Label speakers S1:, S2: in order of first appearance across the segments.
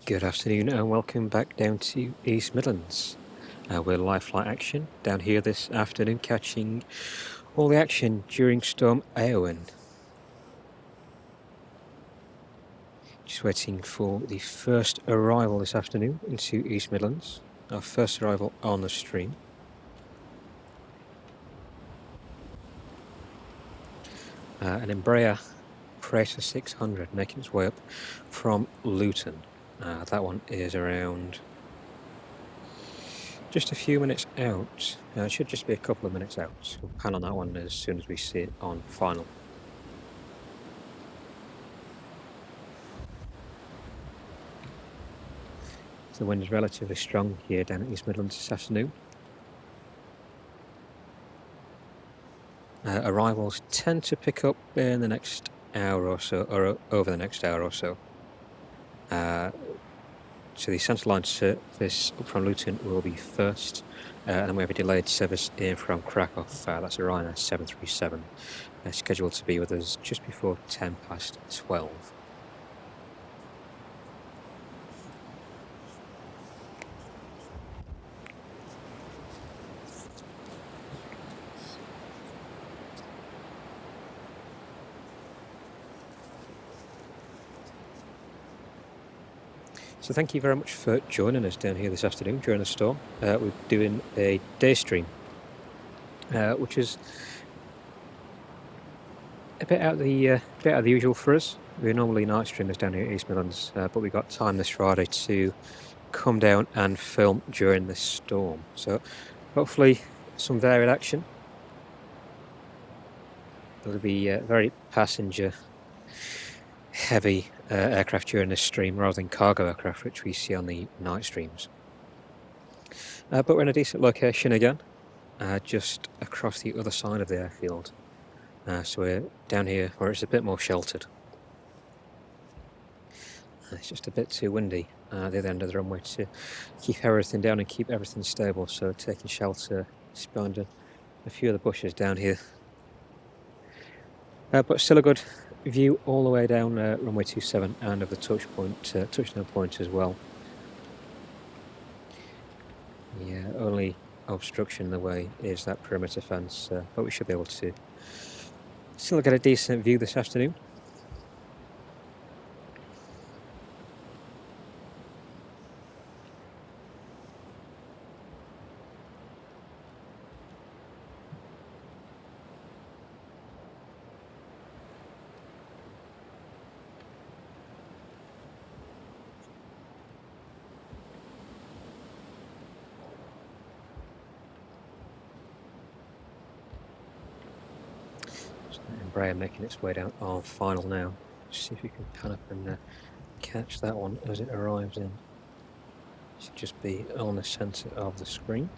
S1: Good afternoon and welcome back down to East Midlands. We're live flight action down here this afternoon, catching all the action during Storm Eowyn. Just waiting for the first arrival this afternoon into East Midlands. Our first arrival on the stream. An Embraer Praetor 600 making its way up from Luton. That one is around just a few minutes out. It should just be a couple of minutes out. We'll pan on that one as soon as we see it on final. The wind is relatively strong here down at East Midlands this afternoon. Arrivals tend to pick up in the next hour or so, or over the next hour or so. So the centreline service up from Luton will be first, and then we have a delayed service in from Krakow. That's a Ryanair 737, scheduled to be with us just before 12:10. So thank you very much for joining us down here this afternoon during the storm. We're doing a day stream, which is a bit out of the usual for us. We're normally night streamers down here at East Midlands, but we got time this Friday to come down and film during this storm. So hopefully some varied action. It'll be very passenger heavy aircraft during this stream rather than cargo aircraft, which we see on the night streams. But we're in a decent location again, just across the other side of the airfield. So we're down here where it's a bit more sheltered. It's just a bit too windy at the other end of the runway to keep everything down and keep everything stable, so taking shelter behind a few of the bushes down here. But still a good view all the way down runway 27 and of the touchdown point as well. Yeah, only obstruction in the way is that perimeter fence, but we should be able to still get a decent view this afternoon. Embraer making its way down on final now. Let's see if we can pan up and catch that one as it arrives in. Should just be on the centre of the screen.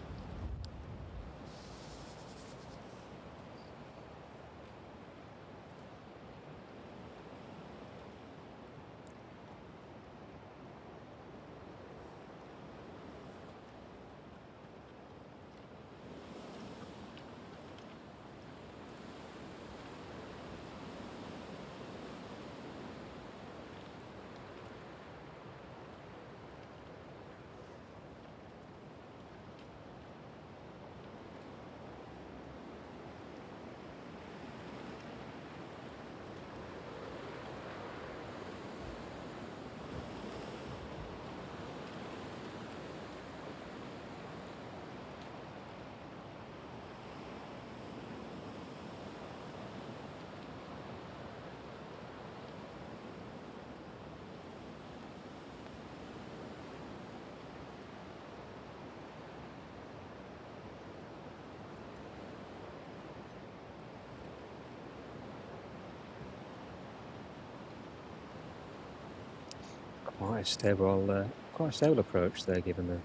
S1: Quite a stable approach there, given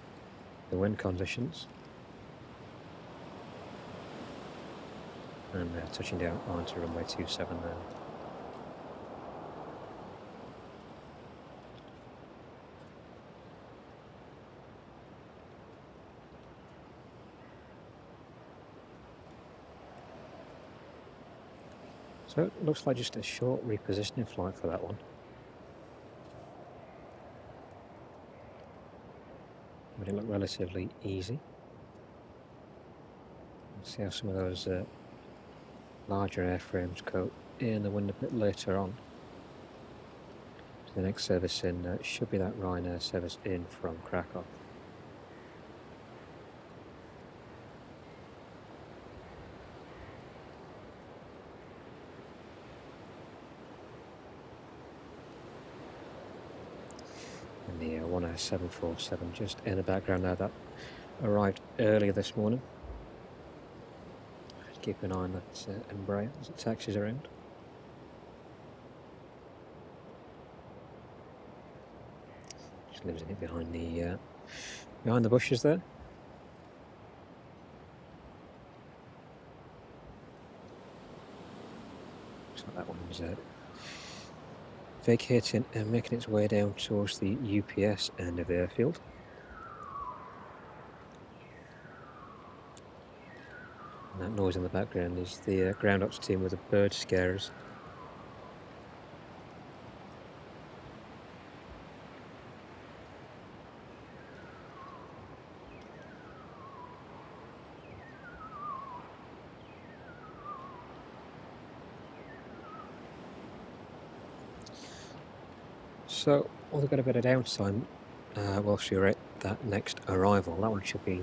S1: the wind conditions. And touching down onto runway 27 now. So it looks like just a short repositioning flight for that one. made it look relatively easy. Let's see how some of those larger airframes go in the wind a bit later on. So the next service in should be that Ryanair service in from Krakow. And the 10747 just in the background now, that arrived earlier this morning. Keep an eye on that Embraer as it taxis around. Just leaves it behind the bushes there. Looks like that one was vacating and making its way down towards the UPS end of the airfield. And that noise in the background is the ground ops team with the bird scarers. So, we've got a bit of downtime whilst we're at that next arrival. That one should be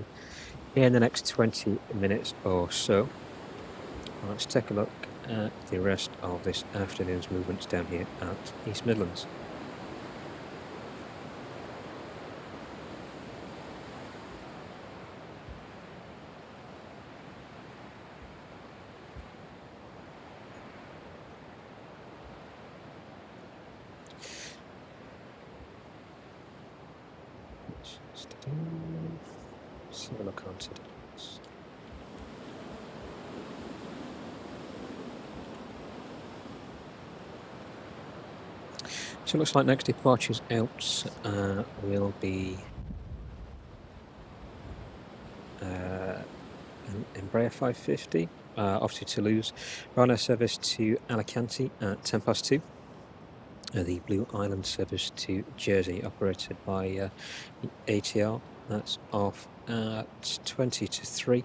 S1: here in the next 20 minutes or so. Let's take a look at the rest of this afternoon's movements down here at East Midlands. Let's have a look onto this. So it looks like next departures out will be an Embraer 550 off to Toulouse, Ryanair service to Alicante at 2:10. The Blue Island service to Jersey, operated by the ATR, that's off at 2:50.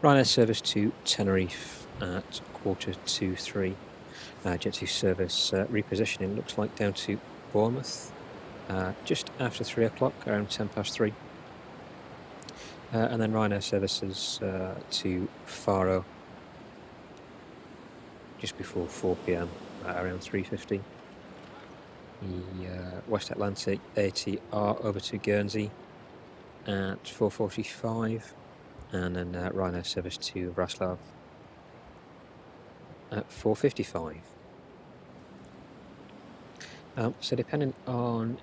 S1: Ryanair service to Tenerife at 2:45. Jet2 service repositioning looks like down to Bournemouth just after 3 o'clock, around 3:10. And then Ryanair services to Faro just before 4 p.m, around 3:50. The West Atlantic ATR over to Guernsey at 4:45, and then Ryanair service to Vraslav at 4:55. So depending on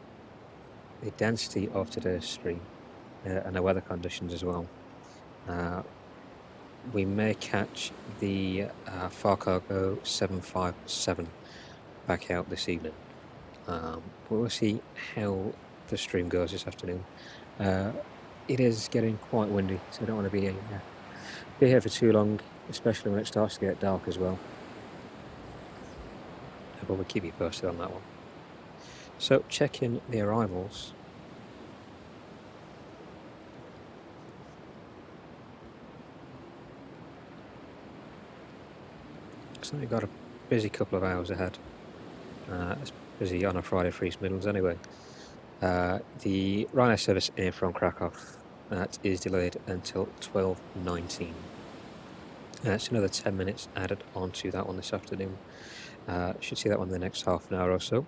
S1: the density of today's stream and the weather conditions as well, we may catch the Farcargo 757 back out this evening. We'll see how the stream goes this afternoon. It is getting quite windy, so I don't want to be here for too long, especially when it starts to get dark as well. But we'll keep you posted on that one. So check in the arrivals. Looks like we've got a busy couple of hours ahead. It's busy on a Friday for East Midlands anyway. The Ryanair service in from Krakow, that is delayed until 12:19. It's another 10 minutes added onto that one this afternoon. Should see that one in the next half an hour or so.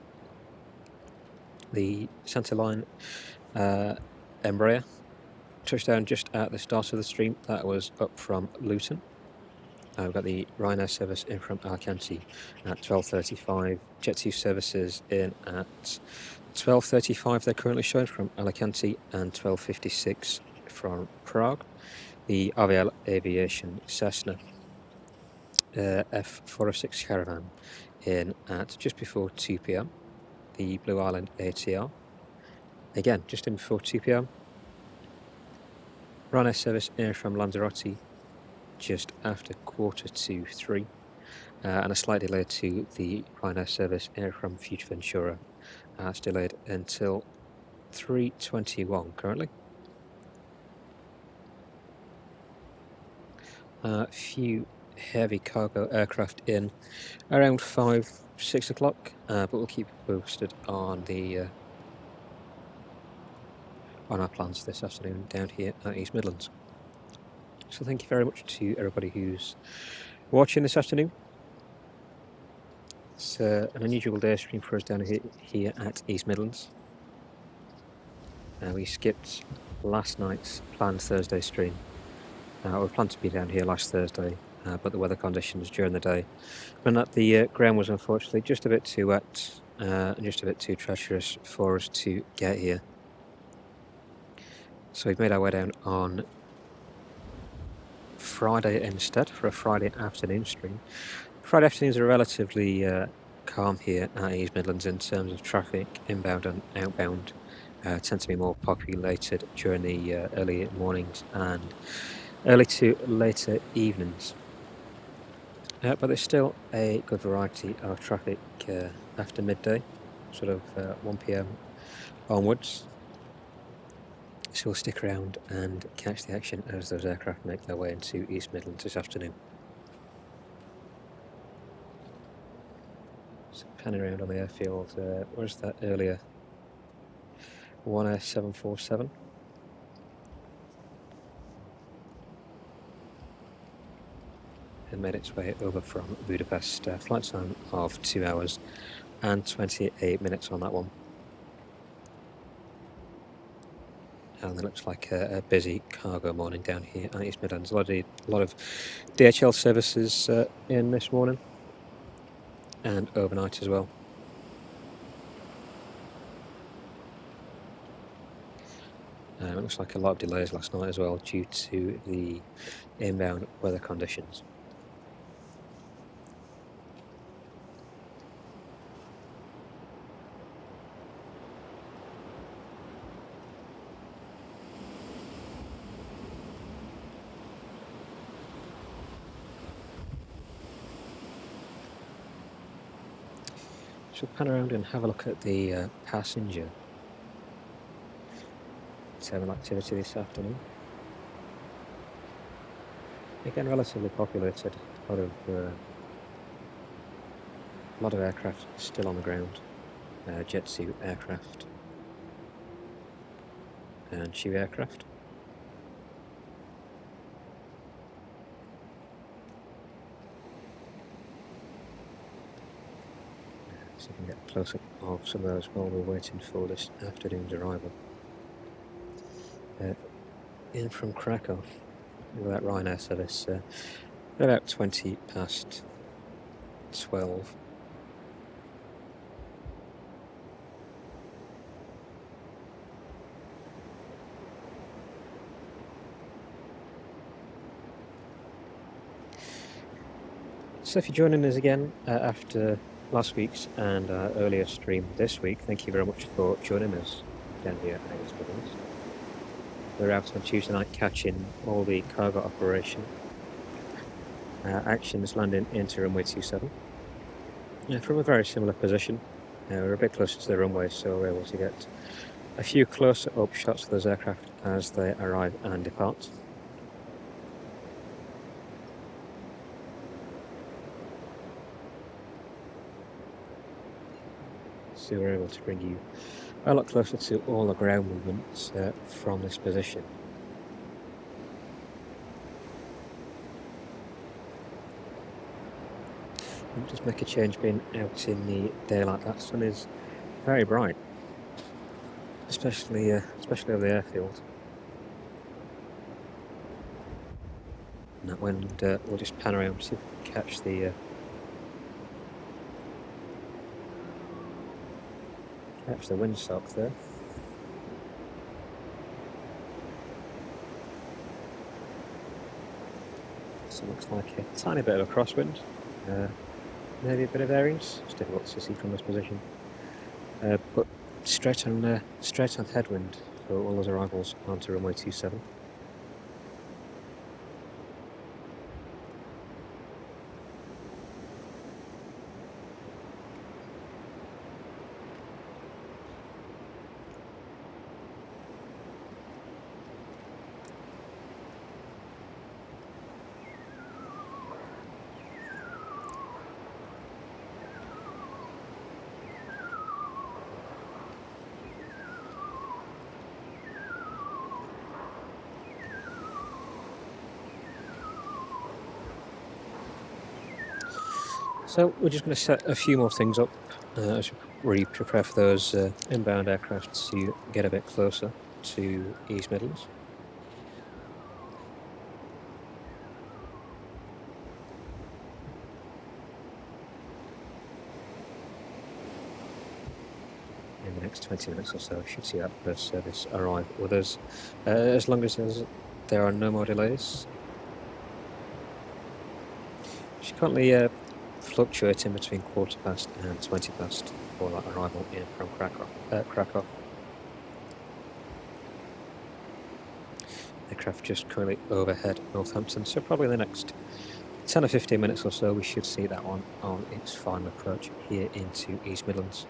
S1: The centre line Embraer touchdown just at the start of the stream. That was up from Luton. We've got the Ryanair service in from Alicante at 12:35. Jet2 services in at 12:35. They're currently showing from Alicante, and 12:56 from Prague. The RVL Aviation Cessna F406 Caravan in at just before 2 p.m. The Blue Island ATR, again just in before 2 p.m. Ryanair service in from Lanzarote just after 2:45, and a slight delay to the Ryanair service in from Fuerteventura. It's delayed until 3:21 currently. a few heavy cargo aircraft in around 5-6 o'clock, but we'll keep you posted on the on our plans this afternoon down here at East Midlands. So thank you very much to everybody who's watching this afternoon. It's an unusual day stream for us down here at East Midlands. We skipped last night's planned Thursday stream. We planned to be down here last Thursday, but the weather conditions during the day meant that the ground was unfortunately just a bit too wet and just a bit too treacherous for us to get here. So we've made our way down on Friday instead for a Friday afternoon stream. Friday afternoons are relatively calm here at East Midlands in terms of traffic. Inbound and outbound tend to be more populated during the early mornings and early to later evenings. But there's still a good variety of traffic after midday, sort of 1 PM onwards. So we'll stick around and catch the action as those aircraft make their way into East Midlands this afternoon. So panning around on the airfield, where's that earlier? 1 747. And made its way over from Budapest. Flight time of 2 hours and 28 minutes on that one. And it looks like a busy cargo morning down here at East Midlands. A lot of DHL services in this morning and overnight as well. It looks like a lot of delays last night as well due to the inbound weather conditions. So pan around and have a look at the passenger terminal activity this afternoon. Again, relatively populated. A lot of aircraft still on the ground. Jet-2 aircraft and shear aircraft. So you can get a close-up of some of those while we're waiting for this afternoon's arrival. In from Krakow with that Ryanair service, about 20 past 12. So if you're joining us again after last week's and earlier stream this week, thank you very much for joining us down here at East Midlands. We're out on Tuesday night catching all the cargo operation actions landing into runway 27. From a very similar position. We're a bit closer to the runway, so we're able to get a few closer up shots of those aircraft as they arrive and depart. So we're able to bring you a lot closer to all the ground movements from this position. I'll just make a change being out in the daylight. That sun is very bright, especially over the airfield. And that wind, we'll just pan around to catch the windsock there. So it looks like a tiny bit of a crosswind, maybe a bit of variance. It's difficult to see from this position, but straight on headwind for all those arrivals onto runway 27. So we're just going to set a few more things up as we prepare for those inbound aircraft to get a bit closer to East Midlands. In the next 20 minutes or so, we should see that first service arrive with us. As long as there are no more delays. She's currently fluctuating between 15:15 and 20:20 for that arrival in from Krakow. Aircraft just currently overhead Northampton, so probably in the next 10 or 15 minutes or so we should see that one on its final approach here into East Midlands.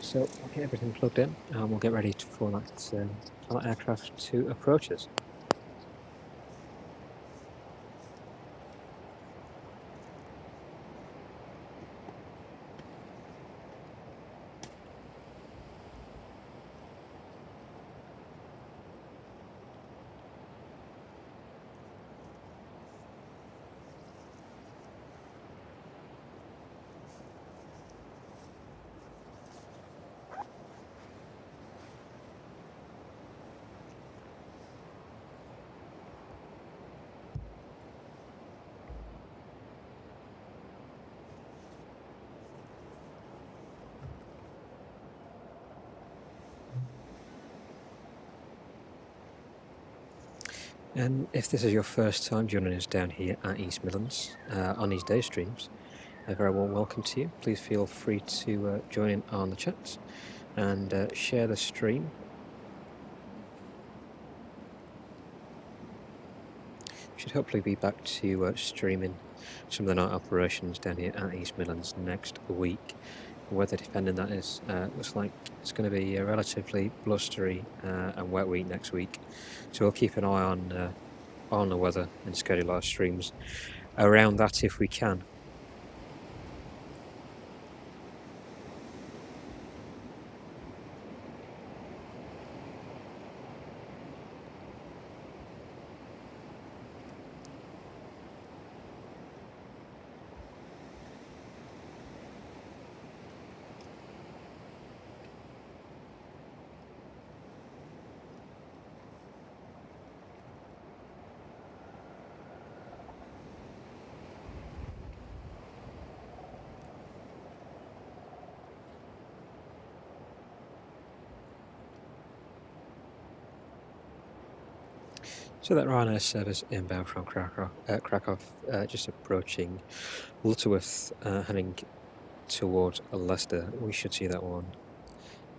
S1: So we'll get everything plugged in and we'll get ready for that aircraft to approach us. And if this is your first time joining us down here at East Midlands on these day streams, a very warm welcome to you. Please feel free to join in on the chat and share the stream. Should hopefully be back to streaming some of the night operations down here at East Midlands next week. Weather depending, that is. Looks like it's going to be a relatively blustery and wet week next week, so we'll keep an eye on the weather and schedule our streams around that if we can. So that Ryanair service inbound from Krakow, just approaching Lutterworth, heading towards Leicester. We should see that one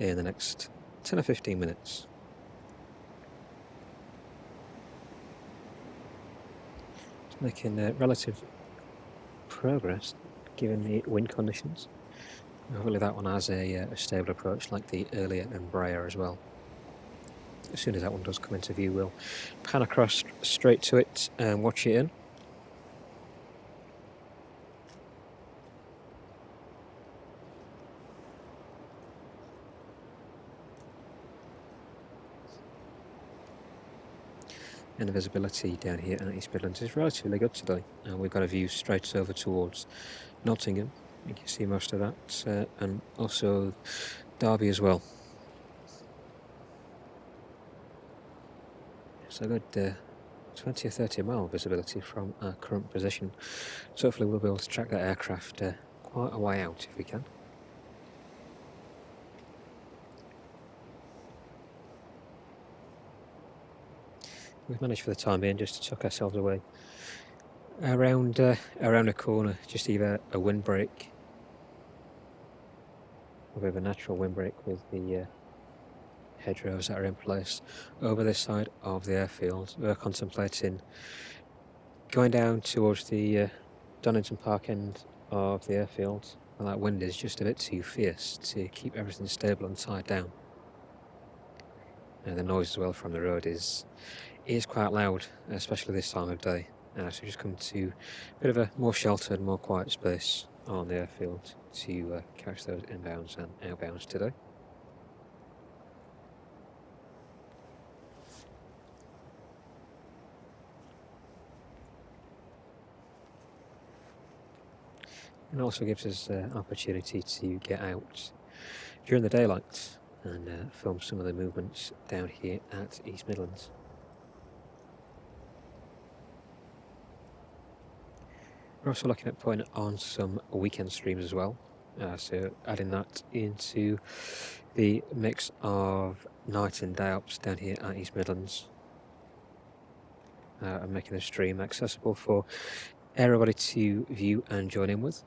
S1: in the next 10 or 15 minutes. It's making relative progress given the wind conditions. Hopefully that one has a stable approach like the earlier Embraer as well. As soon as that one does come into view, we'll pan across straight to it and watch it in. And the visibility down here at East Midlands is relatively good today. We've got a view straight over towards Nottingham. You can see most of that, and also Derby as well. So good 20 or 30 mile visibility from our current position. So hopefully we'll be able to track that aircraft quite a way out if we can. We've managed for the time being just to tuck ourselves away around a corner, just either a windbreak, a bit of a natural windbreak with the hedgerows that are in place over this side of the airfield. We're contemplating going down towards the Donington Park end of the airfield Well, that wind is just a bit too fierce to keep everything stable and tied down. And the noise as well from the road is quite loud, especially this time of day. So we've just come to a bit of a more sheltered, more quiet space on the airfield to catch those inbounds and outbounds today. And also gives us opportunity to get out during the daylight and film some of the movements down here at East Midlands. We're also looking at putting on some weekend streams as well, so adding that into the mix of night and day ops down here at East Midlands, and making the stream accessible for everybody to view and join in with.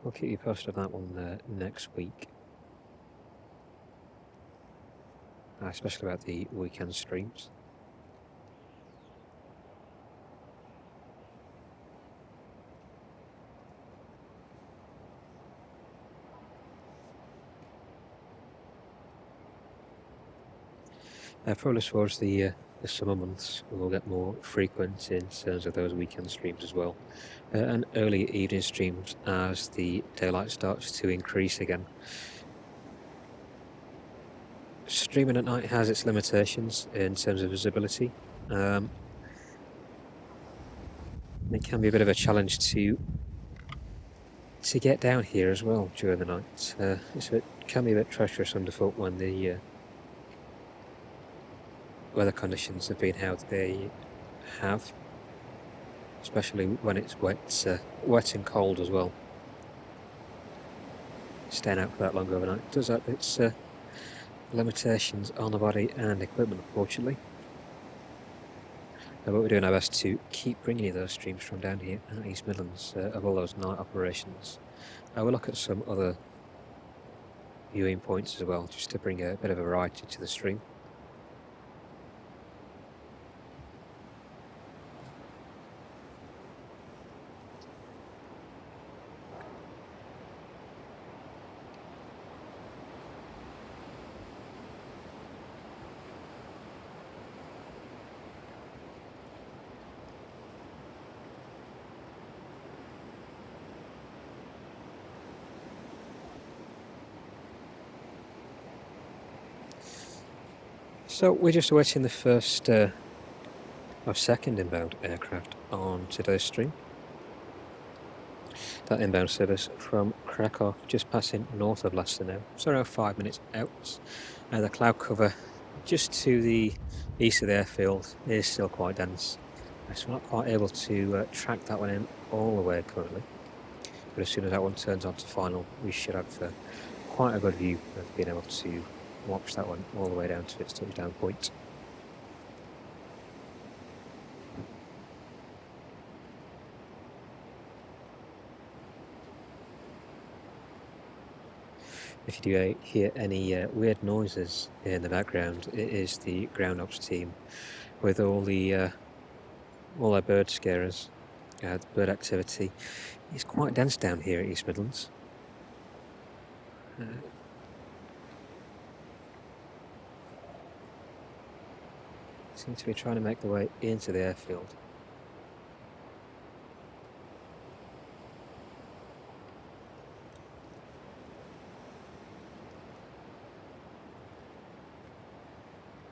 S1: We'll keep you posted on that one next week, especially about the weekend streams. Probably towards the summer months we'll get more frequent in terms of those weekend streams as well, and early evening streams as the daylight starts to increase again. Streaming at night has its limitations in terms of visibility. It can be a bit of a challenge to get down here as well during the night. It can be a bit treacherous underfoot when the weather conditions have been how they have, especially when it's wet and cold as well. Staying out for that long overnight does have its limitations on the body and equipment, unfortunately. But we're doing our best to keep bringing you those streams from down here at East Midlands of all those night operations. We'll look at some other viewing points as well, just to bring a bit of a variety to the stream. So we're just awaiting the first or second inbound aircraft on today's stream. That inbound service from Krakow, just passing north of Leicester now. So around 5 minutes out. The cloud cover just to the east of the airfield is still quite dense. So we're not quite able to track that one in all the way currently. But as soon as that one turns on to final, we should have quite a good view of being able to watch that one all the way down to its touchdown point. If you do hear any weird noises in the background, it is the ground ops team with all their bird scarers. The bird activity is quite dense down here at East Midlands. Seem to be trying to make their way into the airfield.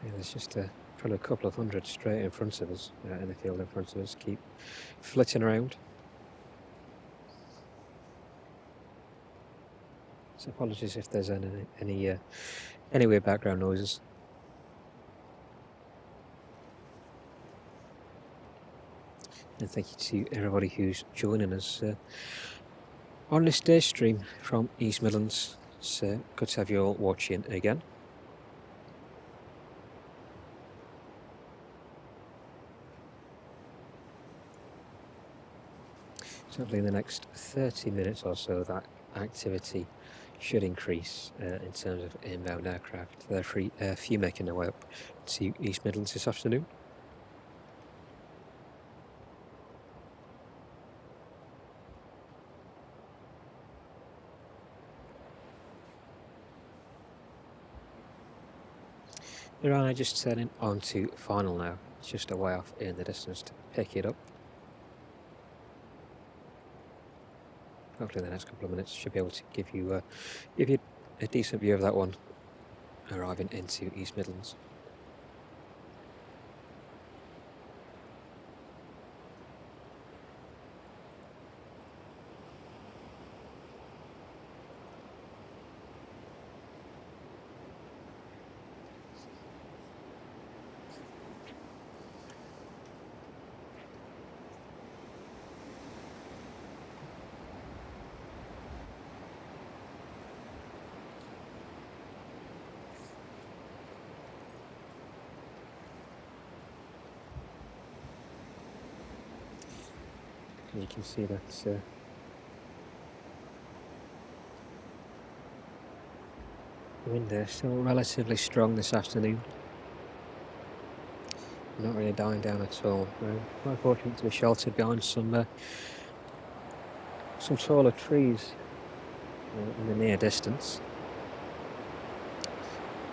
S1: Yeah, there's just probably a couple of hundred straight in front of us, in the field in front of us, keep flitting around. So apologies if there's any weird background noises. And thank you to everybody who's joining us on this day stream from East Midlands. It's good to have you all watching again. Certainly in the next 30 minutes or so, that activity should increase in terms of inbound aircraft. There are a few making their way up to East Midlands this afternoon. Ryanair just turning onto final now. It's just a way off in the distance to pick it up. Hopefully the next couple of minutes should be able to give you a decent view of that one arriving into East Midlands. You can see that wind there still relatively strong this afternoon. Not really dying down at all. We're quite fortunate to be sheltered behind some taller trees in the near distance.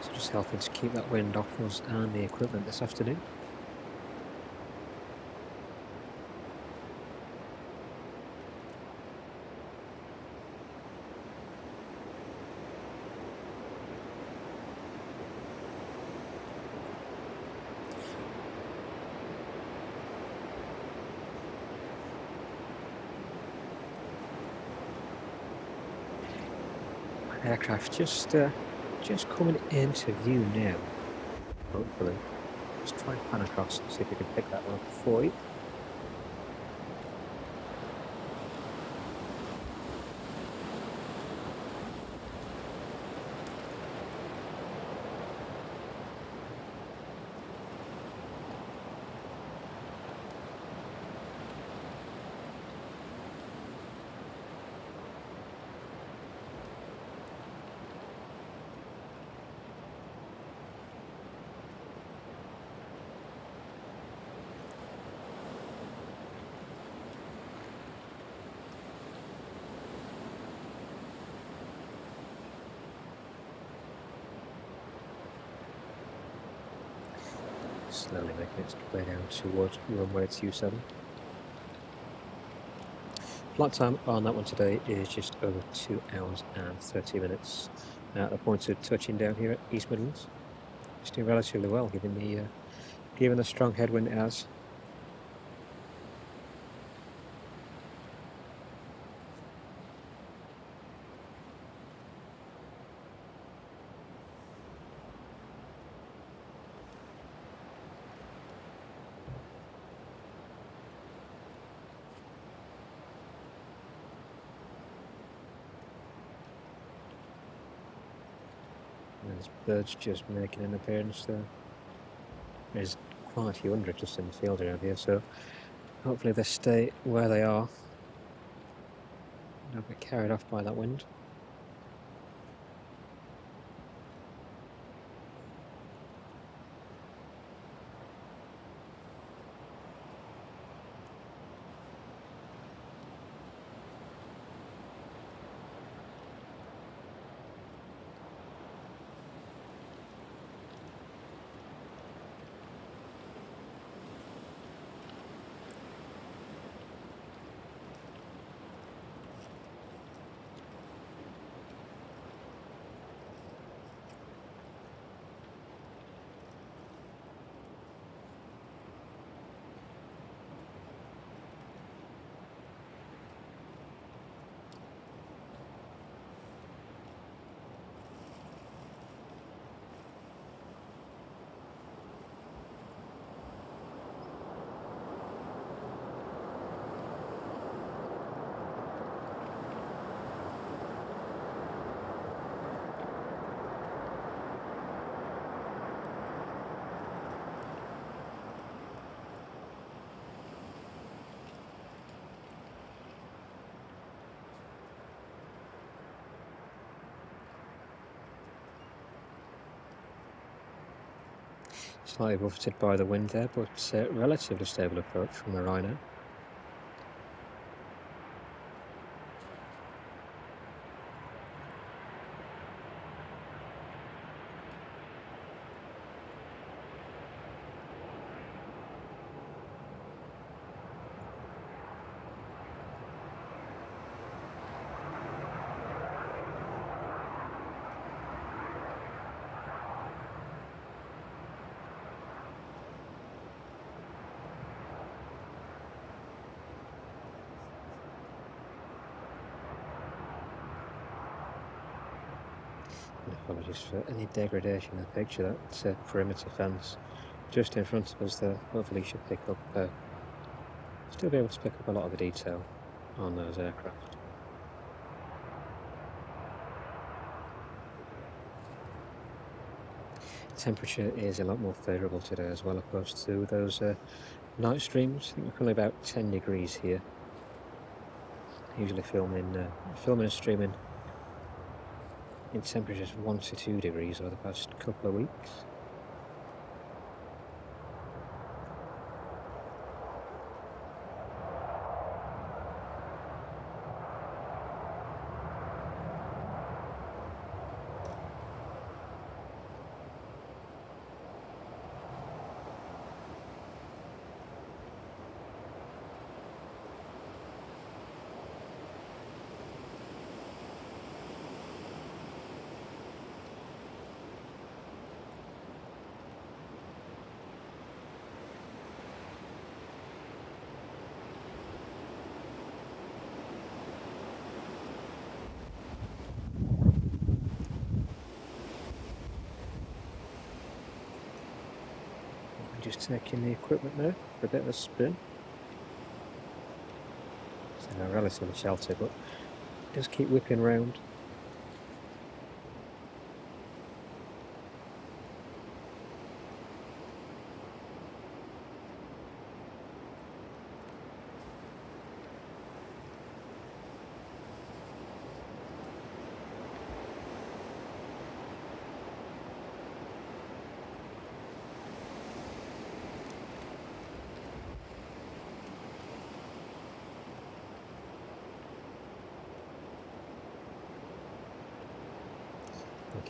S1: So just helping to keep that wind off us and the equipment this afternoon. Aircraft just coming into view now. Hopefully, just try and pan across and see if we can pick that one up for you. Slowly making its way down towards runway 27. Flight time on that one today is just over 2 hours and 30 minutes. At the point of touching down here at East Midlands, it's doing relatively well given the strong headwind it has. There's birds just making an appearance there. There's quite a few hundred just in the field around here, so hopefully they stay where they are. Don't get carried off by that wind. Slightly buffeted by the wind there, but relatively stable approach from the Ryanair. And apologies for any degradation in the picture. That perimeter fence just in front of us there hopefully should pick up, still be able to pick up a lot of the detail on those aircraft. Temperature is a lot more favourable today as well, opposed to those night streams. I think we're currently about 10 degrees here. Usually filming and streaming in temperatures 1 to 2 degrees over the past couple of weeks. Just taking the equipment there for a bit of a spin. It's relatively sheltered, but just keep whipping round.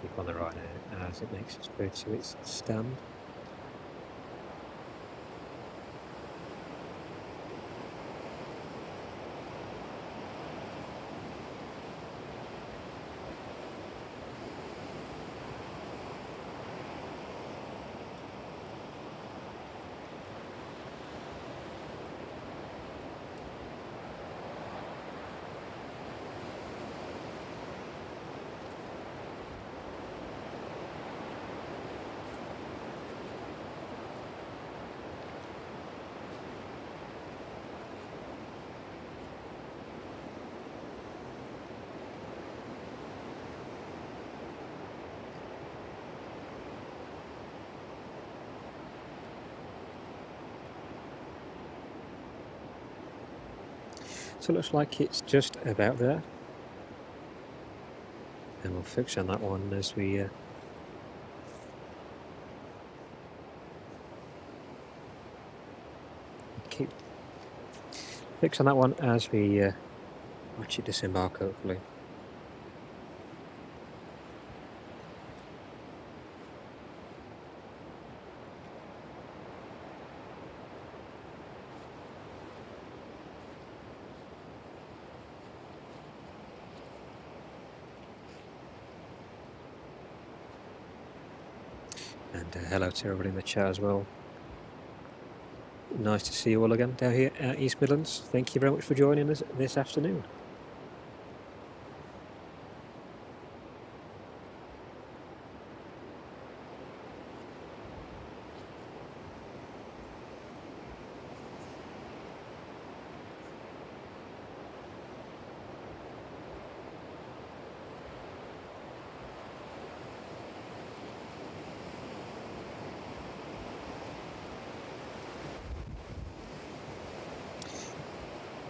S1: Keep on the right now as it makes its way to its stand. So it looks like it's just about there, and we'll fix on that one as we watch it disembark, hopefully. And hello to everybody in the chat as well. Nice to see you all again down here at East Midlands. Thank you very much for joining us this afternoon.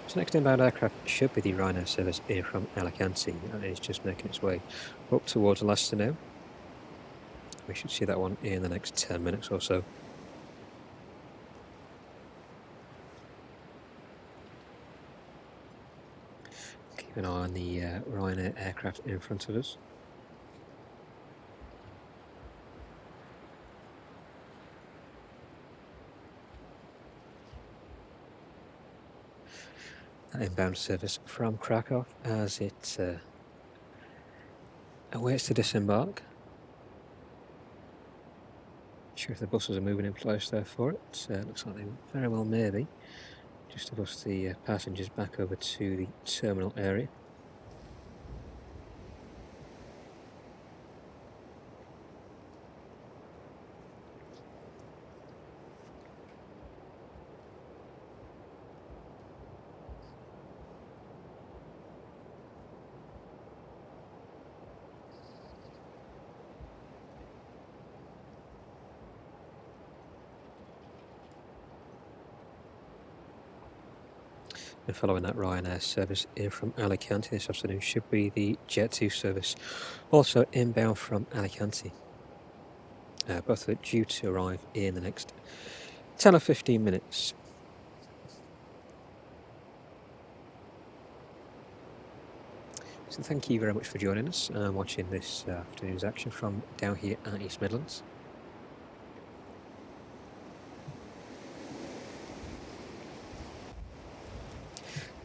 S1: So next inbound aircraft should be the Ryanair service here from Alicante, and it's just making its way up towards Leicester now. We should see that one in the next 10 minutes or so. Keep an eye on the Ryanair aircraft in front of us. Inbound service from Krakow as it awaits to disembark. Not sure if the buses are moving in place there for it. Looks like they very well may be. Just to bus the passengers back over to the terminal area. And following that Ryanair service in from Alicante this afternoon should be the Jet 2 service, also inbound from Alicante. Both are due to arrive in the next 10 or 15 minutes. So thank you very much for joining us and watching this afternoon's action from down here at East Midlands.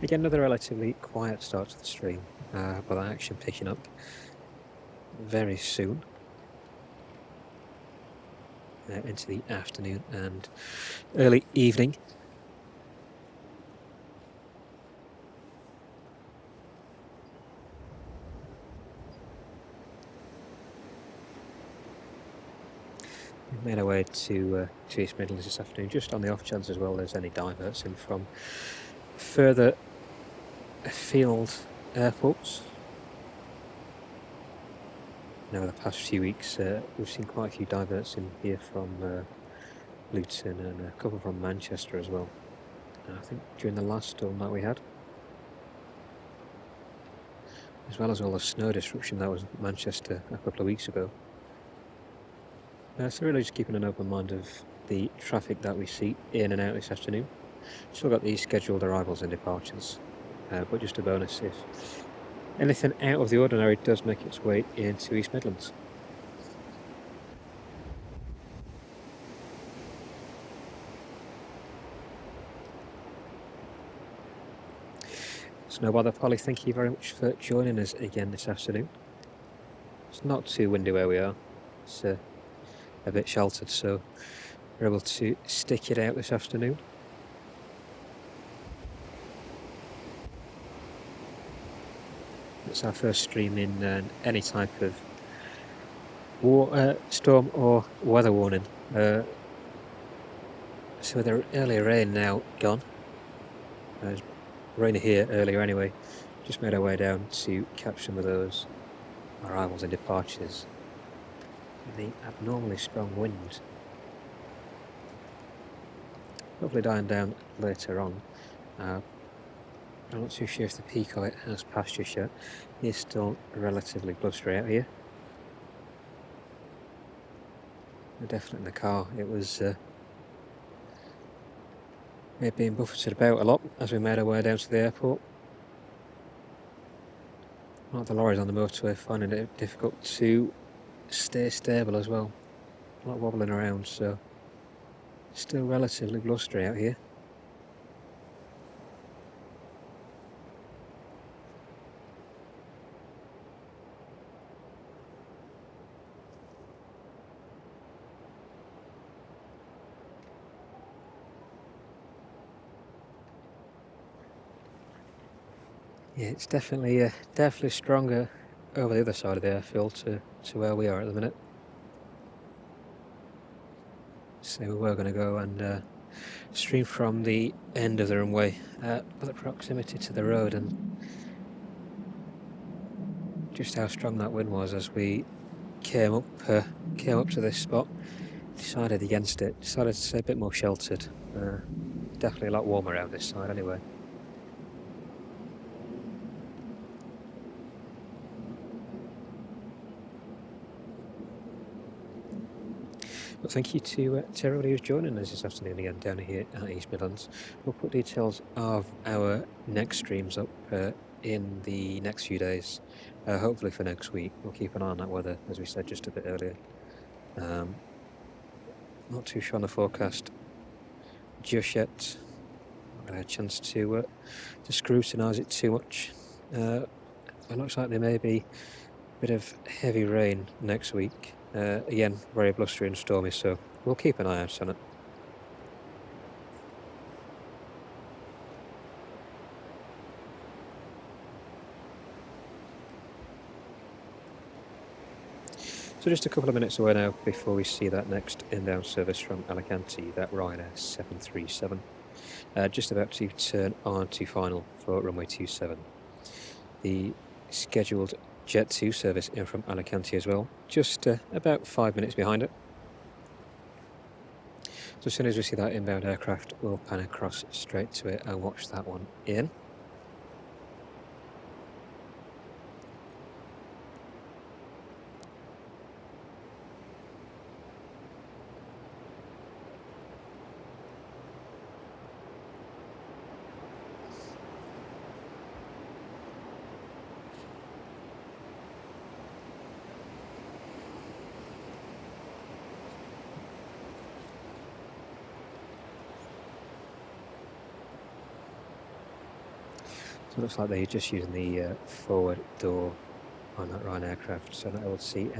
S1: Again, another relatively quiet start to the stream, but that action picking up very soon into the afternoon and early evening. We've made our way to East Midlands this afternoon, just on the off chance as well there's any diverts in from further afield airports. Now, the past few weeks, we've seen quite a few diverts in here from Luton and a couple from Manchester as well. I think during the last storm that we had, as well as all the snow disruption that was in Manchester a couple of weeks ago. So really just keeping an open mind of the traffic that we see in and out this afternoon. Still got these scheduled arrivals and departures, but just a bonus if anything out of the ordinary does make its way into East Midlands. So no bother, Polly, thank you very much for joining us again this afternoon. It's not too windy where we are, it's a bit sheltered, so we're able to stick it out this afternoon. It's our first stream in any type of storm or weather warning. So the earlier rain now gone. It was raining here earlier anyway. Just made our way down to catch some of those arrivals and departures. The abnormally strong wind. Hopefully dying down later on. I'm not too sure if the peak of it has passed just yet. It's still relatively blustery out here. Definitely in the car, it was being buffeted about a lot as we made our way down to the airport. A lot of the lorries on the motorway finding it difficult to stay stable as well. A lot wobbling around, so still relatively blustery out here. Yeah, it's definitely stronger over the other side of the airfield to where we are at the minute. So we were going to go and stream from the end of the runway with the proximity to the road, and just how strong that wind was as we came up to this spot. Decided against it. Decided to stay a bit more sheltered. Definitely a lot warmer around this side anyway. But thank you to everybody who's joining us this afternoon again down here at East Midlands. We'll put details of our next streams up in the next few days, hopefully for next week. We'll keep an eye on that weather, as we said just a bit earlier. Not too sure on the forecast just yet. Not had a chance to scrutinise it too much. It looks like there may be a bit of heavy rain next week. Again, very blustery and stormy, so we'll keep an eye out on it. So just a couple of minutes away now before we see that next inbound service from Alicante, that Ryanair 737. Just about to turn on to final for runway 27. The scheduled Jet 2 service in from Alicante as well, just about 5 minutes behind it. So as soon as we see that inbound aircraft, we'll pan across straight to it and watch that one in. So it looks like they're just using the forward door on that Ryanair aircraft, so not able to see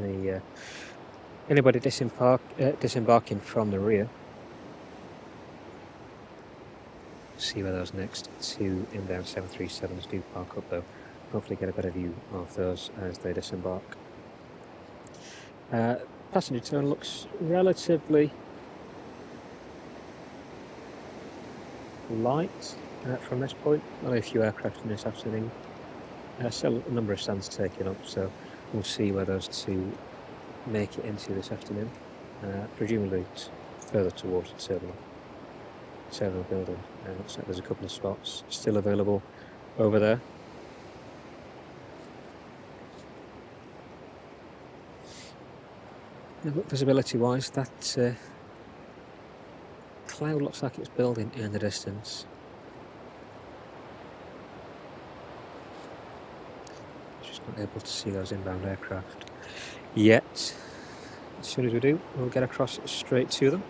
S1: anybody disembarking from the rear. See where those next two inbound 737s do park up though. Hopefully get a better view of those as they disembark. Passenger turn looks relatively light from this point. Only a few aircraft in this afternoon. Still a number of stands taken up, so we'll see where those two make it into this afternoon. Presumably it's further towards the terminal building. Looks like there's a couple of spots still available over there. Yeah, but visibility wise, that cloud looks like it's building in the distance. Just not able to see those inbound aircraft yet. As soon as we do, we'll get across straight to them.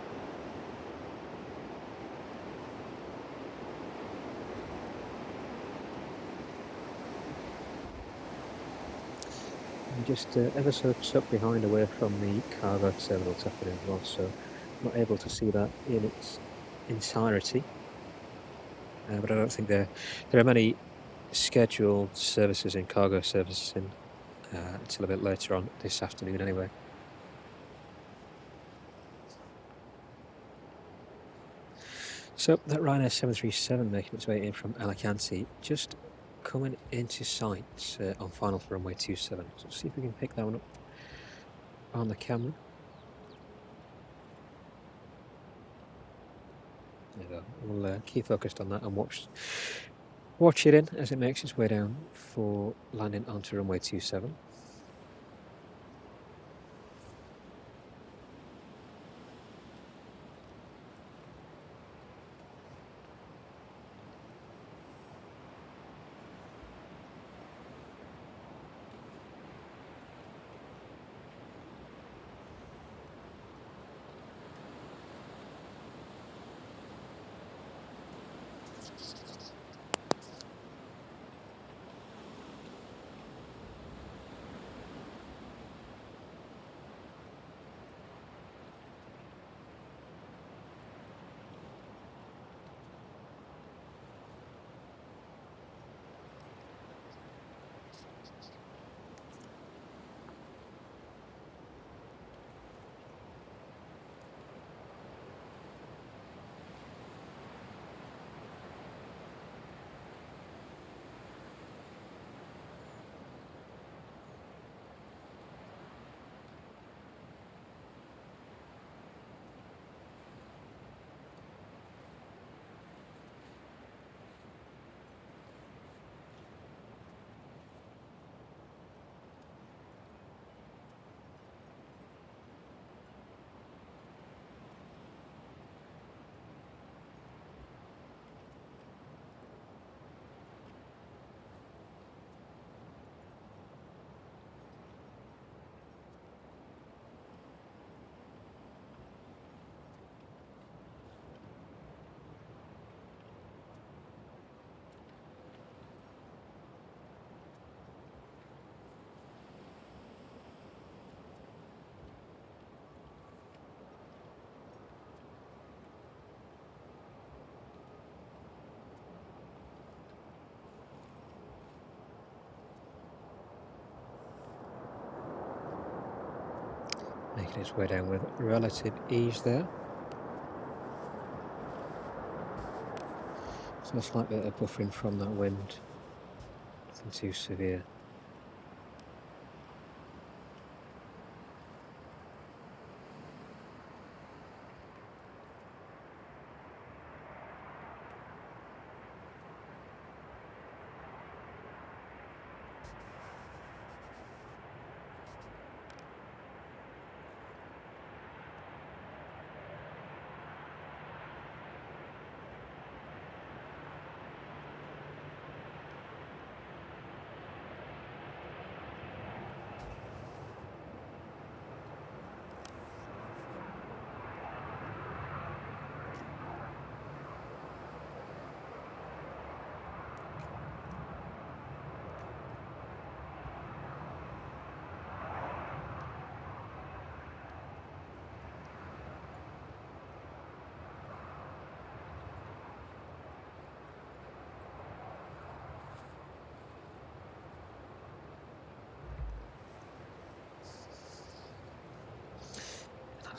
S1: Just ever so tucked behind away from the cargo terminal tapping as well, so not able to see that in its entirety. But I don't think there are many scheduled services in cargo services in until a bit later on this afternoon anyway. So that Ryanair 737 making its way in from Alicante, just coming into sight on final for runway 27. So let's see if we can pick that one up on the camera. There we go. We'll keep focused on that and watch it in as it makes its way down for landing onto runway 27. Making its way down with relative ease there. So a slight bit of buffering from that wind, nothing too severe.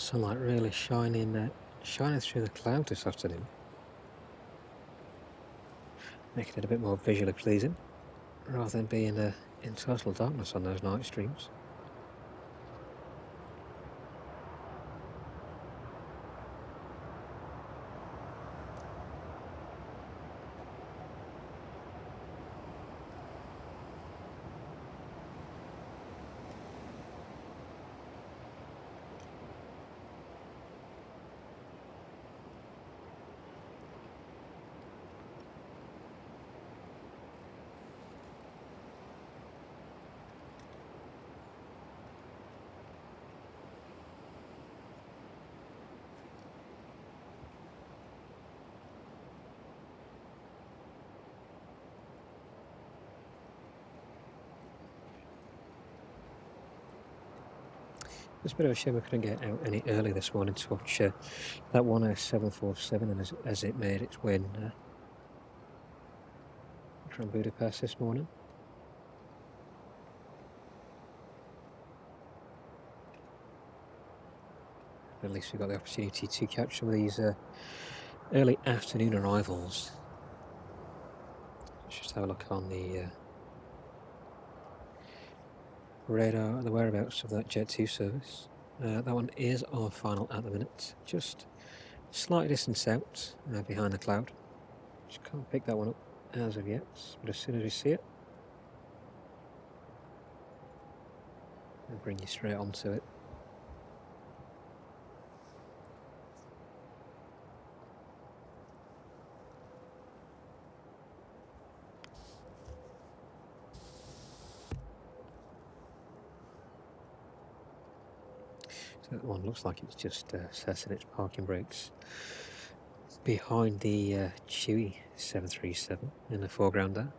S1: Sunlight really shining through the clouds this afternoon, making it a bit more visually pleasing, rather than being in total darkness on those night streams. It's a bit of a shame I couldn't get out any early this morning to watch that one 747 as it made its way from Budapest this morning. At least we got the opportunity to catch some of these early afternoon arrivals. Let's just have a look on the radar, the whereabouts of that Jet 2 service. That one is our final at the minute, just slight distance out behind the cloud. Just can't pick that one up as of yet, but as soon as we see it, we'll bring you straight onto it. So that one looks like it's just setting its parking brakes behind the Chewy 737 in the foreground there.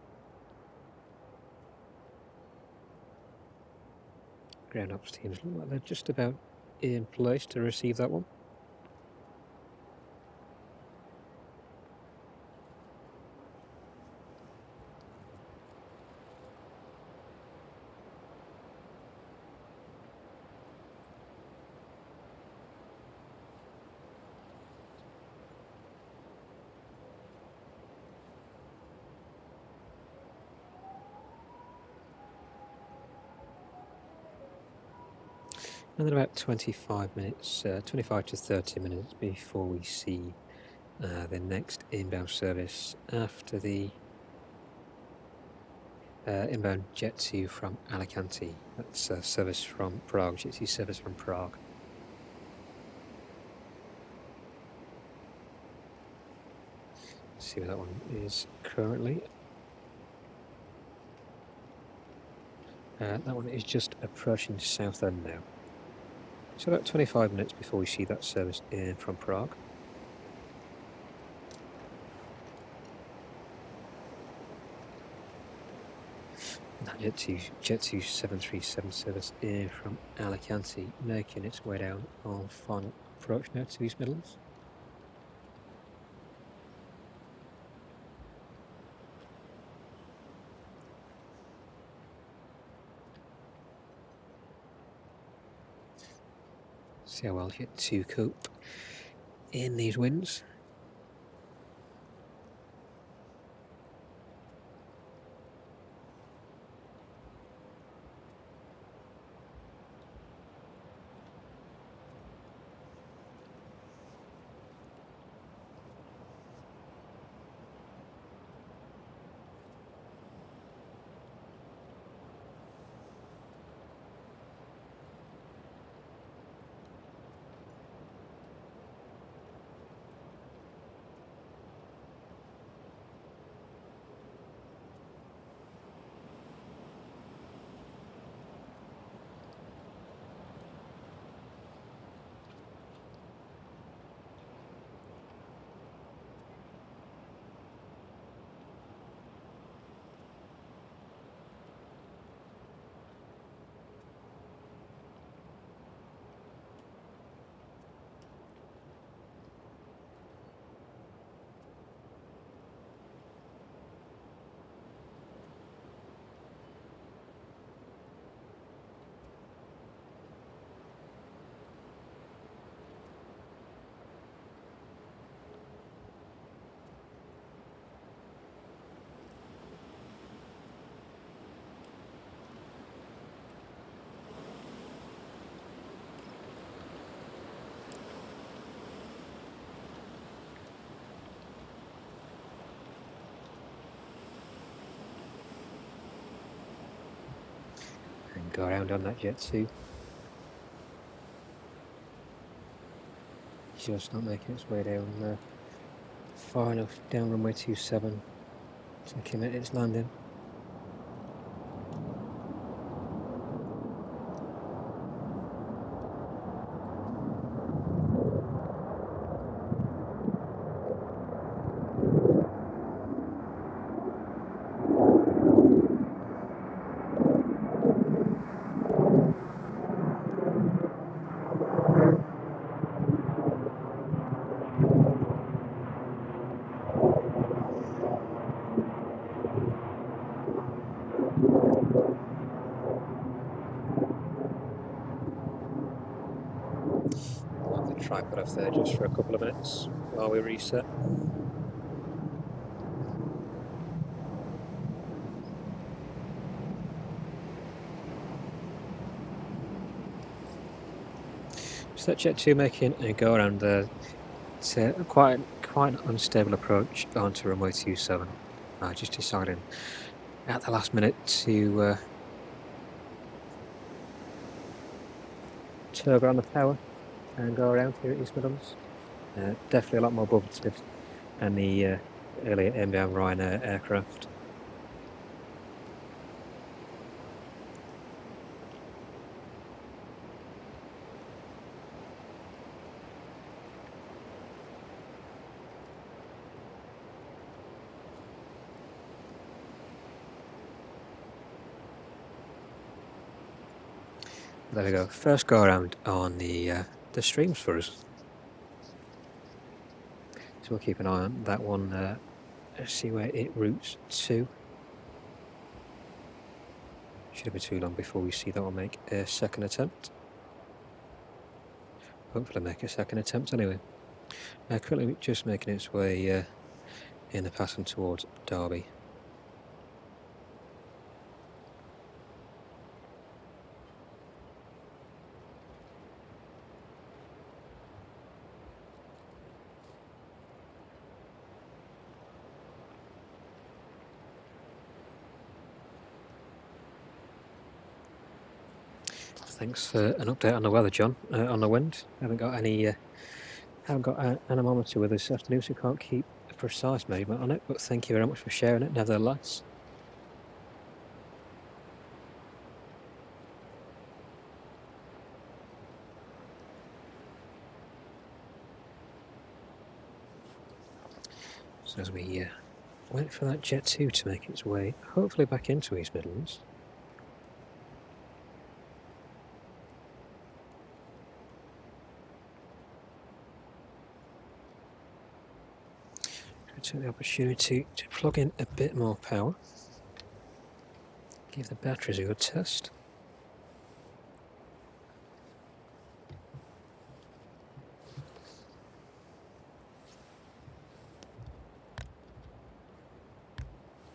S1: Ground ops teams look like they're just about in place to receive that one. And then about 25 minutes, 25 to 30 minutes before we see the next inbound service after the inbound Jet 2 from Alicante. That's a service from Prague, Jet 2 service from Prague. Let's see where that one is currently. That one is just approaching Southend now. So about 25 minutes before we see that service in from Prague. That Jet 2 737 service in from Alicante, making its way down on final approach now to East Midlands. See how well Jet 2 cope in these winds. go around on that jet too. Just not making its way down far enough down runway 27 to commit its landing. Tripod off there just for a couple of minutes while we reset. So that jet 2 making a go around there. It's quite an unstable approach onto runway 27. Just deciding at the last minute to TOGA on the power and go around here at East Midlands. Definitely a lot more bubble tips than the earlier inbound Ryanair aircraft. There we go, first go around on the streams for us. So we'll keep an eye on that one, see where it routes to. Shouldn't be too long before we see that one make a second attempt. Hopefully make a second attempt anyway. Currently just making its way in the passing towards Derby. Thanks for an update on the weather, John. On the wind, haven't got an anemometer with us this afternoon, so can't keep a precise measurement on it. But thank you very much for sharing it, nevertheless. So as we wait for that Jet 2 to make its way, hopefully back into East Midlands. Take the opportunity to plug in a bit more power, give the batteries a good test.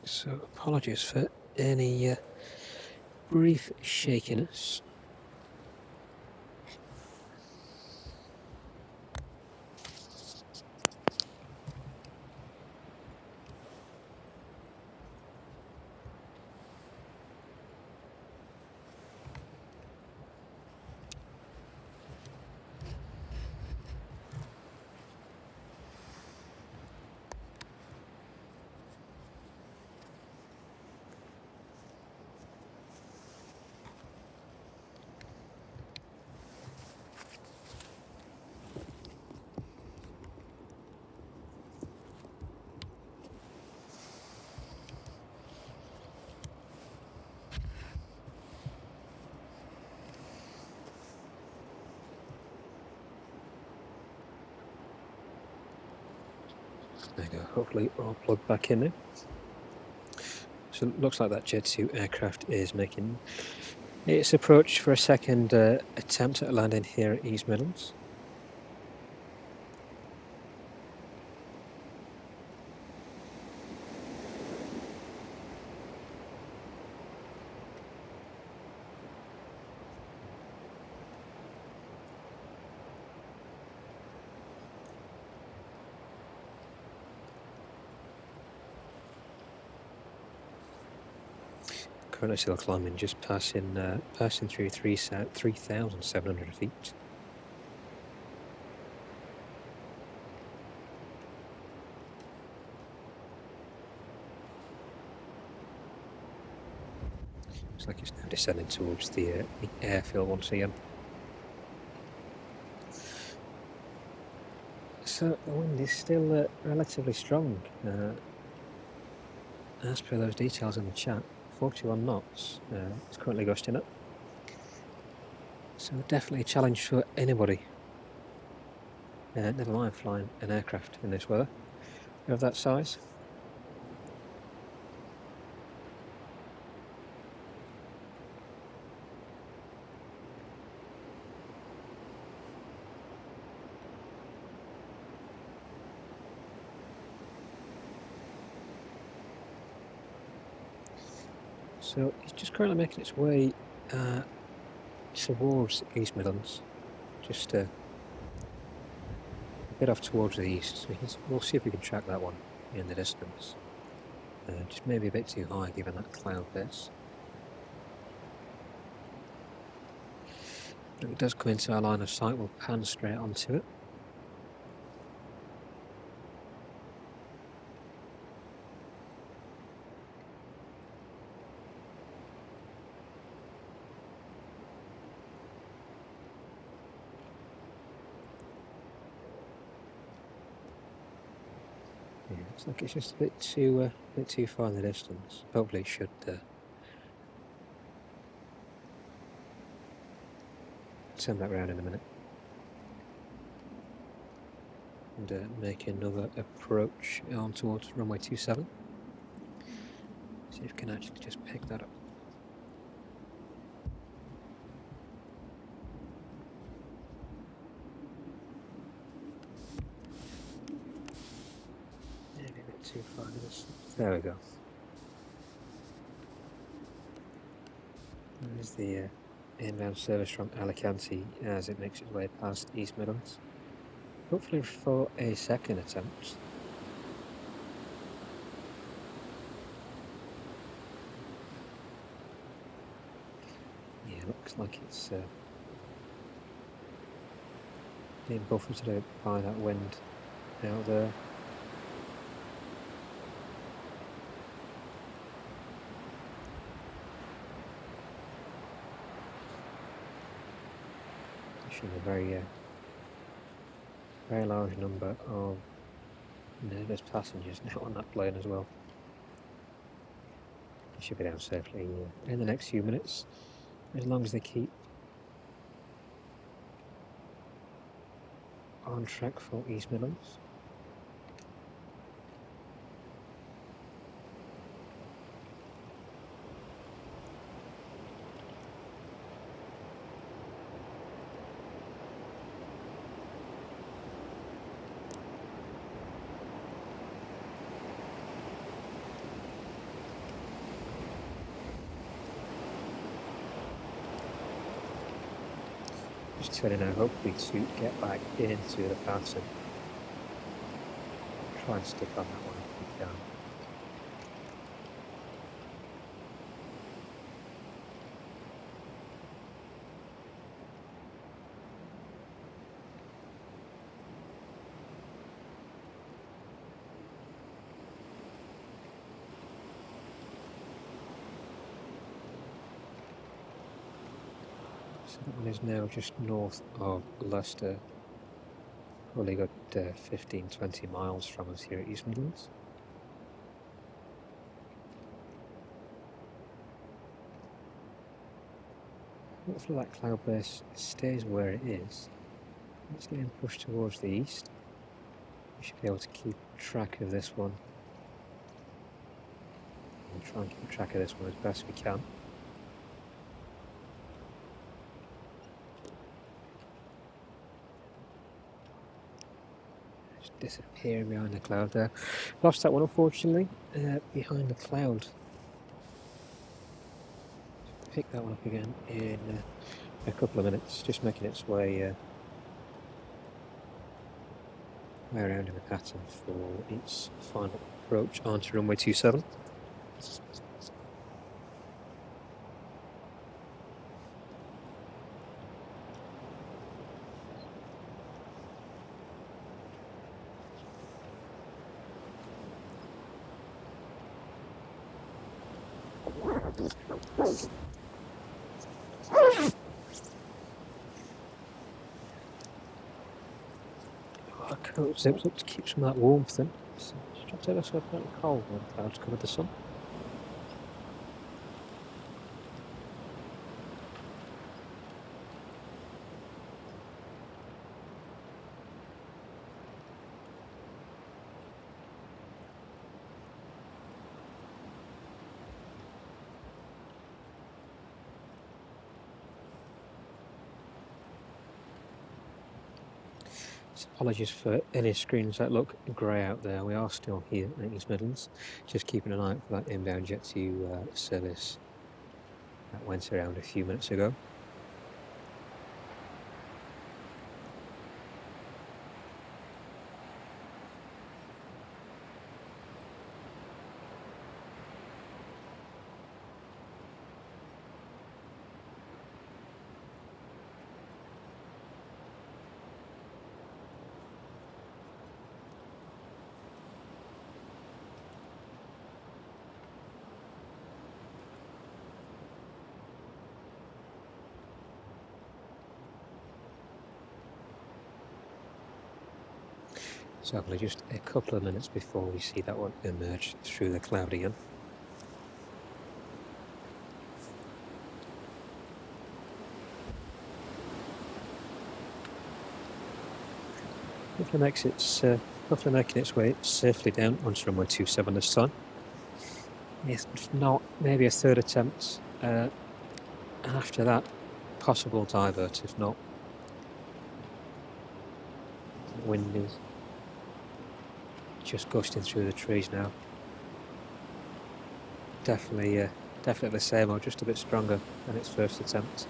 S1: So apologies for any brief shakiness. There you go, hopefully all plugged back in there. So it looks like that Jet 2 aircraft is making its approach for a second attempt at landing here at East Midlands. currently still climbing, just passing through 3,700 feet. Looks like it's now descending towards the airfield once again. So the wind is still relatively strong, as per those details in the chat. 41 knots. It's currently gusting up. So definitely a challenge for anybody. Never mind flying an aircraft in this weather of that size. So it's just currently making its way towards East Midlands, just a bit off towards the east. So we'll see if we can track that one in the distance. Just maybe a bit too high given that cloud base. But if it does come into our line of sight, we'll pan straight onto it. Yeah, looks like it's just a bit too far in the distance. Hopefully it should turn back round in a minute and make another approach on towards runway 27. See if we can actually just pick that up. Maybe a bit too far in the distance. There we go. There's the inbound service from Alicante as it makes its way past East Midlands. Hopefully for a second attempt. Yeah, looks like it's being buffeted by that wind out there. A very large number of nervous passengers now on that plane as well. They should be down safely in the next few minutes, as long as they keep on track for East Midlands. Just turning now, hopefully to get back into the pattern. Try and stick on that one if we can. So that one is now just north of Leicester, probably got 15-20 miles from us here at East Midlands. Hopefully that cloud base stays where it is. It's getting pushed towards the east. We should be able to keep track of this one. We'll try and keep track of this one as best we can. Disappearing behind the cloud there. Lost that one unfortunately, behind the cloud. Pick that one up again in a couple of minutes, just making its way around in the pattern for its final approach onto runway 27. Our coat zips up to keep some of that warmth in. So it's dropped ever so slightly cold when clouds cover the sun. So apologies for any screens that look grey out there. We are still here in East Midlands, just keeping an eye out for that inbound jet to service that went around a few minutes ago. So probably just a couple of minutes before we see that one emerge through the cloud again. Hopefully making its way safely down onto runway 27 this time. If not, maybe a third attempt. After that, possible divert. If not, the wind is just gusting through the trees now. Definitely the same, or just a bit stronger than its first attempt.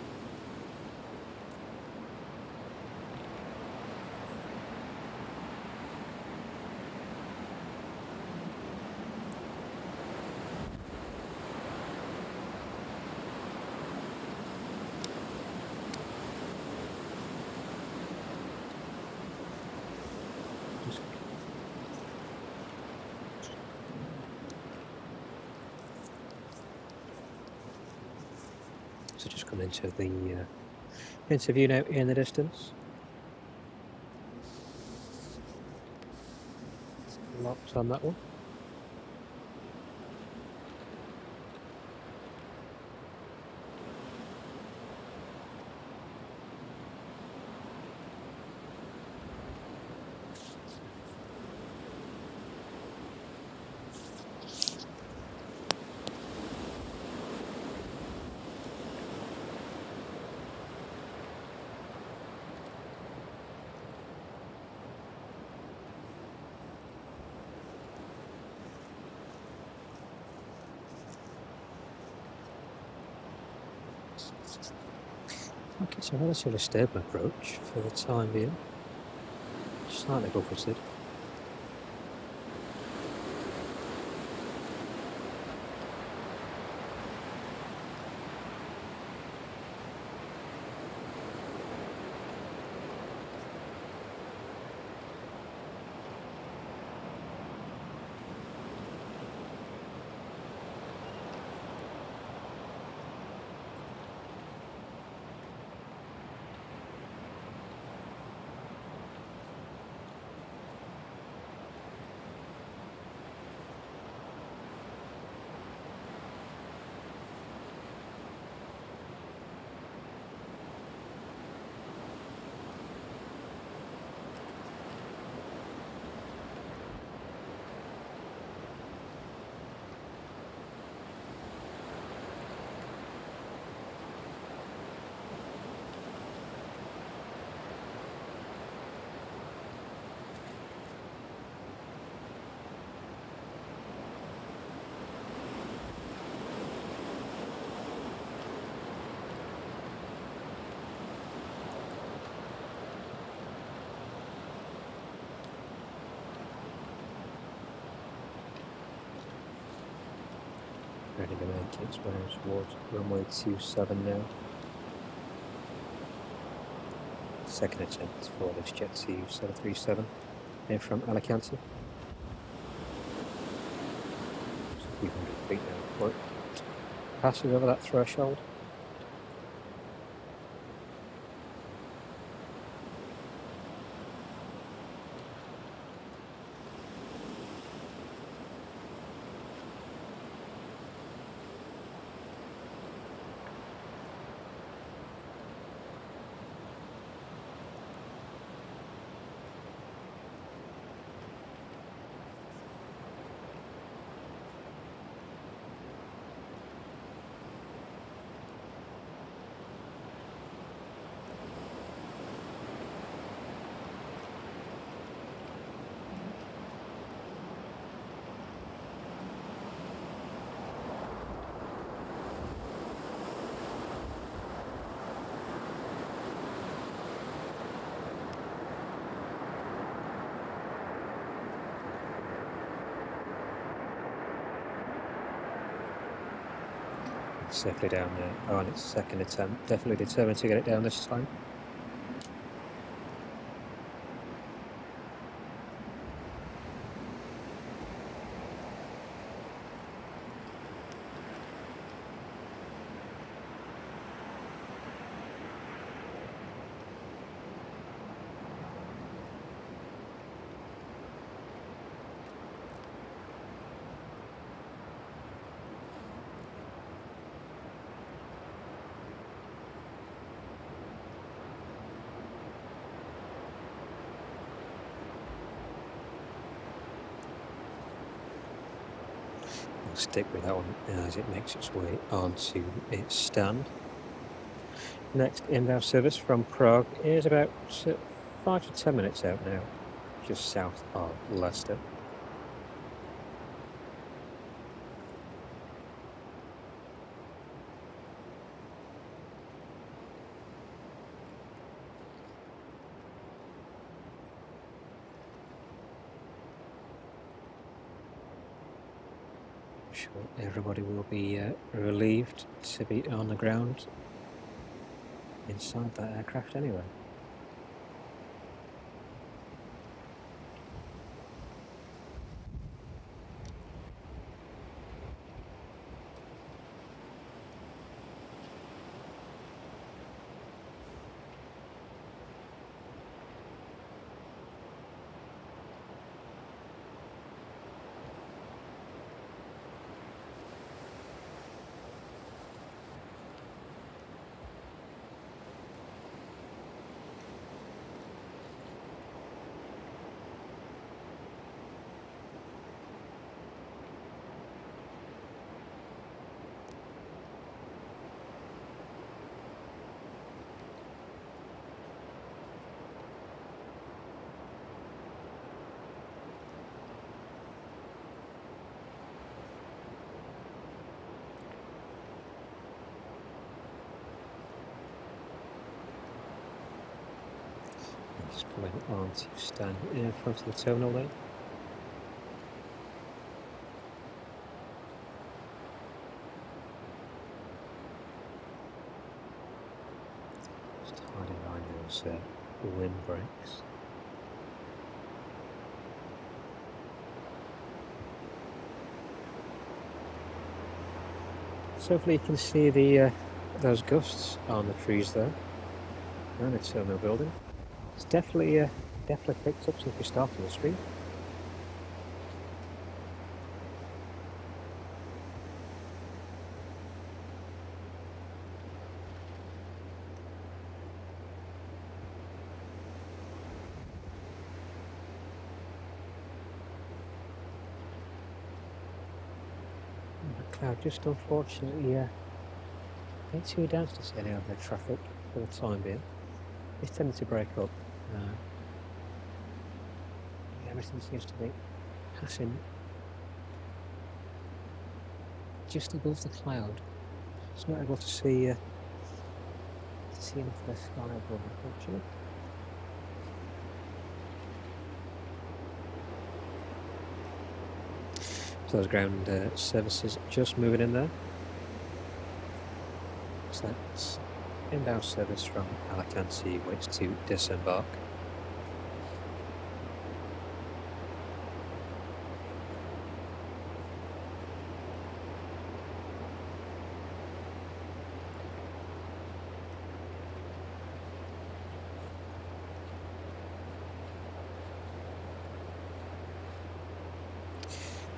S1: So just come into the interview now in the distance. Locked on that one. Okay, so relatively stable approach for the time being. Slightly buffeted. Ready to make its way towards runway 27 now. Second attempt for this jet to 737 in from Alicante. It's 300 feet now for it. passes over that threshold. Safely down there on its second attempt. Definitely determined to get it down this time. Stick with that one as it makes its way onto its stand. Next inbound service from Prague is about 5 to 10 minutes out now, just south of Leicester. Everybody will be relieved to be on the ground inside that aircraft anyway. Just pulling on to stand in front of the terminal there. Just hiding behind those windbreaks. So hopefully you can see the those gusts on the trees there around the terminal building. It's definitely picked up since we started the stream. The cloud just unfortunately a bit too dense to see any of the traffic for the time being. It's tended to break up. Everything seems to be passing just above the cloud. It's not able to see enough of the sky above, unfortunately. So those ground services just moving in there. So that's inbound service from Alicante waits to disembark.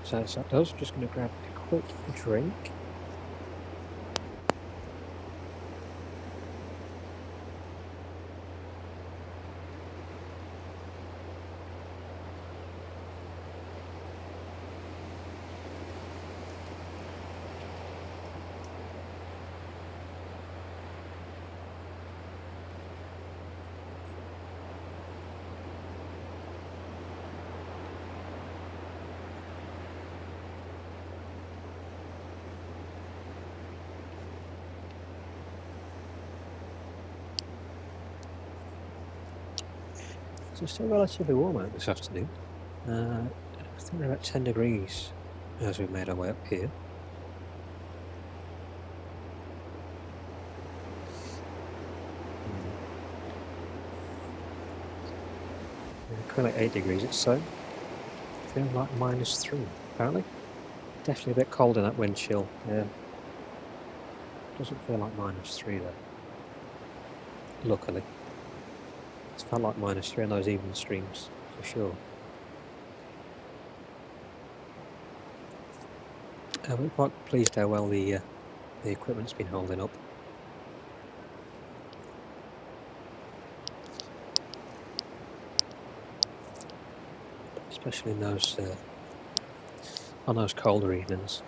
S1: So as that does, just going to grab a quick drink. So it's still relatively warm out this afternoon. I think we're about 10 degrees as we've made our way up here. Currently 8 degrees, it's so feeling like -3 apparently. Definitely a bit cold in that wind chill. Doesn't feel like -3 though. Luckily. It's felt like -3 on those evening streams for sure. We're quite pleased how well the equipment's been holding up. Especially in those on those colder evenings.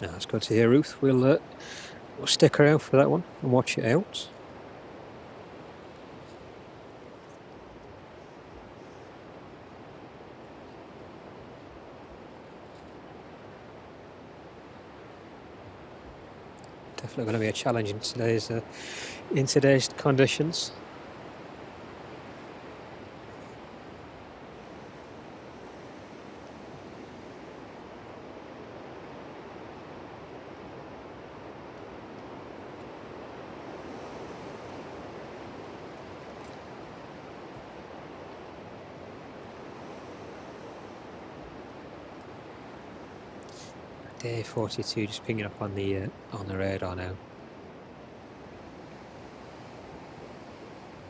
S1: That's good to hear, Ruth. We'll stick around for that one and watch it out. Definitely going to be a challenge in today's conditions. Day 42 just pinging up on the radar now.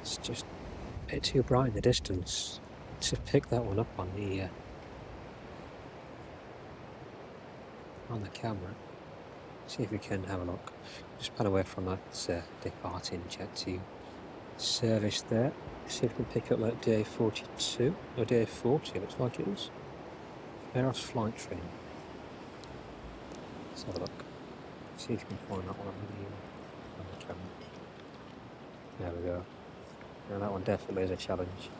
S1: It's just a bit too bright in the distance to pick that one up on the camera. See if we can have a look. Just pan away from that departing jet to service there. See if we can pick up that day 42 or day 40. Looks like it is. Airbus flight training. Let's have a look. See if we can find that one on the camera. There we go. Now that one definitely is a challenge.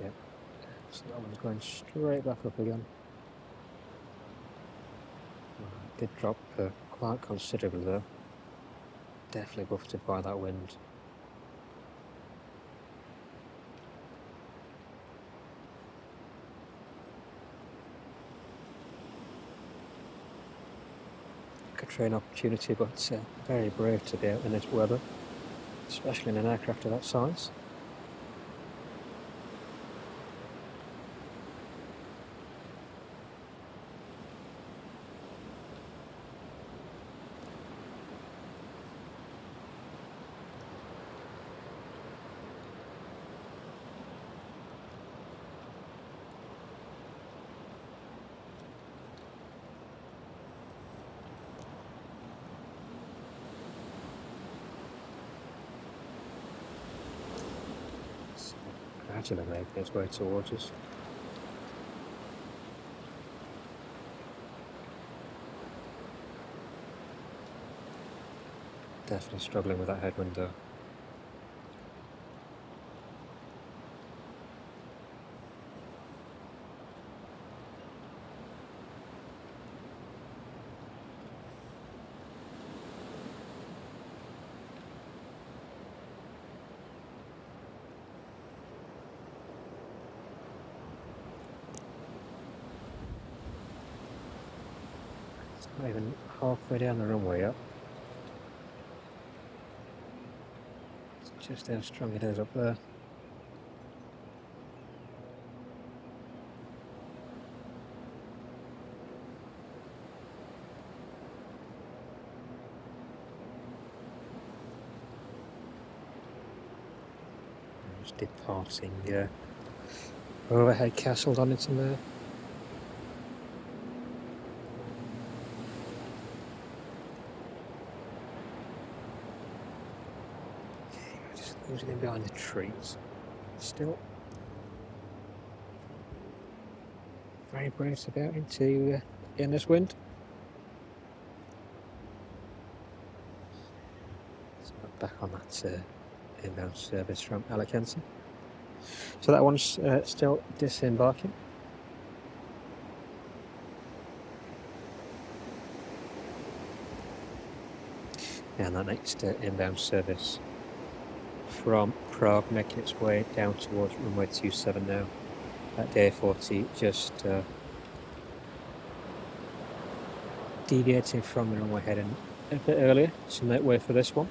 S1: Yep. So that one's going straight back up again. Did drop quite considerably though. Definitely buffeted by that wind. Good train opportunity, but very brave to be out in this weather, especially in an aircraft of that size. Gradually making its way towards us. Definitely struggling with that headwind though. Not even halfway down the runway yet. It's just how strong it is up there. Just departing overhead castle Donington there. Just losing him behind the trees. Still very brave to go into in this wind. So back on that inbound service from Alicante. So that one's still disembarking. And that next inbound service from Prague making its way down towards runway 27 now at day 40, just deviating from the runway heading a bit earlier to make way for this one.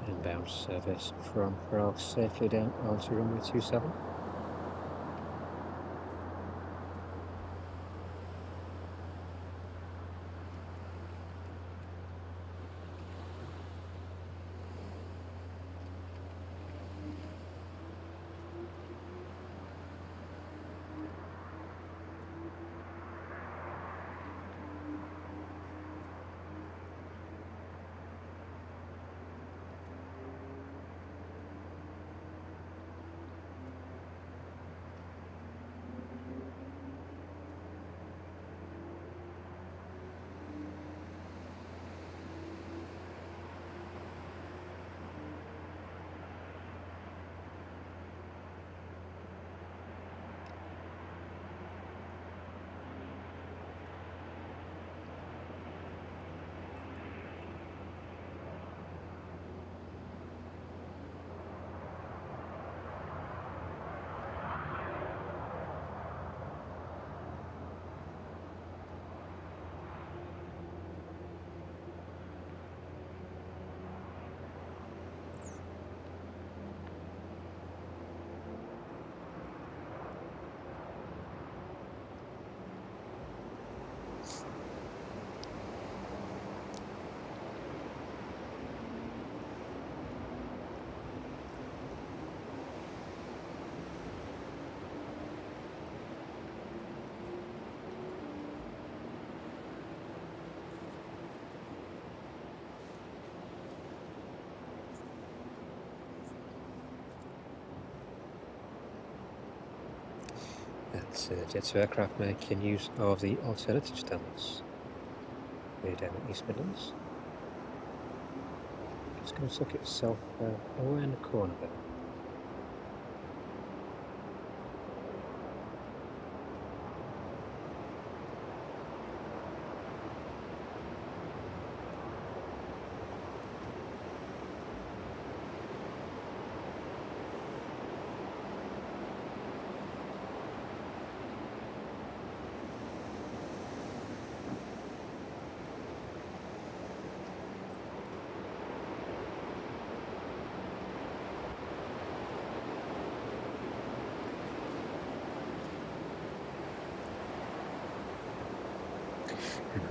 S1: Inbound service from Prague safely down onto runway 27. That's jet aircraft making use of the alternative stands. We're down at East Midlands. It's going to tuck itself away in the corner there.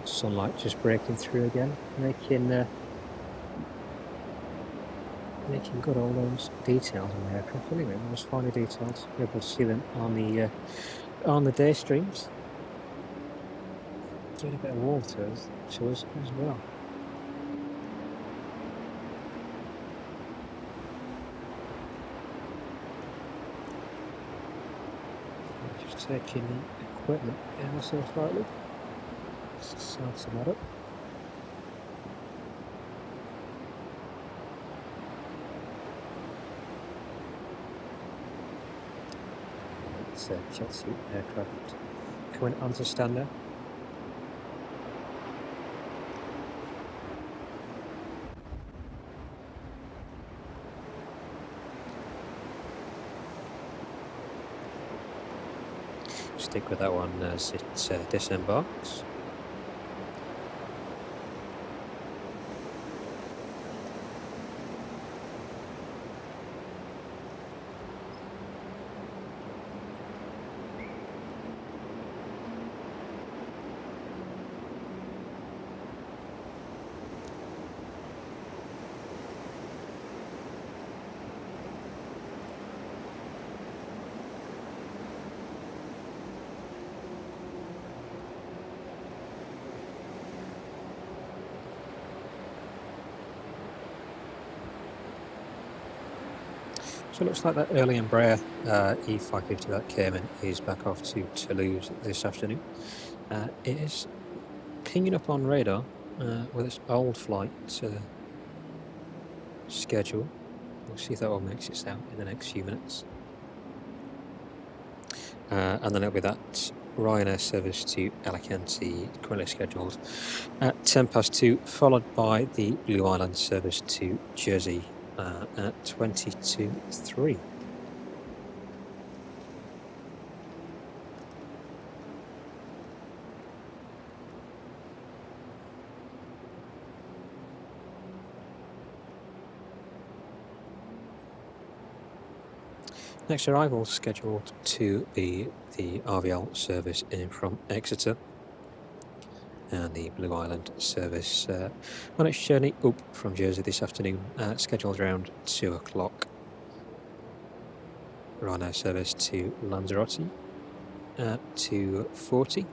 S1: Sunlight just breaking through again, making good all those details on the aircraft. Anyway, those finer details, you're able to see them on the day streams. Giving a bit of warmth to us as well. Just taking the equipment ever so slightly. Salting that up. It's a jet suit aircraft coming onto stand now. Stick with that one as it disembarks. So it looks like that early Embraer E550 that came in is back off to Toulouse this afternoon. It is pinging up on radar with its old flight schedule. We'll see if that all makes its out in the next few minutes. And then it'll be that Ryanair service to Alicante, currently scheduled at 2:10, followed by the Blue Island service to Jersey at 3:22. Next arrival scheduled to be the RVL service in from Exeter, and the Blue Island service on its journey up from Jersey this afternoon, scheduled around 2 o'clock. Ryanair service to Lanzarote at 2:40,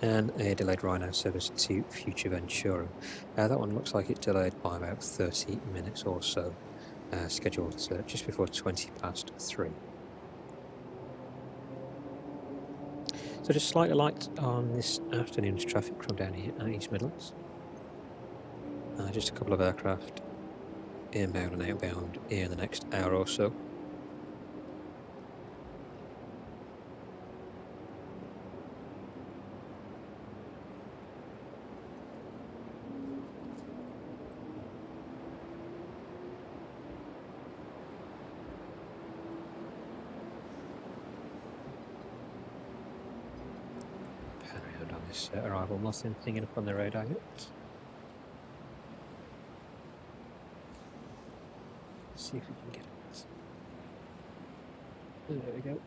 S1: and a delayed Ryanair service to Fuerteventura. That one looks like it's delayed by about 30 minutes or so, scheduled just before 3:20. So just slightly light on this afternoon's traffic from down here at East Midlands. Just a couple of aircraft inbound and outbound in the next hour or so. On this arrival, nothing pinging up on the radar yet. Let's see if we can get it. There we go.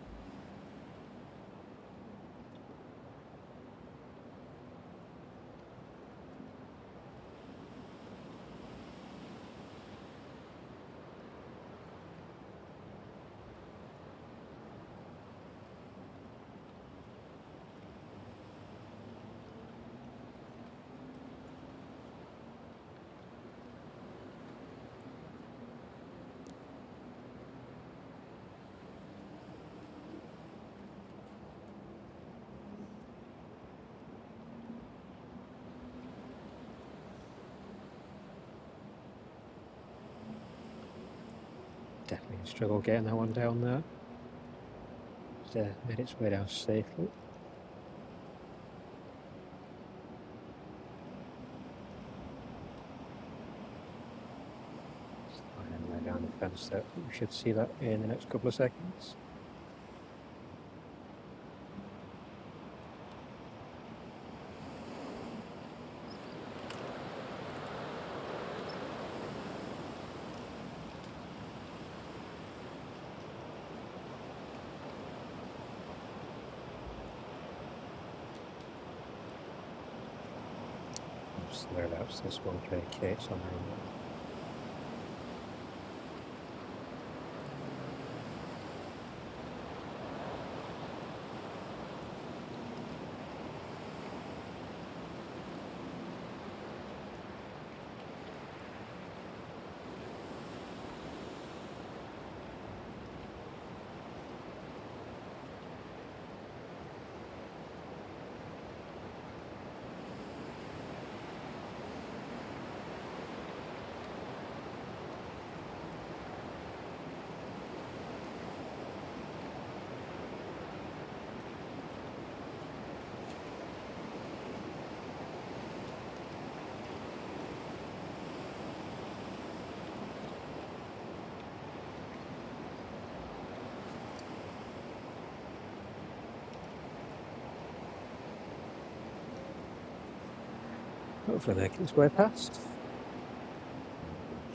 S1: Definitely a struggle getting that one down there. It made its way down safely. And lay down the fence there. We should see that in the next couple of seconds. Thereabouts, this 1kk, it's on the runway. Hopefully making its way past.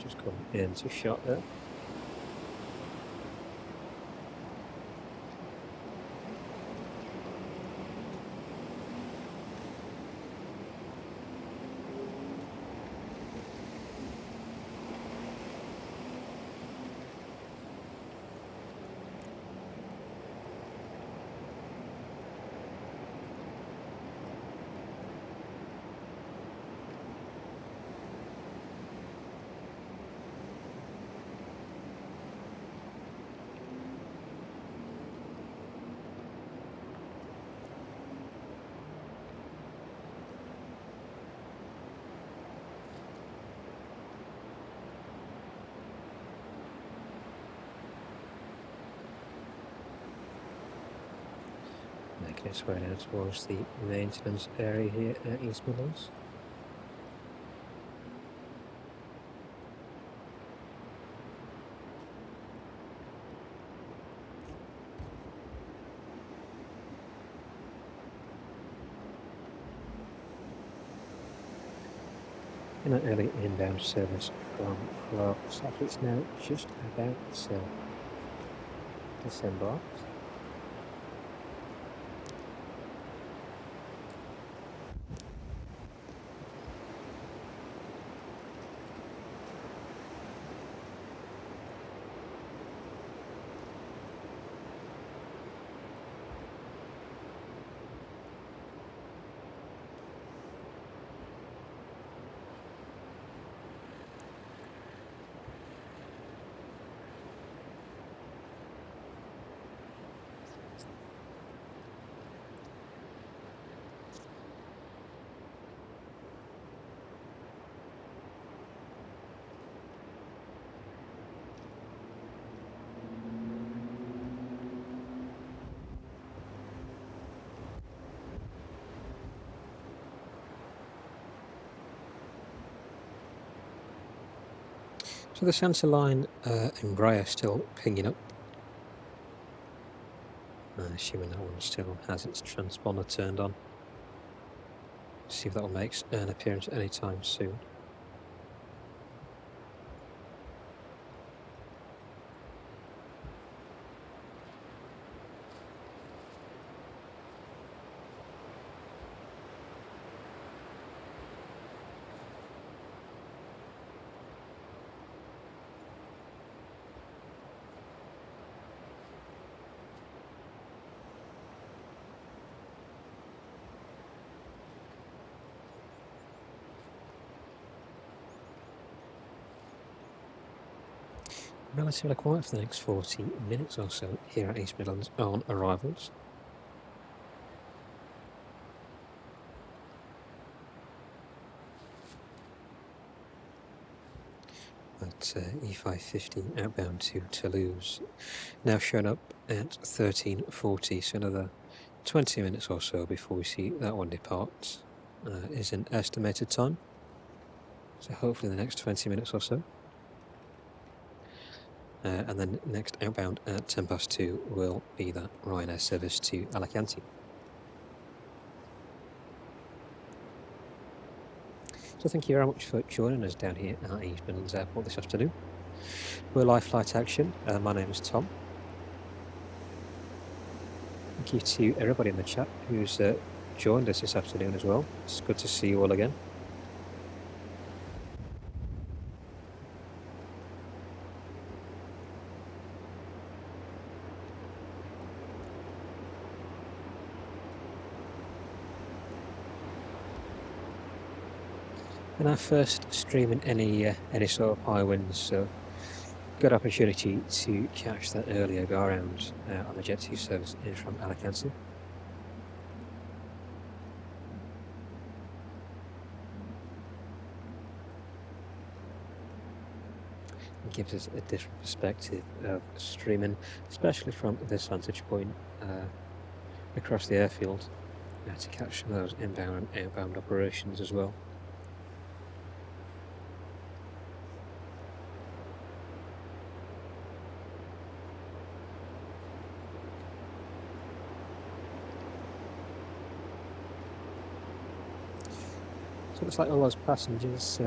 S1: Just come into shot there. Making its way down towards the maintenance area here at East Midlands. In an early inbound service from Prague, so it's now just about disembarked. So the centre line Embraer still pinging up. Assuming that one still has its transponder turned on. See if that will make an appearance anytime soon. Relatively quiet for the next 40 minutes or so here at East Midlands on arrivals. But E550 outbound to Toulouse, now showing up at 13:40, so another 20 minutes or so before we see that one depart is an estimated time, so hopefully the next 20 minutes or so. And then next outbound at 2:10 will be that Ryanair service to Alicante. So thank you very much for joining us down here at East Midlands Airport this afternoon. We're live flight action. My name is Tom. Thank you to everybody in the chat who's joined us this afternoon as well. It's good to see you all again. And our first stream in any sort of high winds, so good opportunity to catch that earlier go-around on the Jet 2 service in from Alicante. It gives us a different perspective of streaming, especially from this vantage point across the airfield, to catch some of those inbound and outbound operations as well. So it looks like all those passengers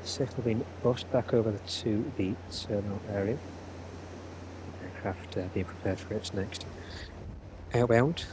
S1: safely being bussed back over to the terminal area. Aircraft being prepared for its next outbound.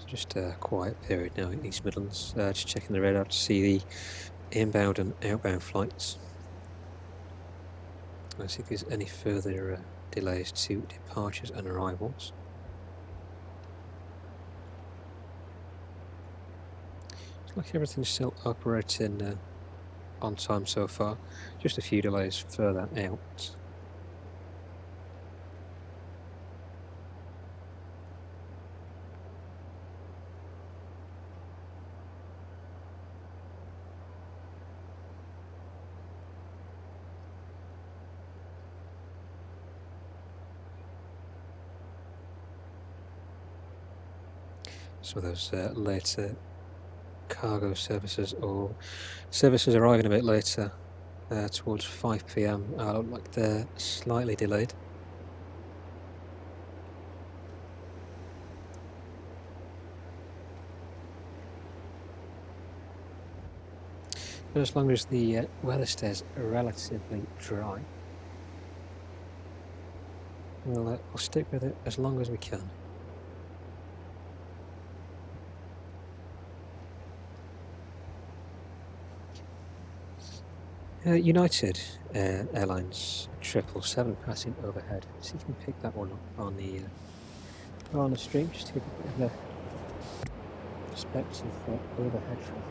S1: Just a quiet period now in East Midlands, just checking the radar to see the inbound and outbound flights. Let's see if there's any further delays to departures and arrivals. Looks like everything's still operating on time so far, just a few delays further out. Some of those later cargo services or services arriving a bit later towards 5 PM look like they're slightly delayed. But as long as the weather stays relatively dry, we'll stick with it as long as we can. United Airlines 777 passing overhead. See if you can pick that one up on the stream, just to give a bit of a perspective for overhead traffic.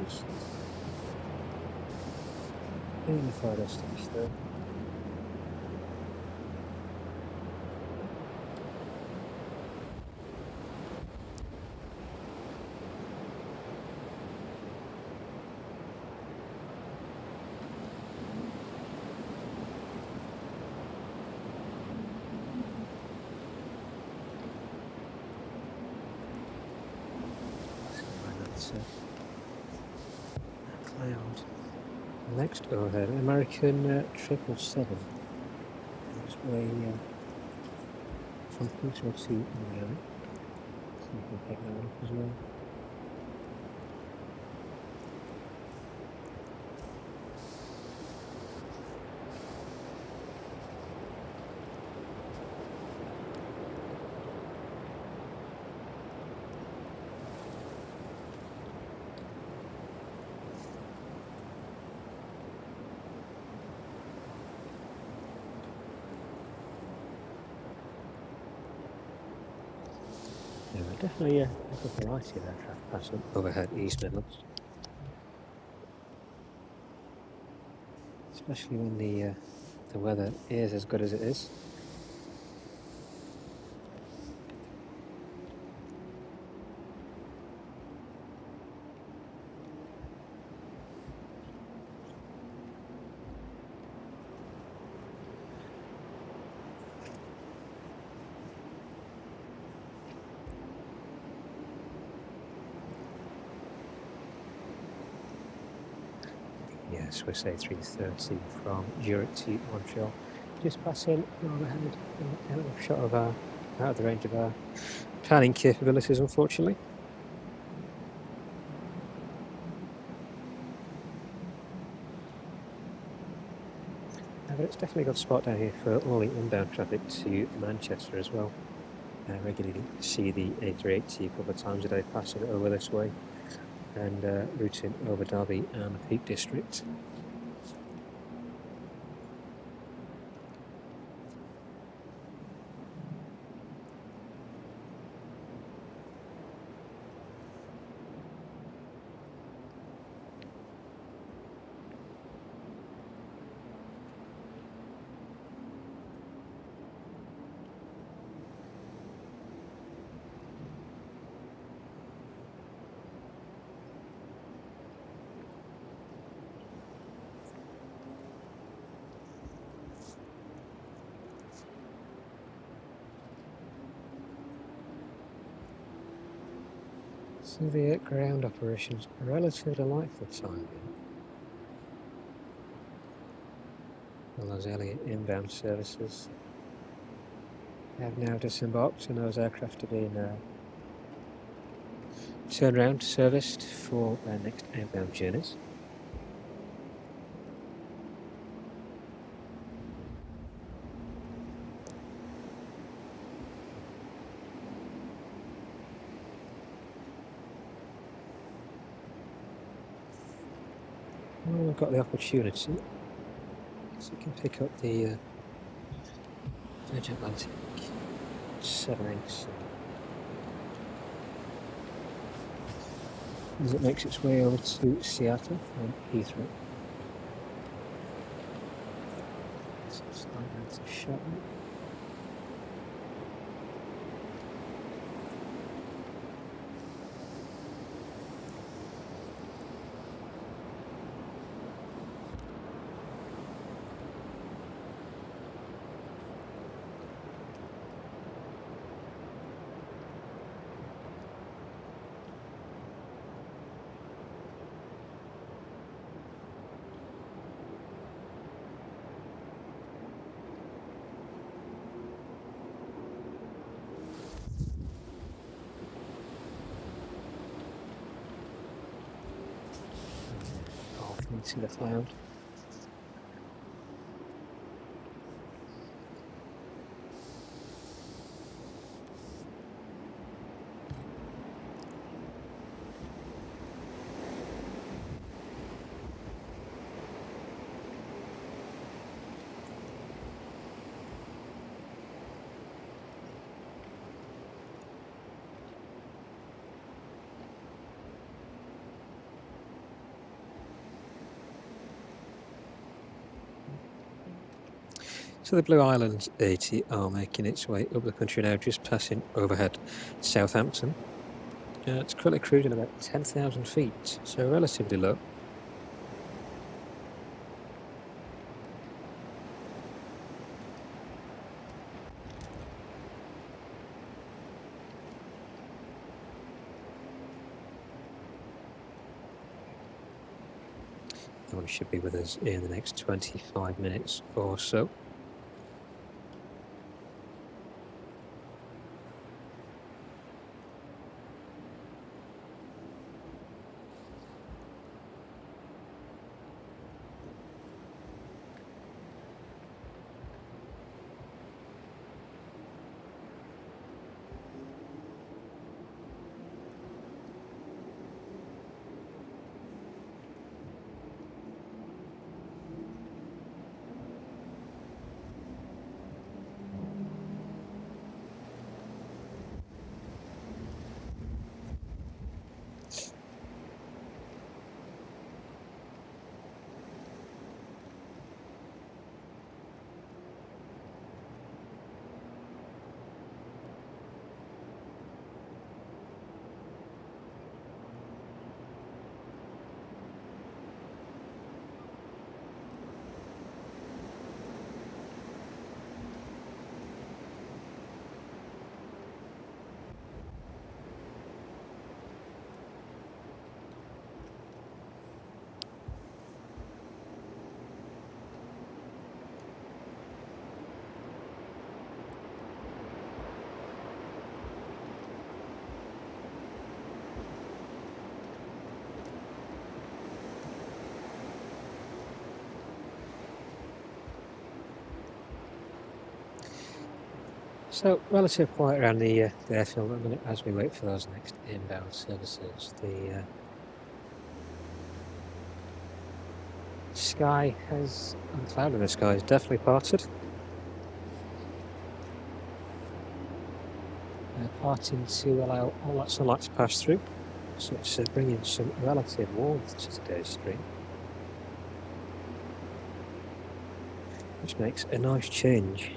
S1: Just in the photo stage there. next overhead, American 777. This way from Heathrow to Miami. So you can pick that one up as well. Yeah, definitely a good variety of aircraft passing overhead East Midlands. Especially when the weather is as good as it is. Yeah, Swiss A330 from Zurich to Montreal. Just passing overhead, out of the range of our planning capabilities, unfortunately. But it's definitely a good spot down here for all the inbound traffic to Manchester as well. I regularly see the A380 a couple of times a day passing over this way and routing over Derby and the Peak District. So the ground operations are relatively delightful time. Well, those Elliott inbound services have now disembarked and those aircraft are being turned around, serviced for their next outbound journeys. Well, we've got the opportunity, so we can pick up the Atlantic 787 as it makes its way over to Seattle from Heathrow. So it's not out to shot. Into the cloud. So the Blue Islands ATR making its way up the country now, just passing overhead Southampton. It's currently cruising about 10,000 feet, so relatively low. Éowyn should be with us in the next 25 minutes or so. So, relative quiet around the airfield at the minute as we wait for those next inbound services. The sky has, the cloud in the sky is definitely parted. Parting to allow all that sunlight to pass through, so it's bringing some relative warmth to today's stream, which makes a nice change.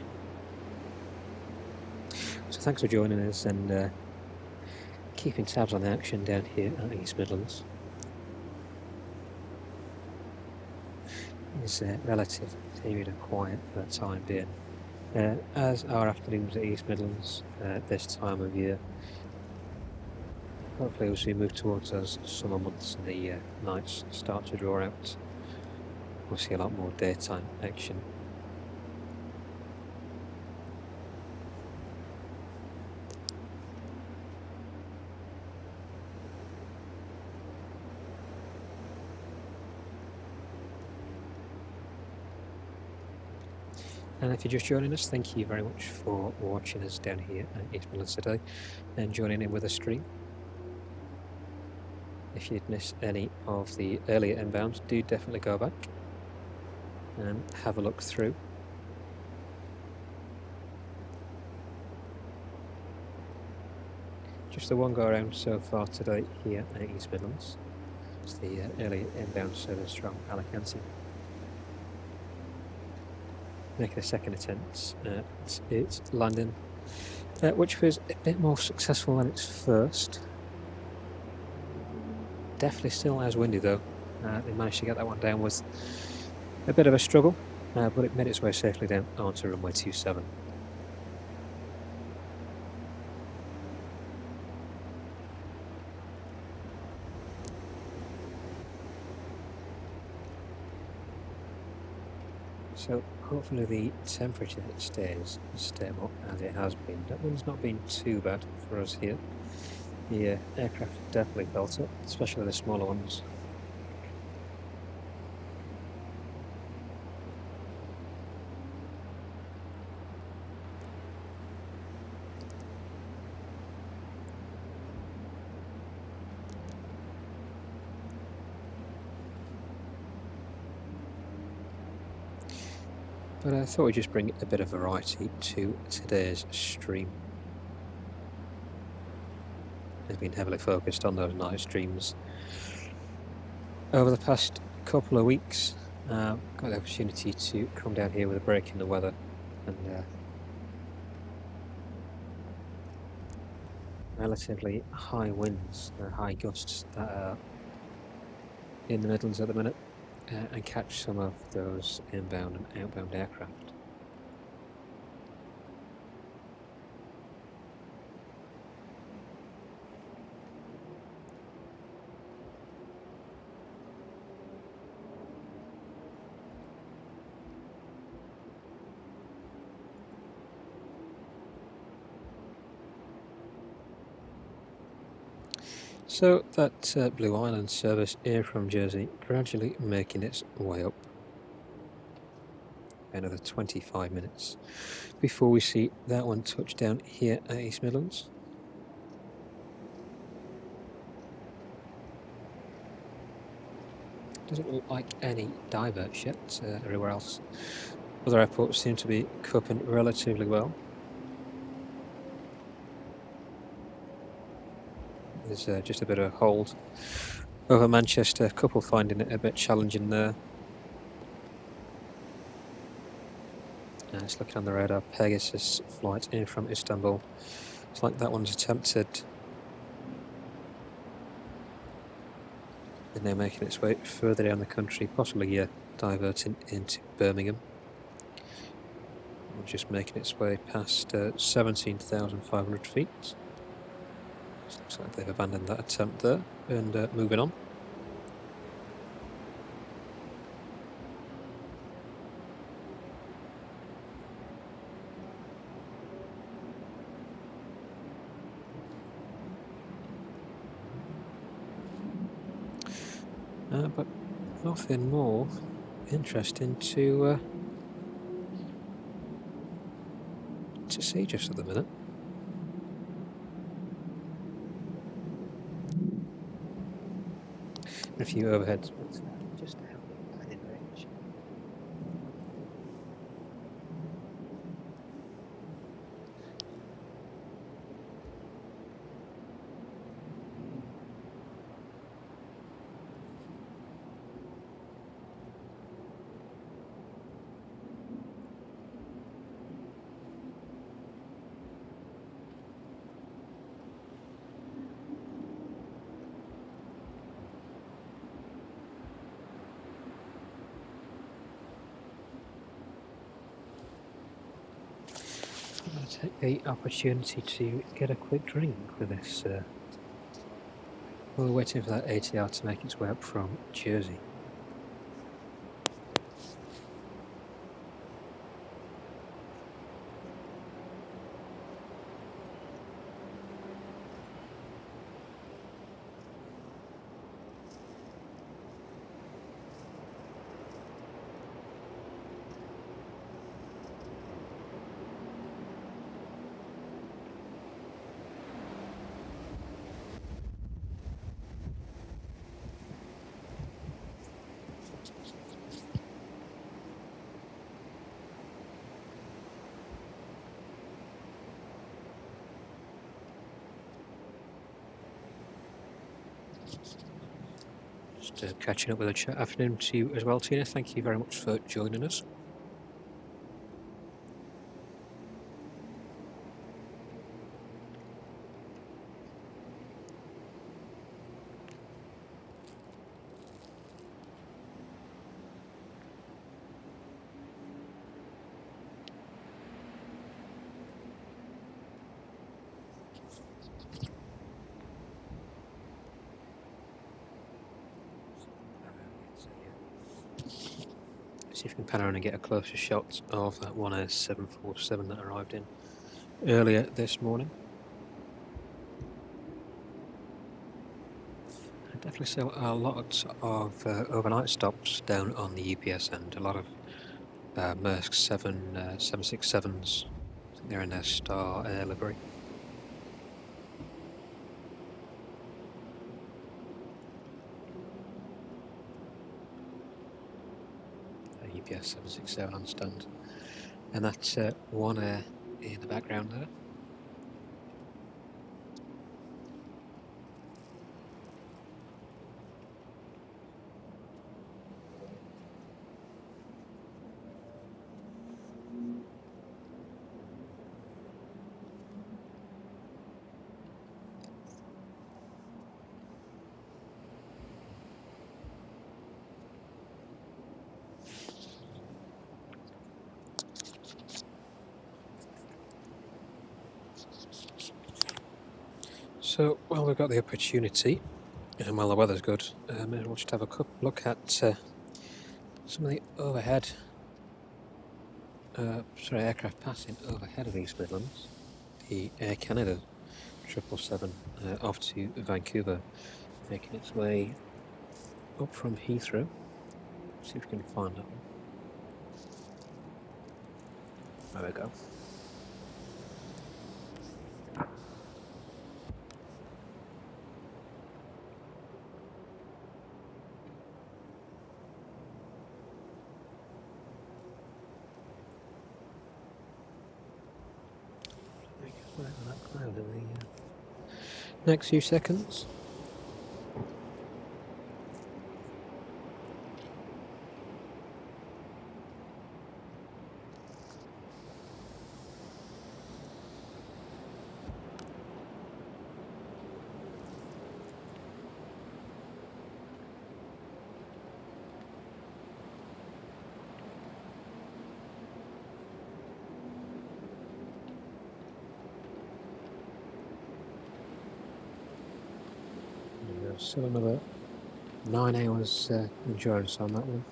S1: So thanks for joining us and keeping tabs on the action down here at East Midlands. It's a relative period of quiet for the time being, as our afternoons at East Midlands this time of year. Hopefully as we move towards those summer months and the nights start to draw out, we'll see a lot more daytime action. And if you're just joining us, thank you very much for watching us down here at East Midlands today and joining in with the stream. If you'd missed any of the earlier inbounds, do definitely go back and have a look through. Just the one go around so far today here at East Midlands. It's the earlier inbound service from Alicante. Making a second attempt at its landing, which was a bit more successful than its first. Definitely still as windy though. They managed to get that one down with a bit of a struggle, but it made its way safely down onto runway 27. So hopefully the temperature stays stable as it has been. That one's not been too bad for us here. The aircraft definitely felt it, especially the smaller ones. But I thought we'd just bring a bit of variety to today's stream. It's been heavily focused on those night streams over the past couple of weeks. Got the opportunity to come down here with a break in the weather and relatively high winds, high gusts that are in the Midlands at the minute. And catch some of those inbound and outbound aircraft. So that Blue Island service here from Jersey gradually making its way up. Another 25 minutes before we see that one touch down here at East Midlands. Doesn't look like any diverts yet everywhere else. Other airports seem to be coping relatively well. There's just a bit of a hold over Manchester, a couple finding it a bit challenging there. It's looking on the radar, Pegasus flight in from Istanbul. It's like that one's attempted. And now making its way further down the country, possibly diverting into Birmingham. Just making its way past 17,500 feet. Looks like they've abandoned that attempt there and moving on. But nothing more interesting to see just at the minute. A few overheads, but just out within range. Take the opportunity to get a quick drink with this. We're waiting for that ATR to make its way up from Jersey. Just catching up with a chat. Afternoon to you as well, Tina. Thank you very much for joining us. See if we can pan around and get a closer shot of that 747 that arrived in earlier this morning. I definitely saw a lot of overnight stops down on the UPS end. A lot of Maersk 767s. I think they're in their Star Air livery. UPS 767 on stand, and that's One Air in the background there. So, while we've got the opportunity, and while the weather's good, we'll just have a quick look at some of the overhead, aircraft passing overhead of East Midlands. The Air Canada 777 off to Vancouver, making its way up from Heathrow. See if we can find that one. There we go. That cloud in the next few seconds. Still another 9 hours endurance on that one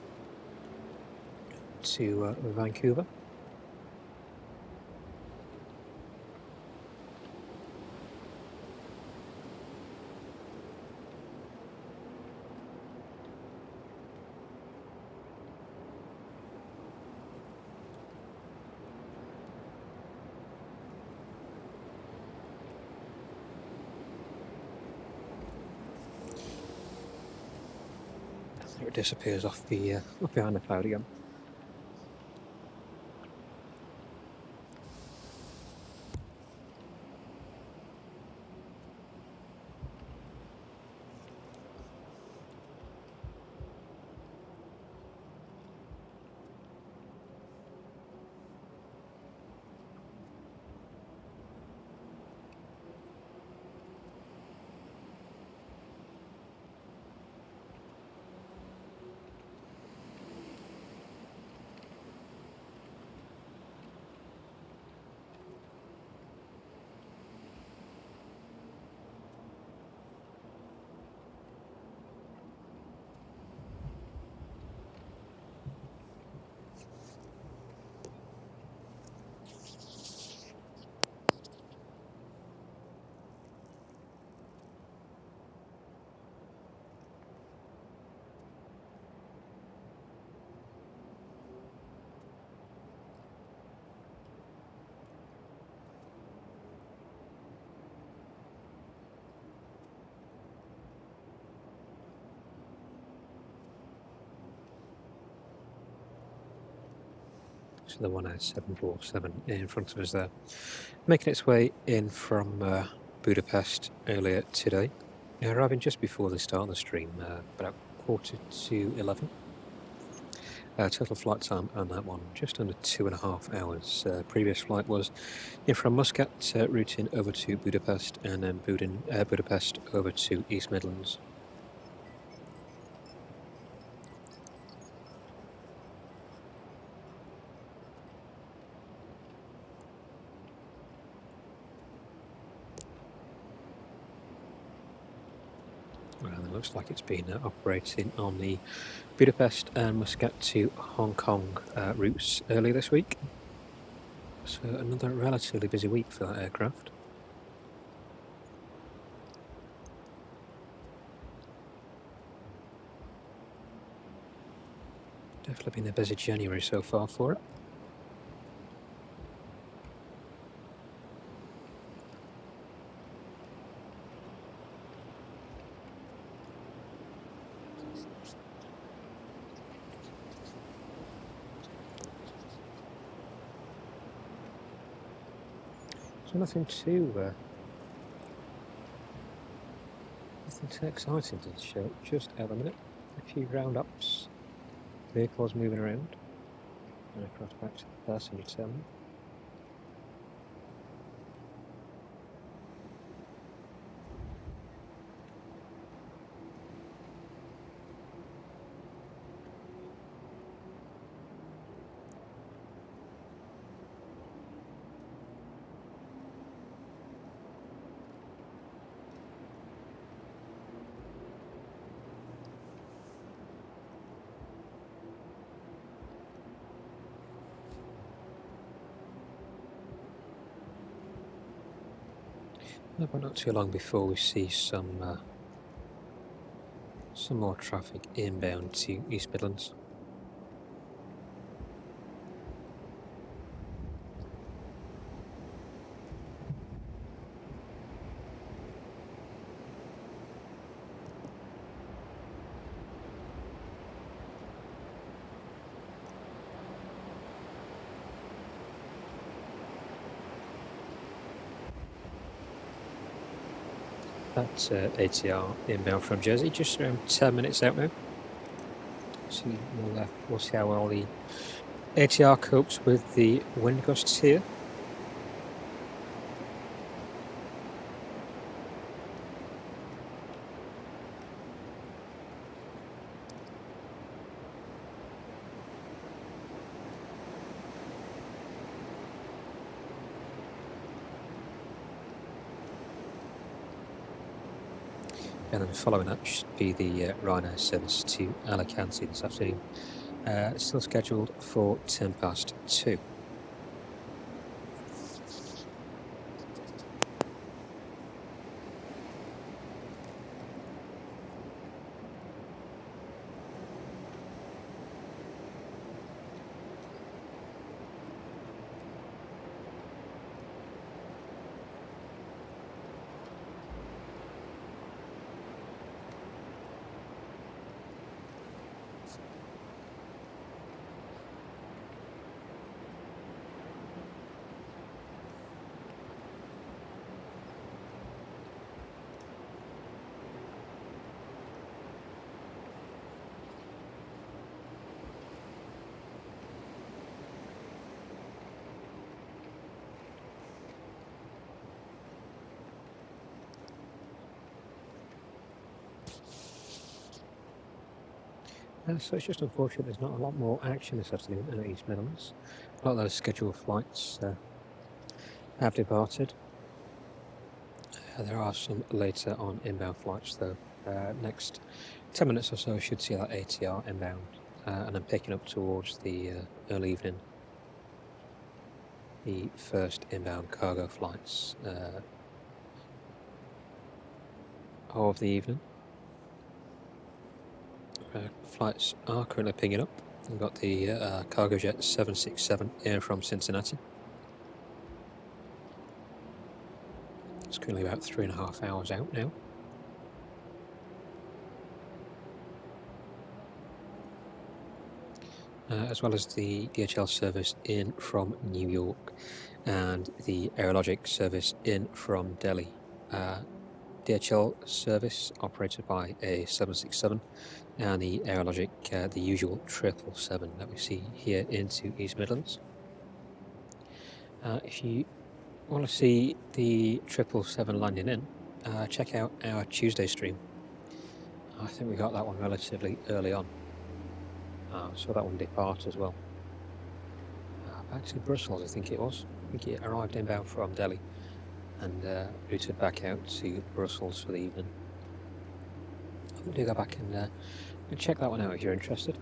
S1: to Vancouver. It disappears off behind the cloud again. So the 747 in front of us there, making its way in from Budapest earlier today, arriving just before the start of the stream, about 11:15. Total flight time on that one, just under 2.5 hours. Previous flight was in from Muscat, routing over to Budapest, and then Budapest over to East Midlands. Well, it looks like it's been operating on the Budapest and Muscat to Hong Kong routes earlier this week. So another relatively busy week for that aircraft. Definitely been a busy January so far for it. So nothing too exciting to show just at the minute. A few round-ups, vehicles moving around, and across back to the passenger terminal. But not too long before we see some more traffic inbound to East Midlands. That's ATR inbound from Jersey, just around 10 minutes out now. So we'll see how well the ATR copes with the wind gusts here. And then following that should be the Ryanair service to Alicante this afternoon. Still scheduled for 2:10. So it's just unfortunate there's not a lot more action this afternoon at East Midlands. A lot of those scheduled flights have departed. There are some later on inbound flights though. Next 10 minutes or so I should see that ATR inbound, and then picking up towards the early evening the first inbound cargo flights of the evening. Flights are currently pinging up. We've got the Cargojet 767 Air from Cincinnati. It's currently about 3.5 hours out now. As well as the DHL service in from New York and the Aerologic service in from Delhi. DHL service operated by a 767 and the Aerologic, the usual 777 that we see here into East Midlands. If you want to see the 777 landing in, check out our Tuesday stream. I think we got that one relatively early on. Saw that one depart as well. Back to Brussels, I think it was. I think it arrived inbound from Delhi and routed back out to Brussels for the evening. Do go back and check that one out if you're interested.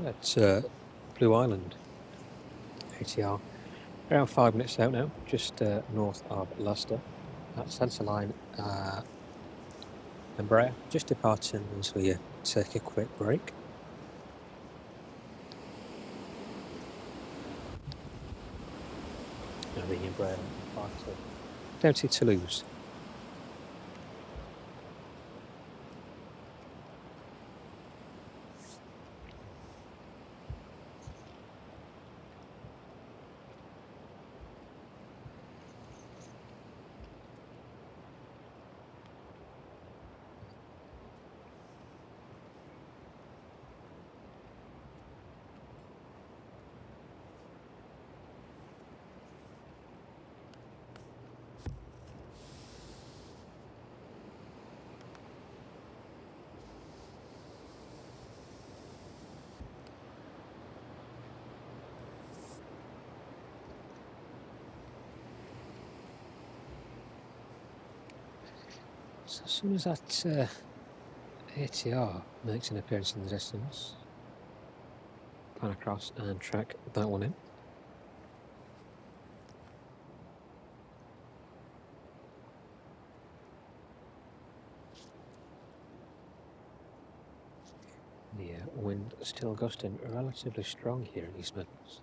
S1: at Blue Island ATR. Around 5 minutes out now, just north of Leicester. That's centerline Embraer, just departing as we take a quick break. Now the Embraer down to Toulouse. So as soon as that ATR makes an appearance in the distance, pan across and track that one in. The wind still gusting relatively strong here in East Midlands.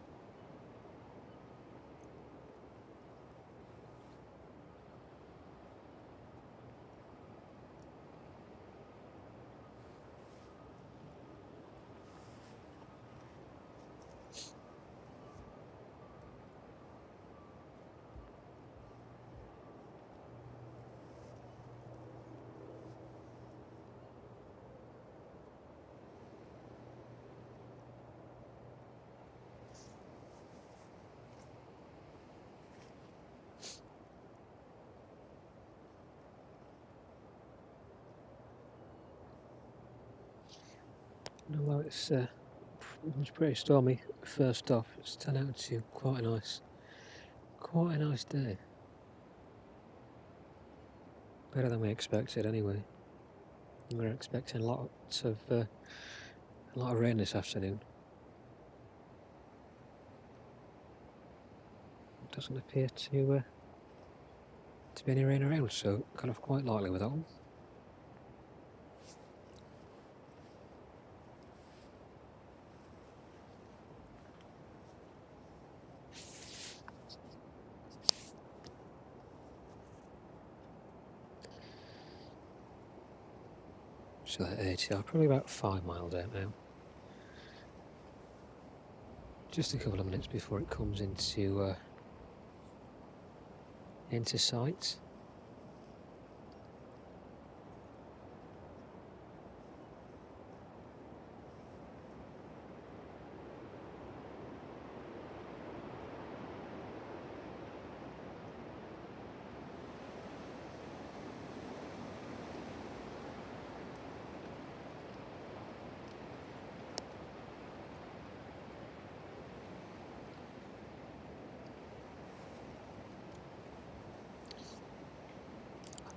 S1: Although it's pretty stormy first off, it's turned out to quite a nice day. Better than we expected anyway. We were expecting a lot of rain this afternoon. It doesn't appear to be any rain around, so kind of quite likely with that one. So that ATR, probably about 5 miles out now. Just a couple of minutes before it comes into sight.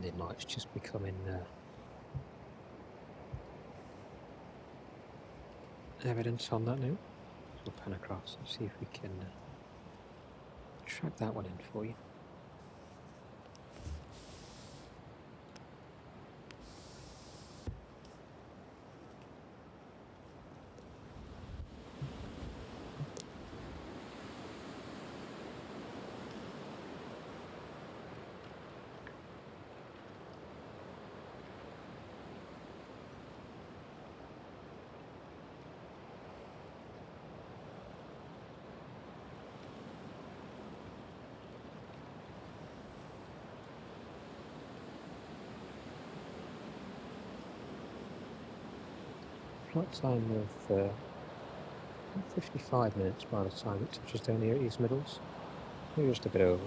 S1: Landing lights just becoming evidence on that now. We'll pan across and see if we can track that one in for you. Flight time of 55 minutes by the time it touches down here at East Midlands. Maybe just a bit over.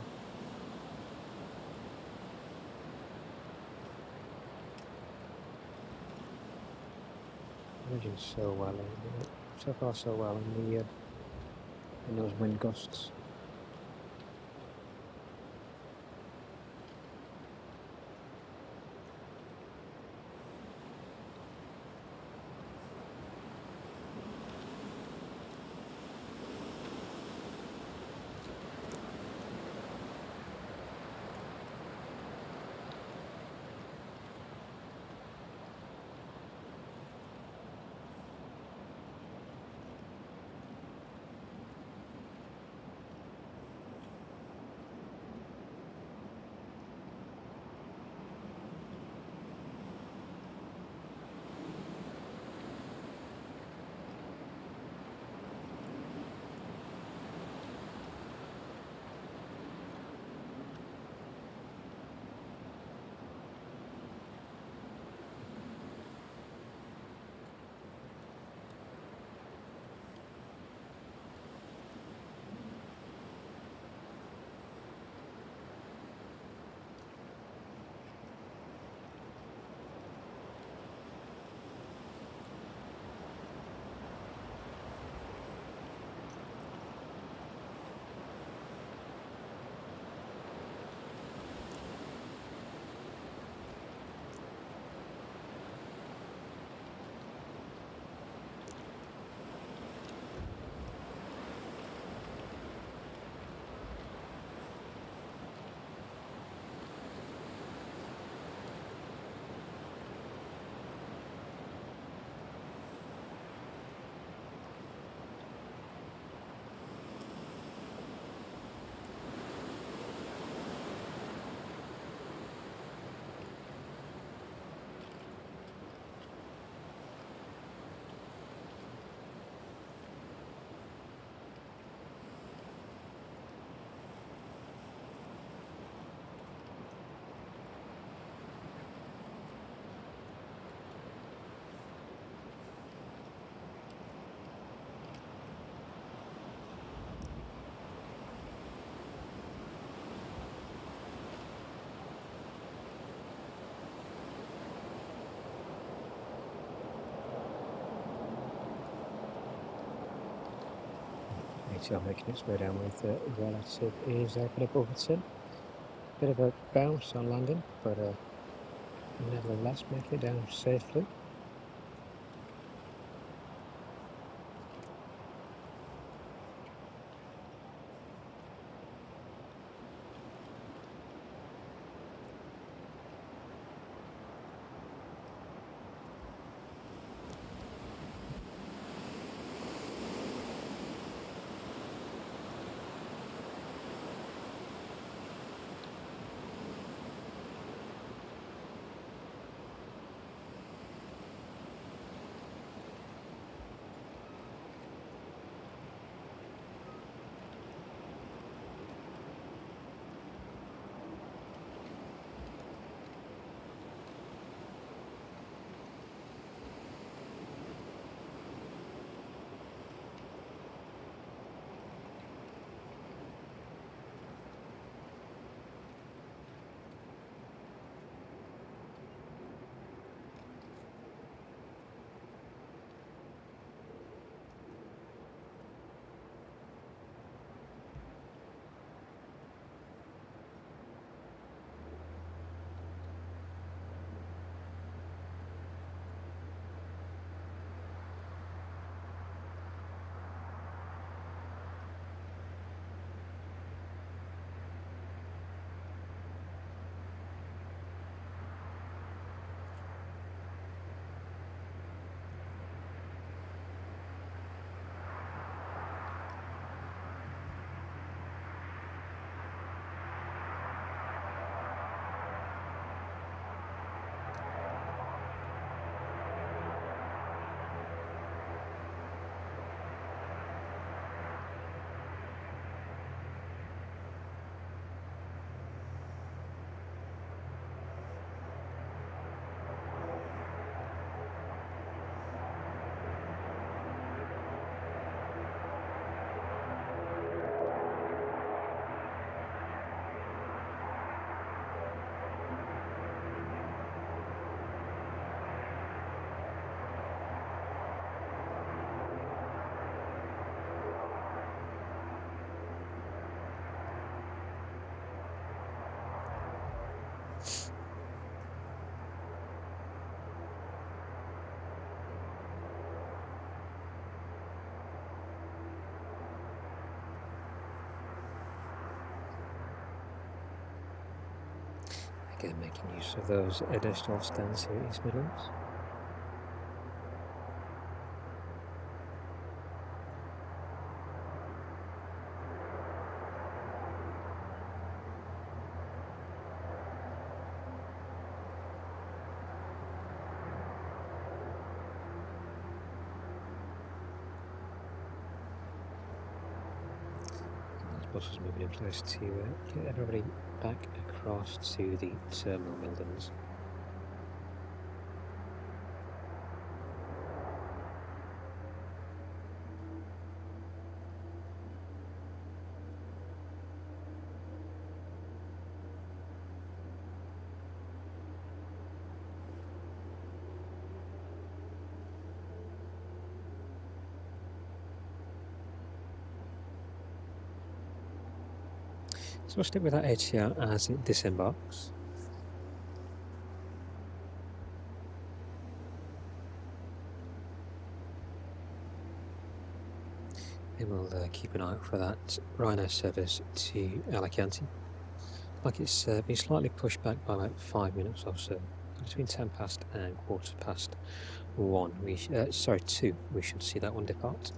S1: Managing so well, so far so well in those wind gusts. ATR making its way down with relative ease open above it. Bit of a bounce on landing, but nevertheless making it down safely. Again, making use of those additional stands here at East Midlands. Buses moving in place to get everybody back across to the terminal buildings. So we'll stick with that ATR as it disembarks. And we'll keep an eye out for that Ryanair service to Alicante. Like it's been slightly pushed back by about 5 minutes or so. Between 10 past and 1:15. 2. We should see that one depart.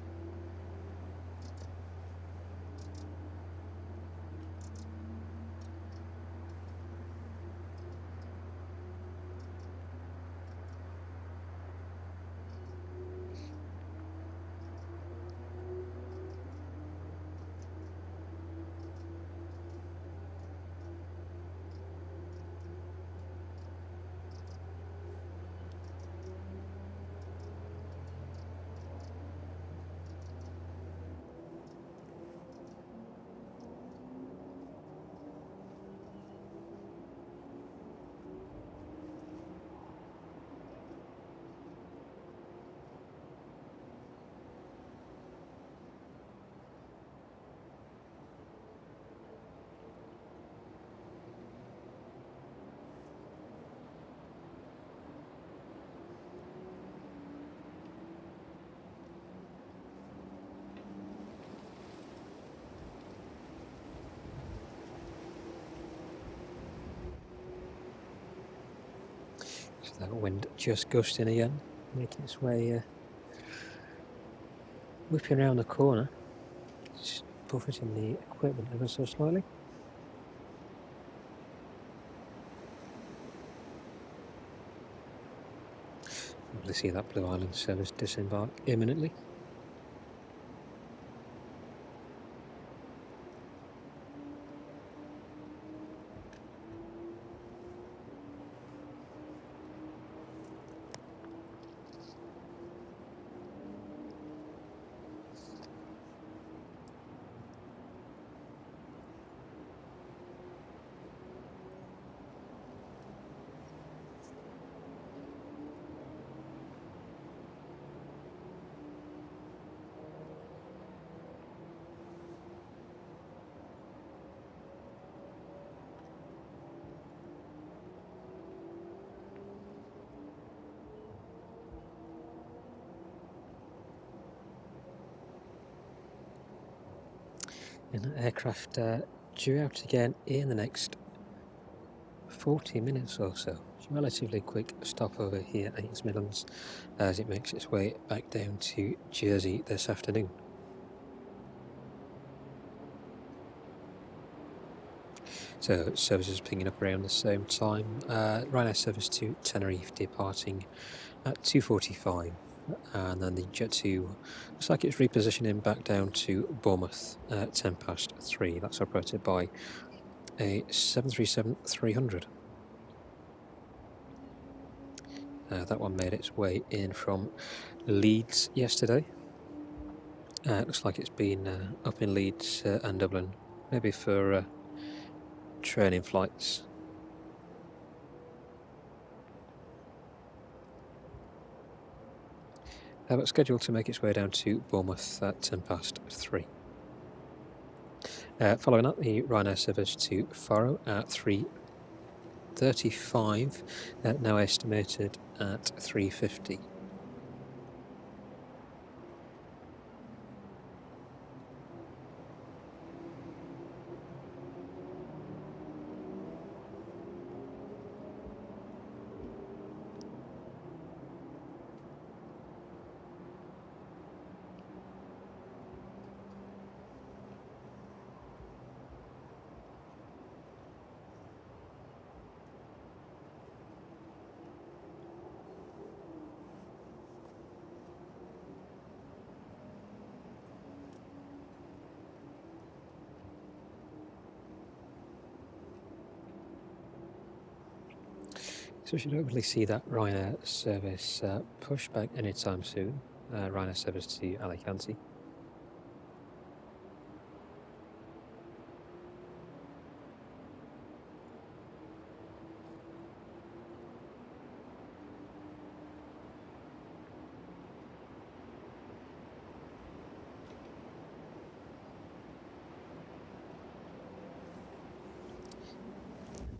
S1: That wind just gusting again, making its way, whipping around the corner, just buffeting the equipment ever so slightly. Lovely to see that Blue Island service disembark imminently. And aircraft due out again in the next 40 minutes or so. It's a relatively quick stopover here at East Midlands as it makes its way back down to Jersey this afternoon. So services pinging up around the same time. Ryanair service to Tenerife departing at 2:45. And then the Jet 2 looks like it's repositioning back down to Bournemouth at 3:10. That's operated by a 737-300. That one made its way in from Leeds yesterday. It looks like it's been up in Leeds and Dublin, maybe for training flights. But scheduled to make its way down to Bournemouth at 3:10. Following up, the Ryanair service to Faro at 3:35, now estimated at 3:50. So we should hopefully see that Ryanair service push back anytime soon. Ryanair service to Alicante.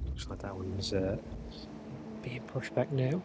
S1: Looks like that one's being pushed back now.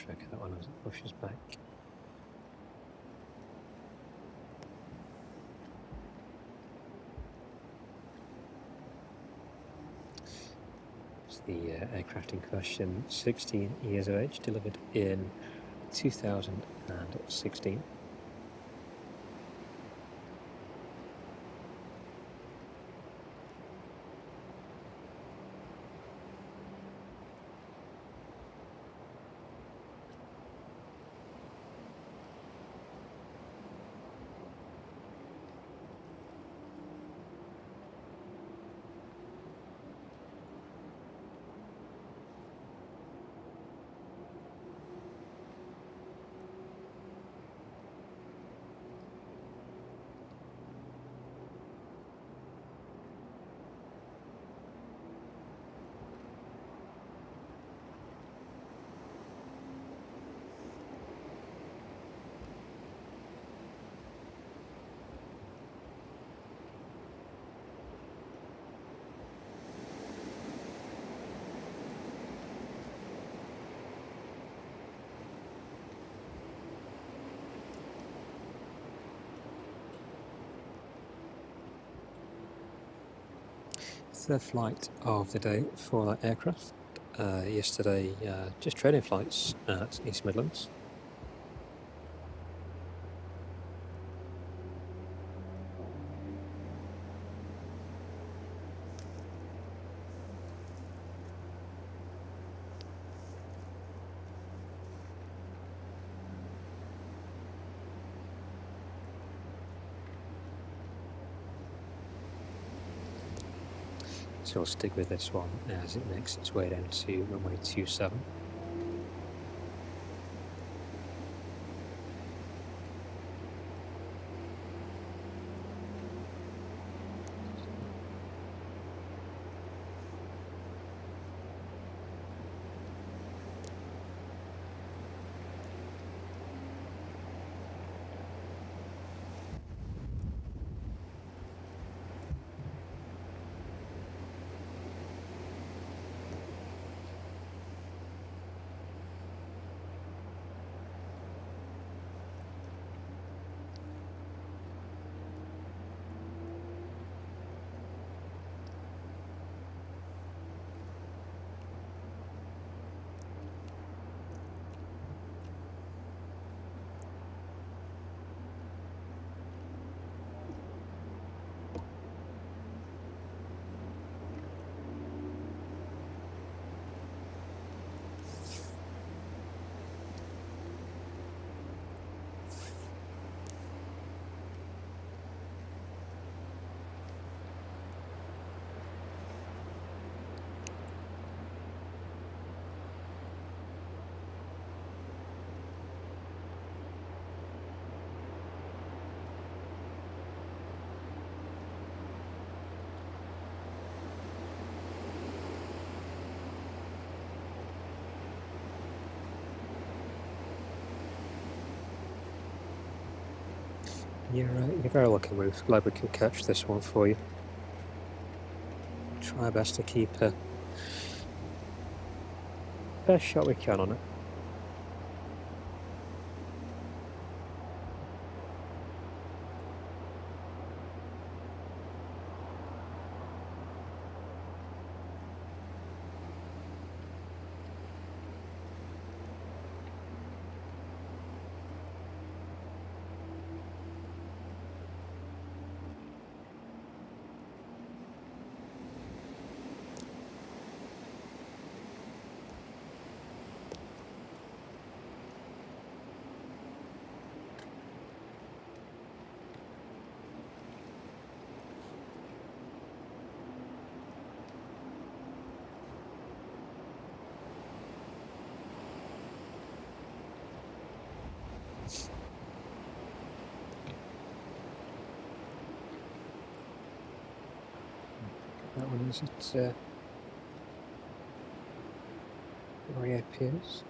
S1: Check that one as it pushes back. It's the aircraft in question, 16 years of age, delivered in 2016. third flight of the day for that aircraft. Yesterday, just training flights at East Midlands. So I'll stick with this one as it makes its way down to runway 27. You're very lucky, we're glad we could catch this one for you. Try our best to keep a best shot we can on it. That one is it where he appears.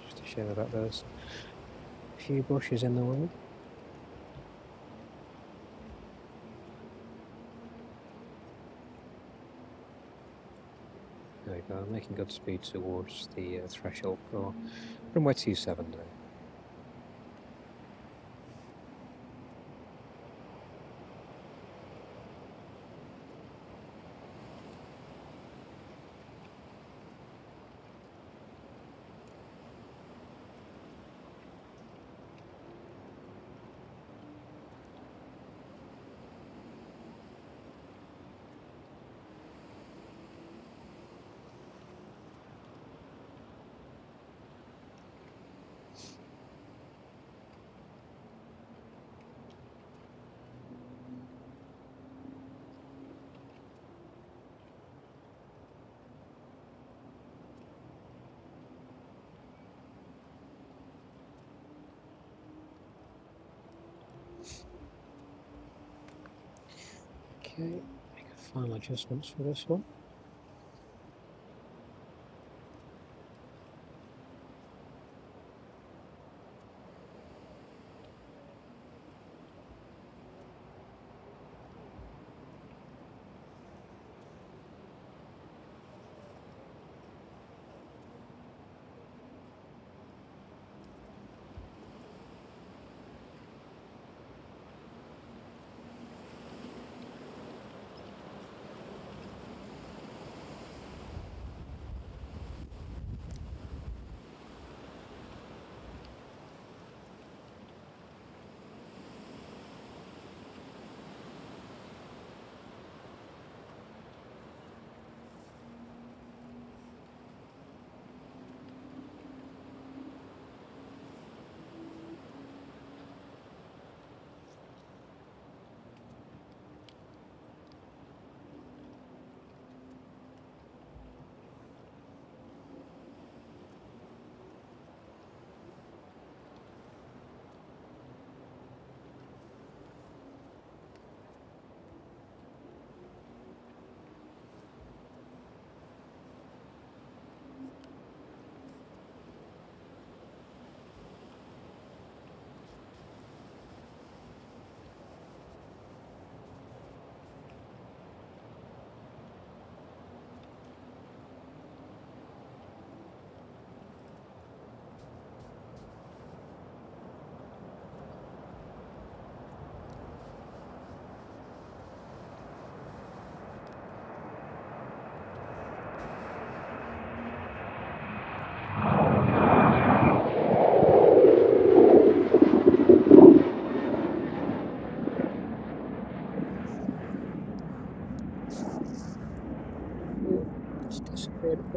S1: Just a shame about those few bushes in the way. There we go, making good speed towards the threshold for runway 27 now. Okay, make final adjustments for this one.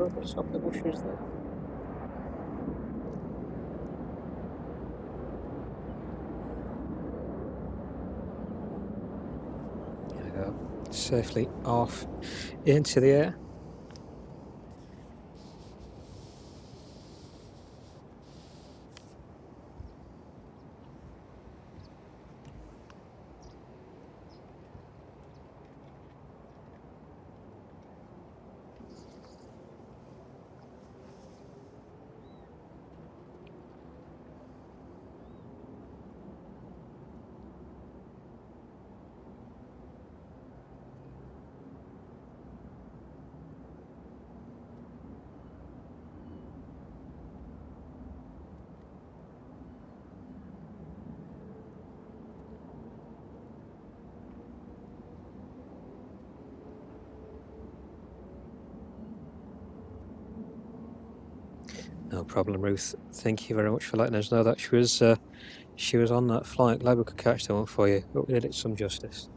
S1: over the top of the bushes there. There we go. Safely off into the air. No problem, Ruth. Thank you very much for letting us know that she was on that flight. Glad we could catch that one for you, but we did it some justice.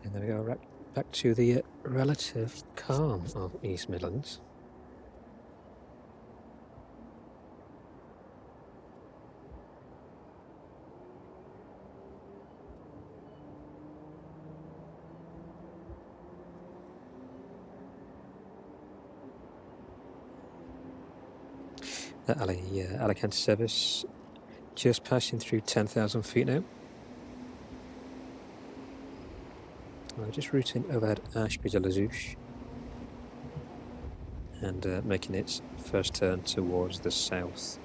S1: And there we go, right back to the relative calm of East Midlands. The Alicante service just passing through 10,000 feet now. Just routing overhead Ashby de la Zouche and making its first turn towards the south.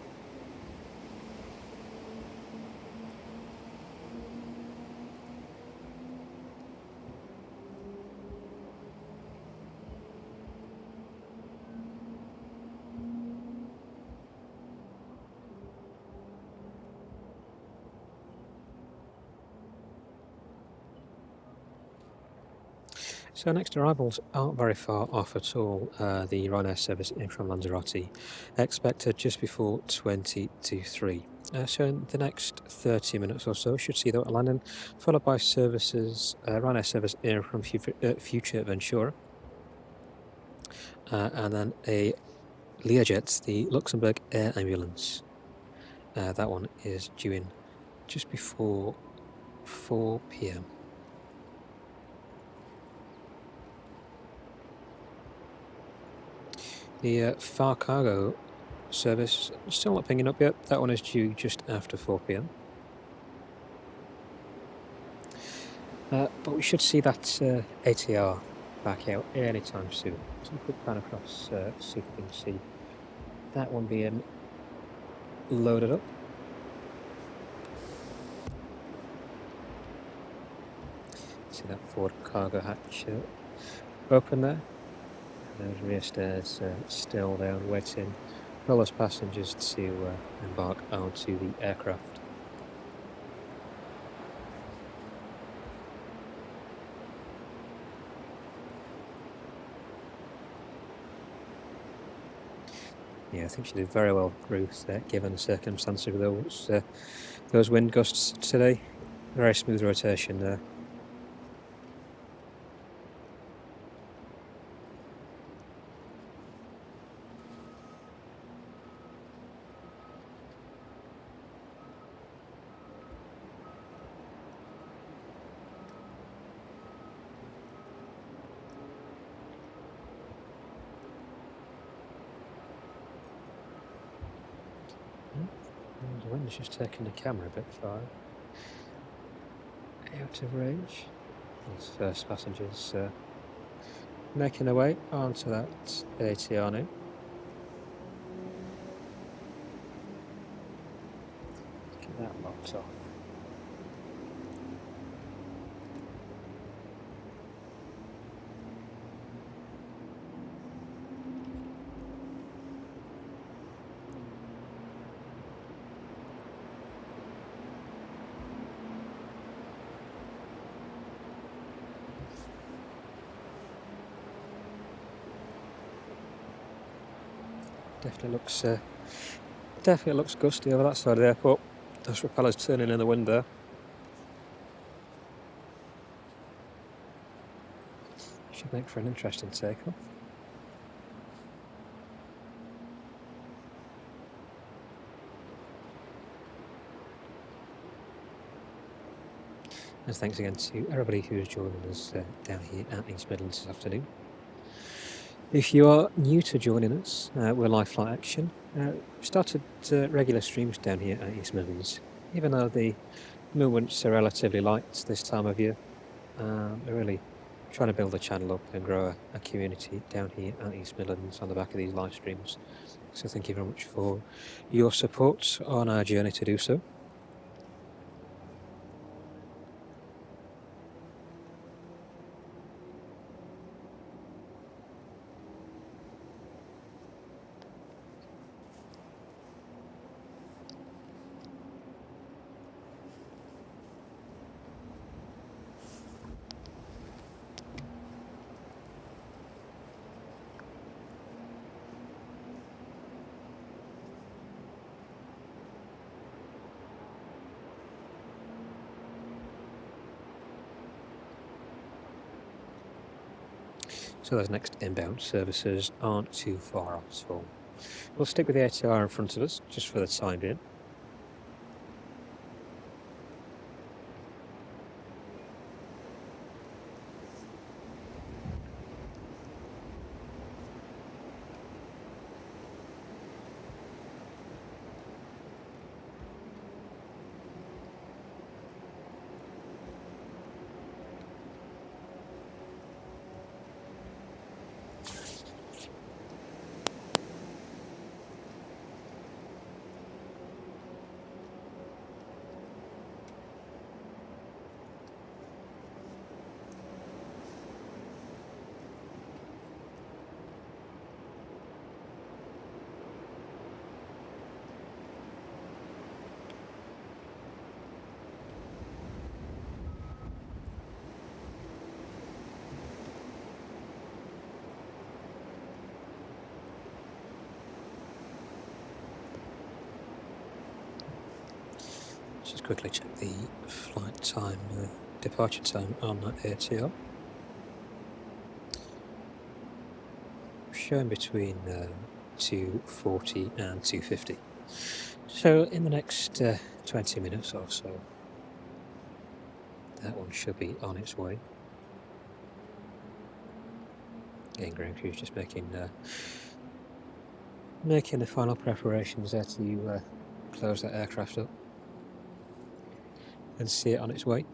S1: So next arrivals aren't very far off at all. The Ryanair service in from Lanzarote, expected just before 20 to 3. So in the next 30 minutes or so, should see that landing, followed by services, Ryanair service in from Future Ventura, and then a Learjet, the Luxembourg Air Ambulance. That one is due in just before 4 p.m. The Far Cargo service still not picking up yet. That one is due just after 4 p.m. But we should see that ATR back out anytime soon. So a quick pan across, see if we can see that one being loaded up. See that forward cargo hatch open there. Those rear stairs still down, waiting for all those passengers to embark onto the aircraft. Yeah, I think she did very well, Ruth, given the circumstances of those wind gusts today. Very smooth rotation there. The wind is just taking the camera a bit far out of range. These first passengers making their way onto that ATR now. Get that locked off. Definitely looks gusty over that side of the airport. Those propellers turning in the wind there. Should make for an interesting takeoff. And thanks again to everybody who's joining us down here at East Midlands this afternoon. If you are new to joining us, we're Live Flight Action. We started regular streams down here at East Midlands, even though the movements are relatively light this time of year. We're really trying to build a channel up and grow a community down here at East Midlands on the back of these live streams. So thank you very much for your support on our journey to do so. So those next inbound services aren't too far off at all. We'll stick with the ATR in front of us, just for the time being. Just quickly check the flight time, departure time on that ATR. Showing between 2:40 and 2:50. So in the next 20 minutes or so, that one should be on its way. Again, ground crew's just making the final preparations there to close that aircraft up and see it on its way.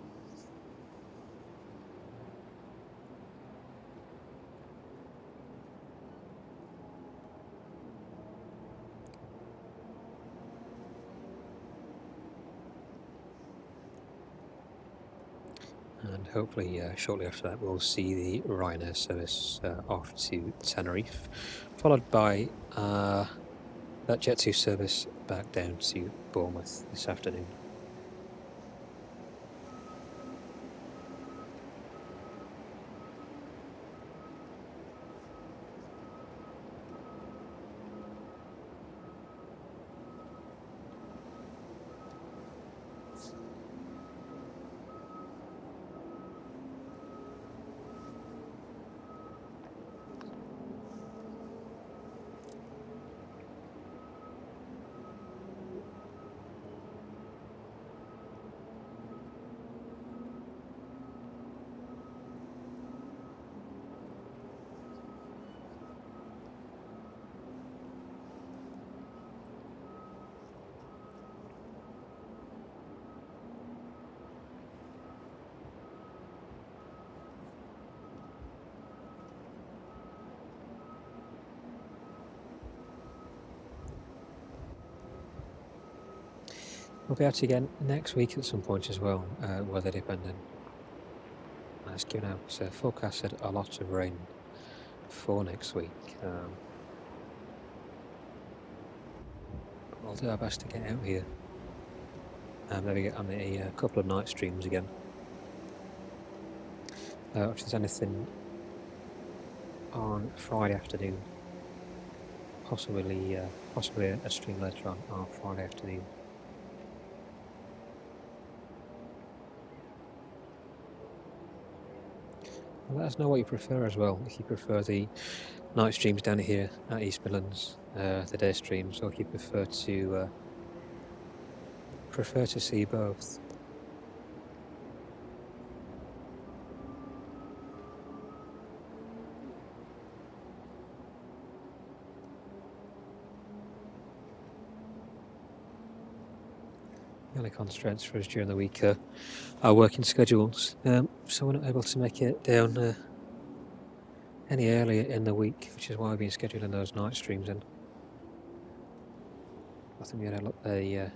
S1: And hopefully shortly after that we'll see the Ryanair service off to Tenerife, followed by that Jet 2 service back down to Bournemouth this afternoon. We'll be out again next week at some point as well, weather dependent. It's given out forecasted a lot of rain for next week. We'll do our best to get out here and maybe get on a couple of night streams again. If there's anything on Friday afternoon, possibly a stream later on Friday afternoon. Let us know what you prefer as well, if you prefer the night streams down here at East Midlands, the day streams, or if you prefer to see both. The only constraints for us during the week are our working schedules, so we're not able to make it down any earlier in the week, which is why we've been scheduling those night streams in. I think we had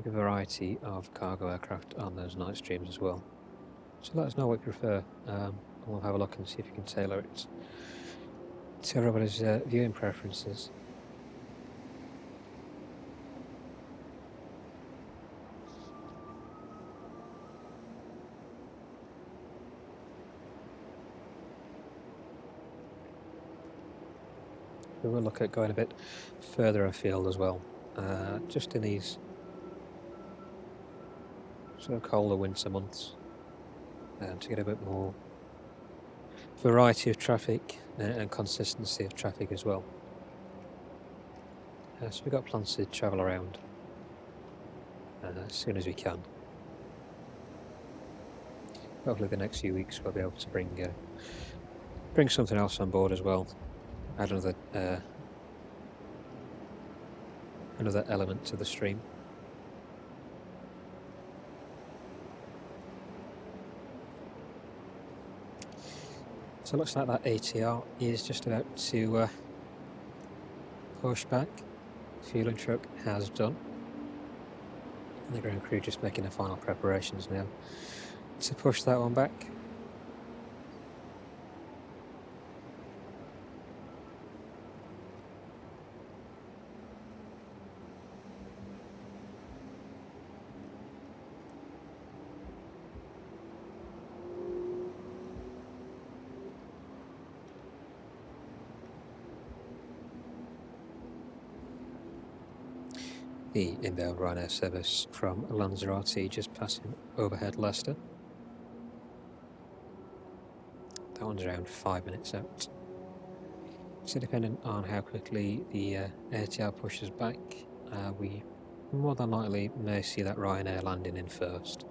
S1: a variety of cargo aircraft on those night streams as well. So let us know what you prefer, and we'll have a look and see if we can tailor it to everybody's viewing preferences. We will look at going a bit further afield as well, just in these sort of colder winter months, to get a bit more variety of traffic and consistency of traffic as well. So we've got plans to travel around as soon as we can. Hopefully the next few weeks we'll be able to bring something else on board as well. Add another element to the stream. So it looks like that ATR is just about to push back. Fueling truck has done. And the ground crew just making the final preparations now to push that one back. The inbound Ryanair service from Lanzarote just passing overhead Leicester. That one's around 5 minutes out. So depending on how quickly the ATR pushes back, we more than likely may see that Ryanair landing in first.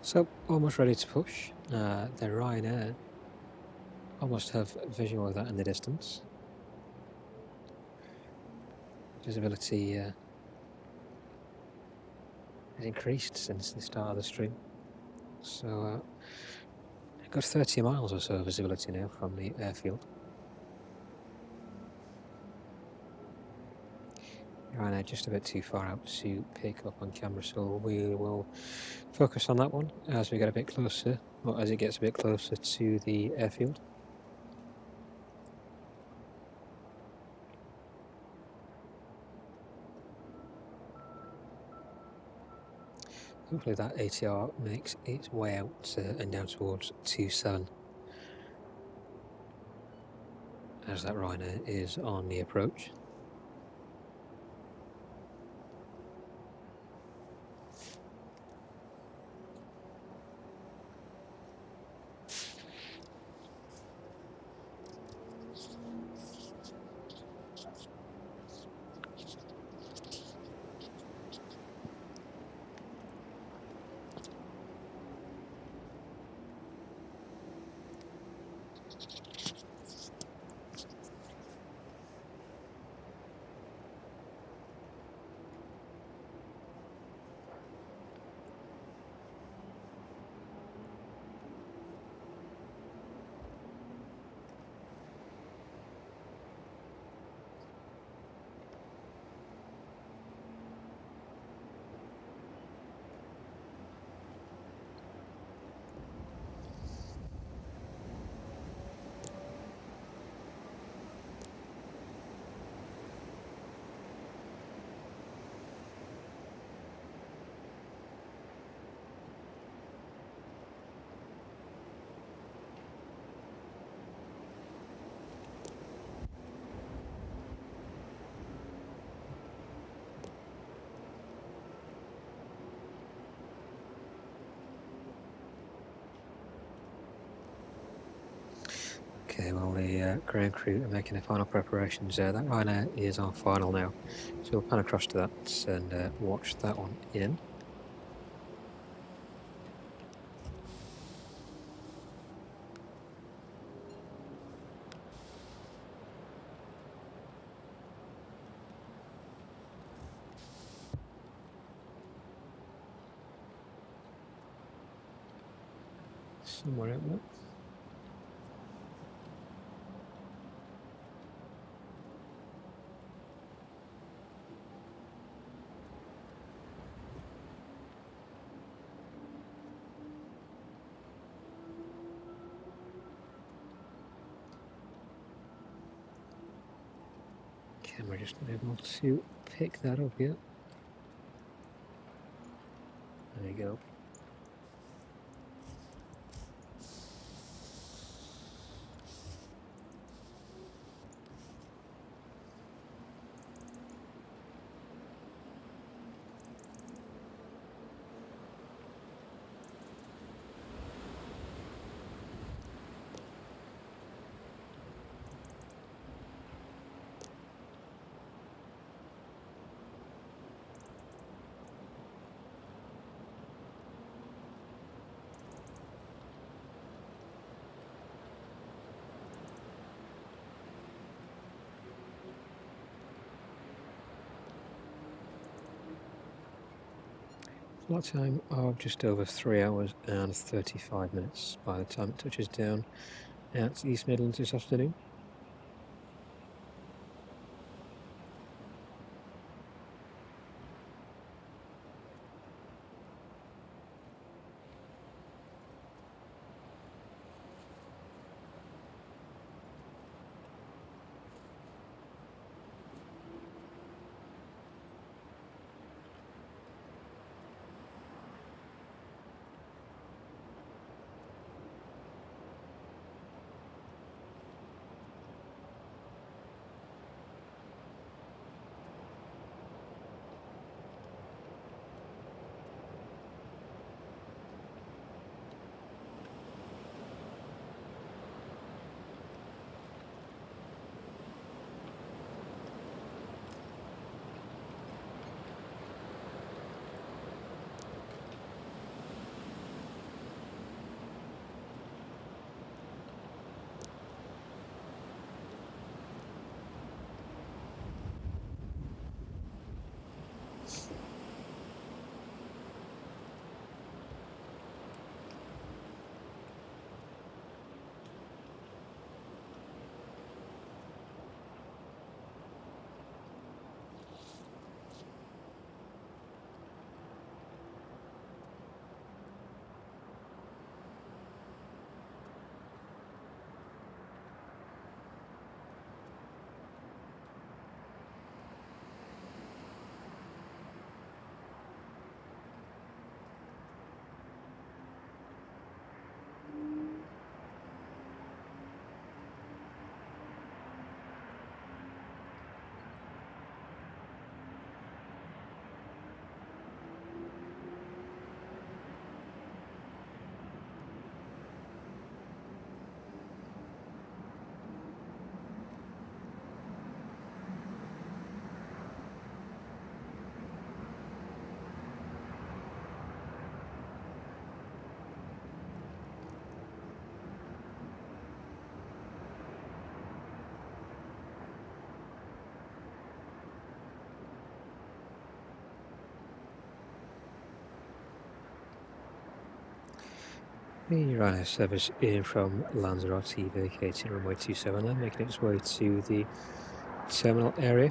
S1: So, almost ready to push. The Ryanair almost have visual of that in the distance. Visibility has increased since the start of the stream. So, I've got 30 miles or so of visibility now from the airfield. Ryanair just a bit too far out to pick up on camera, so we will focus on that one as we get a bit closer, or as it gets a bit closer to the airfield. Hopefully that ATR makes its way out and down towards 27 as that Ryanair is on the approach. Okay, well the ground crew are making their final preparations there. That Ryanair is on final now, so we'll pan across to that and watch that one in. Somewhere out there. Camera just not able to pick that up yet. There you go. Flight time of just over 3 hours and 35 minutes by the time it touches down at East Midlands this afternoon. The Ryanair service in from Lanzarote vacating runway 27 then, making its way to the terminal area.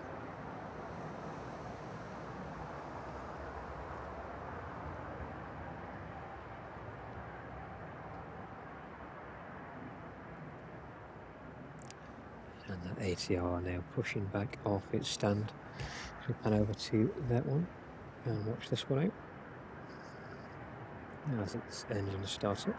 S1: And that ATR now pushing back off its stand. So pan over to that one and watch this one out as its engine starts up.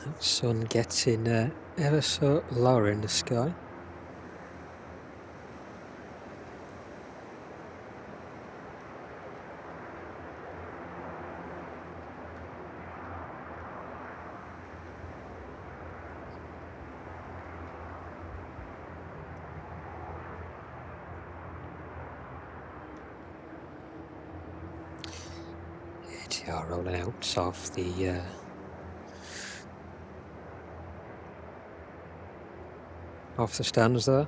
S1: That sun getting ever so lower in the sky. ATR rolling out off the stands there.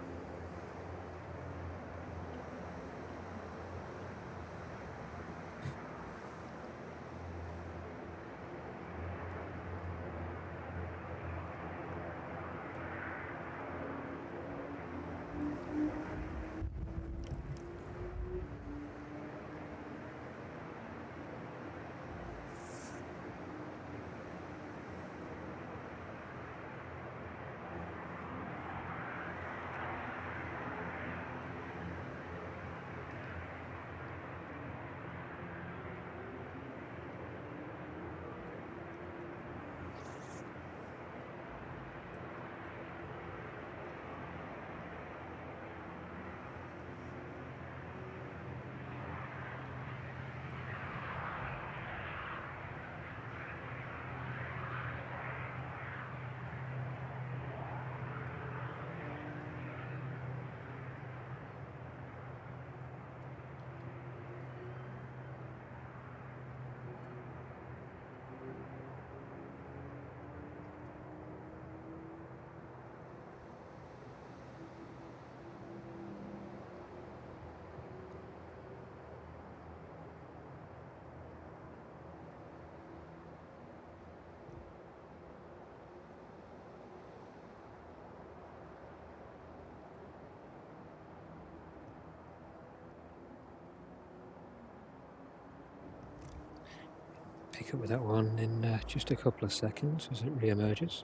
S1: Pick up with that one in just a couple of seconds as it re-emerges.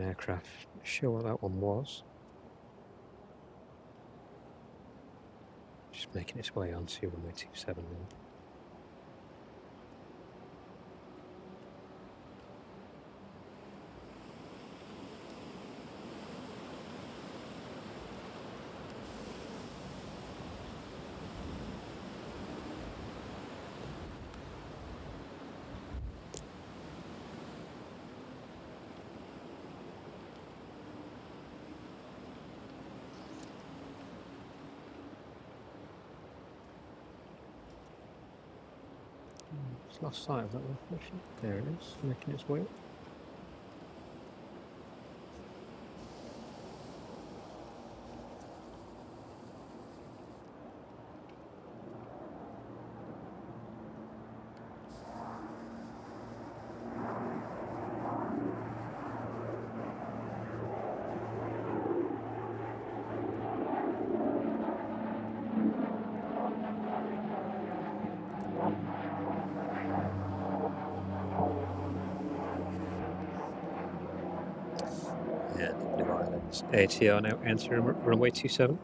S1: aircraft. Not sure what that one was. Just making its way onto runway 27 now. It's lost sight of that reflection. There it is, making its way up. And New Islands ATR now entering runway 27.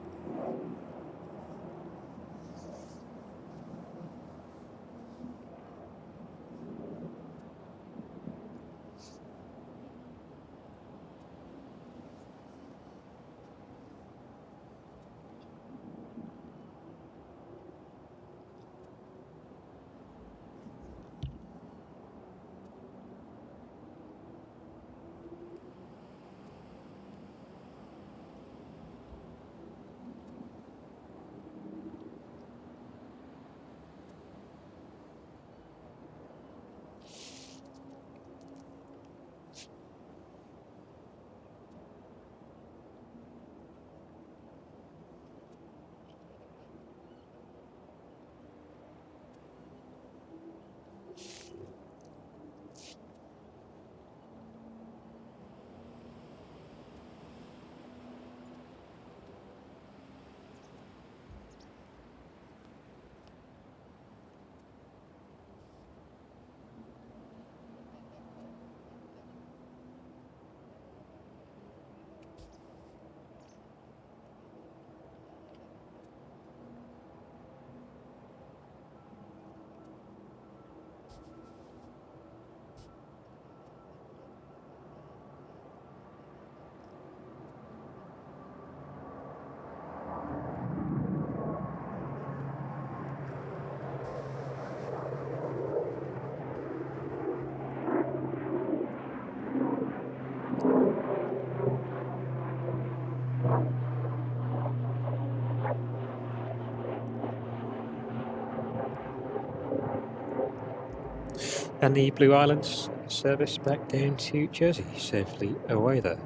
S1: And the Blue Islands service back down to Jersey, safely away there.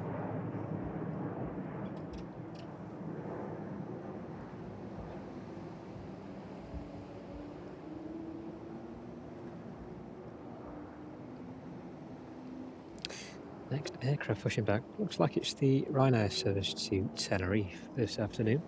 S1: Next aircraft pushing back, looks like it's the Ryanair service to Tenerife this afternoon.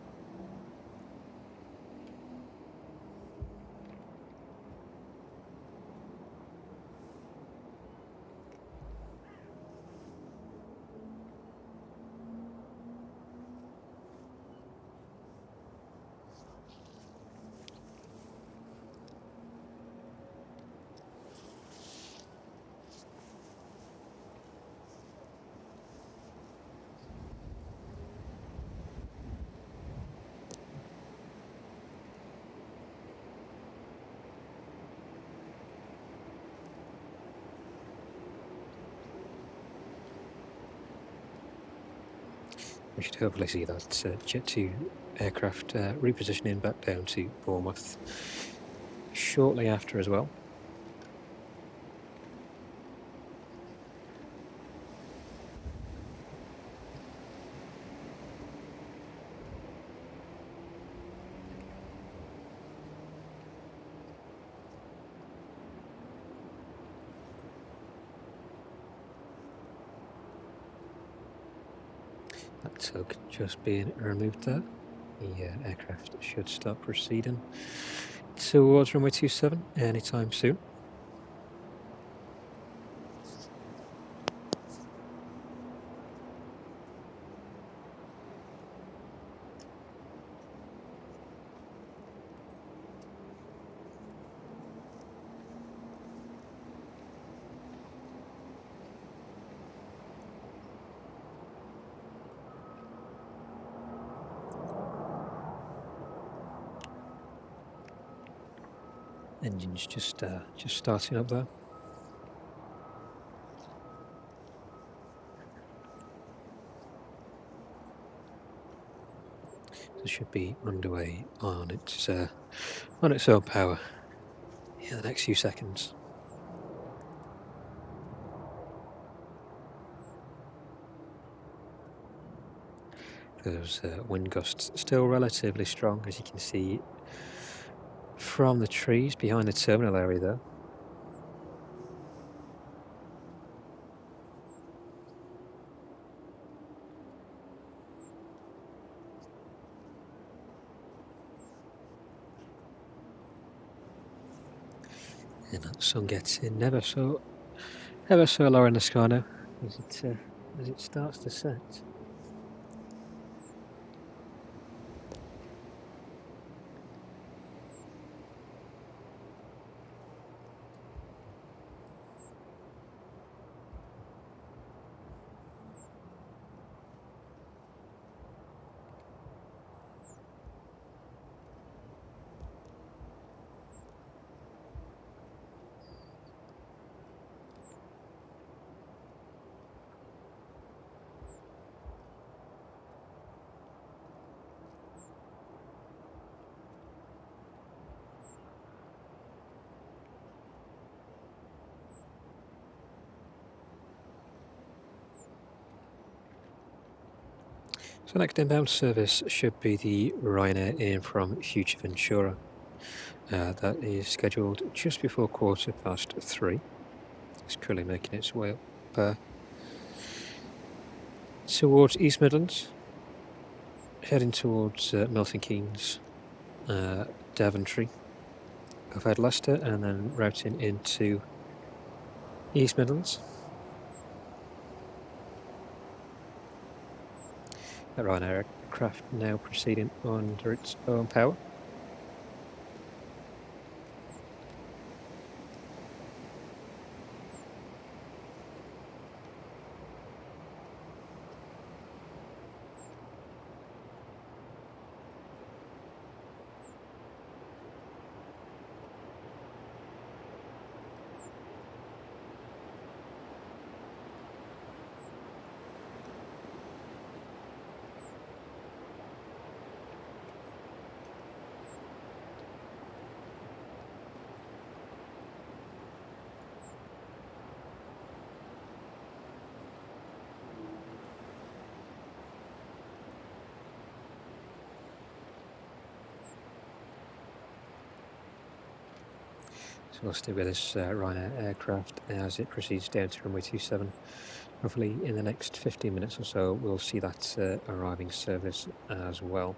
S1: We should hopefully see that Jet 2 aircraft repositioning back down to Bournemouth shortly after as well. That tug just being removed there. The aircraft should start proceeding towards runway 27 anytime soon. Engine's just starting up there. It should be underway on its own power in the next few seconds. Those wind gusts still relatively strong, as you can see from the trees behind the terminal area there. And that sun gets in ever so low in the sky now as it starts to set. So next inbound service should be the Ryanair in from Future Ventura. That is scheduled just before 3:15. It's currently making its way up towards East Midlands, heading towards Milton Keynes, Daventry, overhead Leicester, and then routing into East Midlands. The Ryanair aircraft now proceeding under its own power. So we'll stay with this Ryanair aircraft as it proceeds down to runway 27. Hopefully in the next 15 minutes or so we'll see that arriving service as well.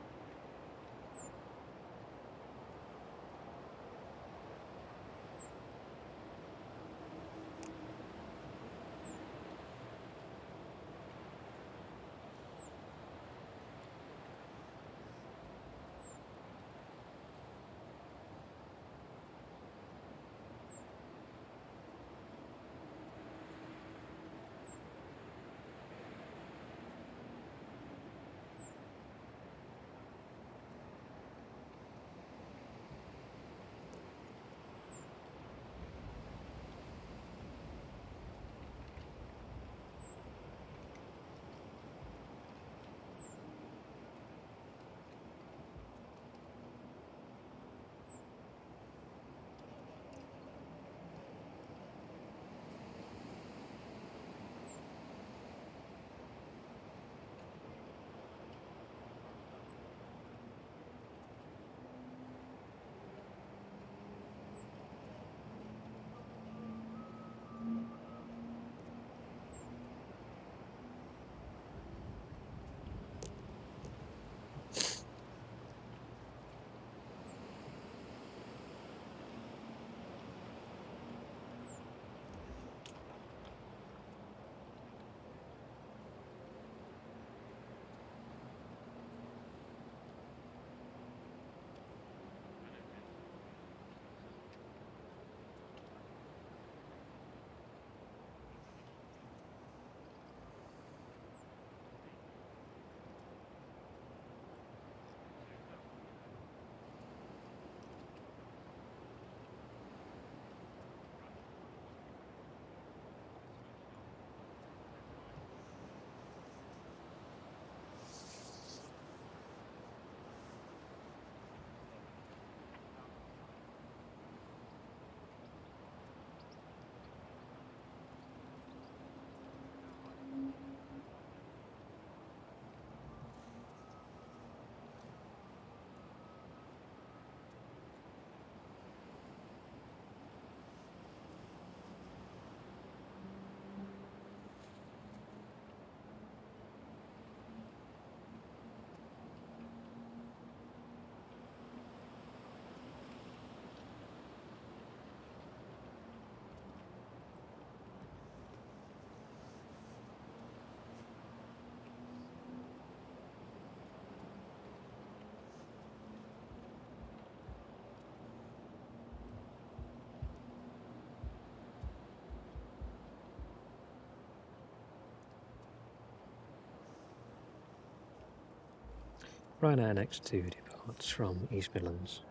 S1: Ryanair next to departs from East Midlands.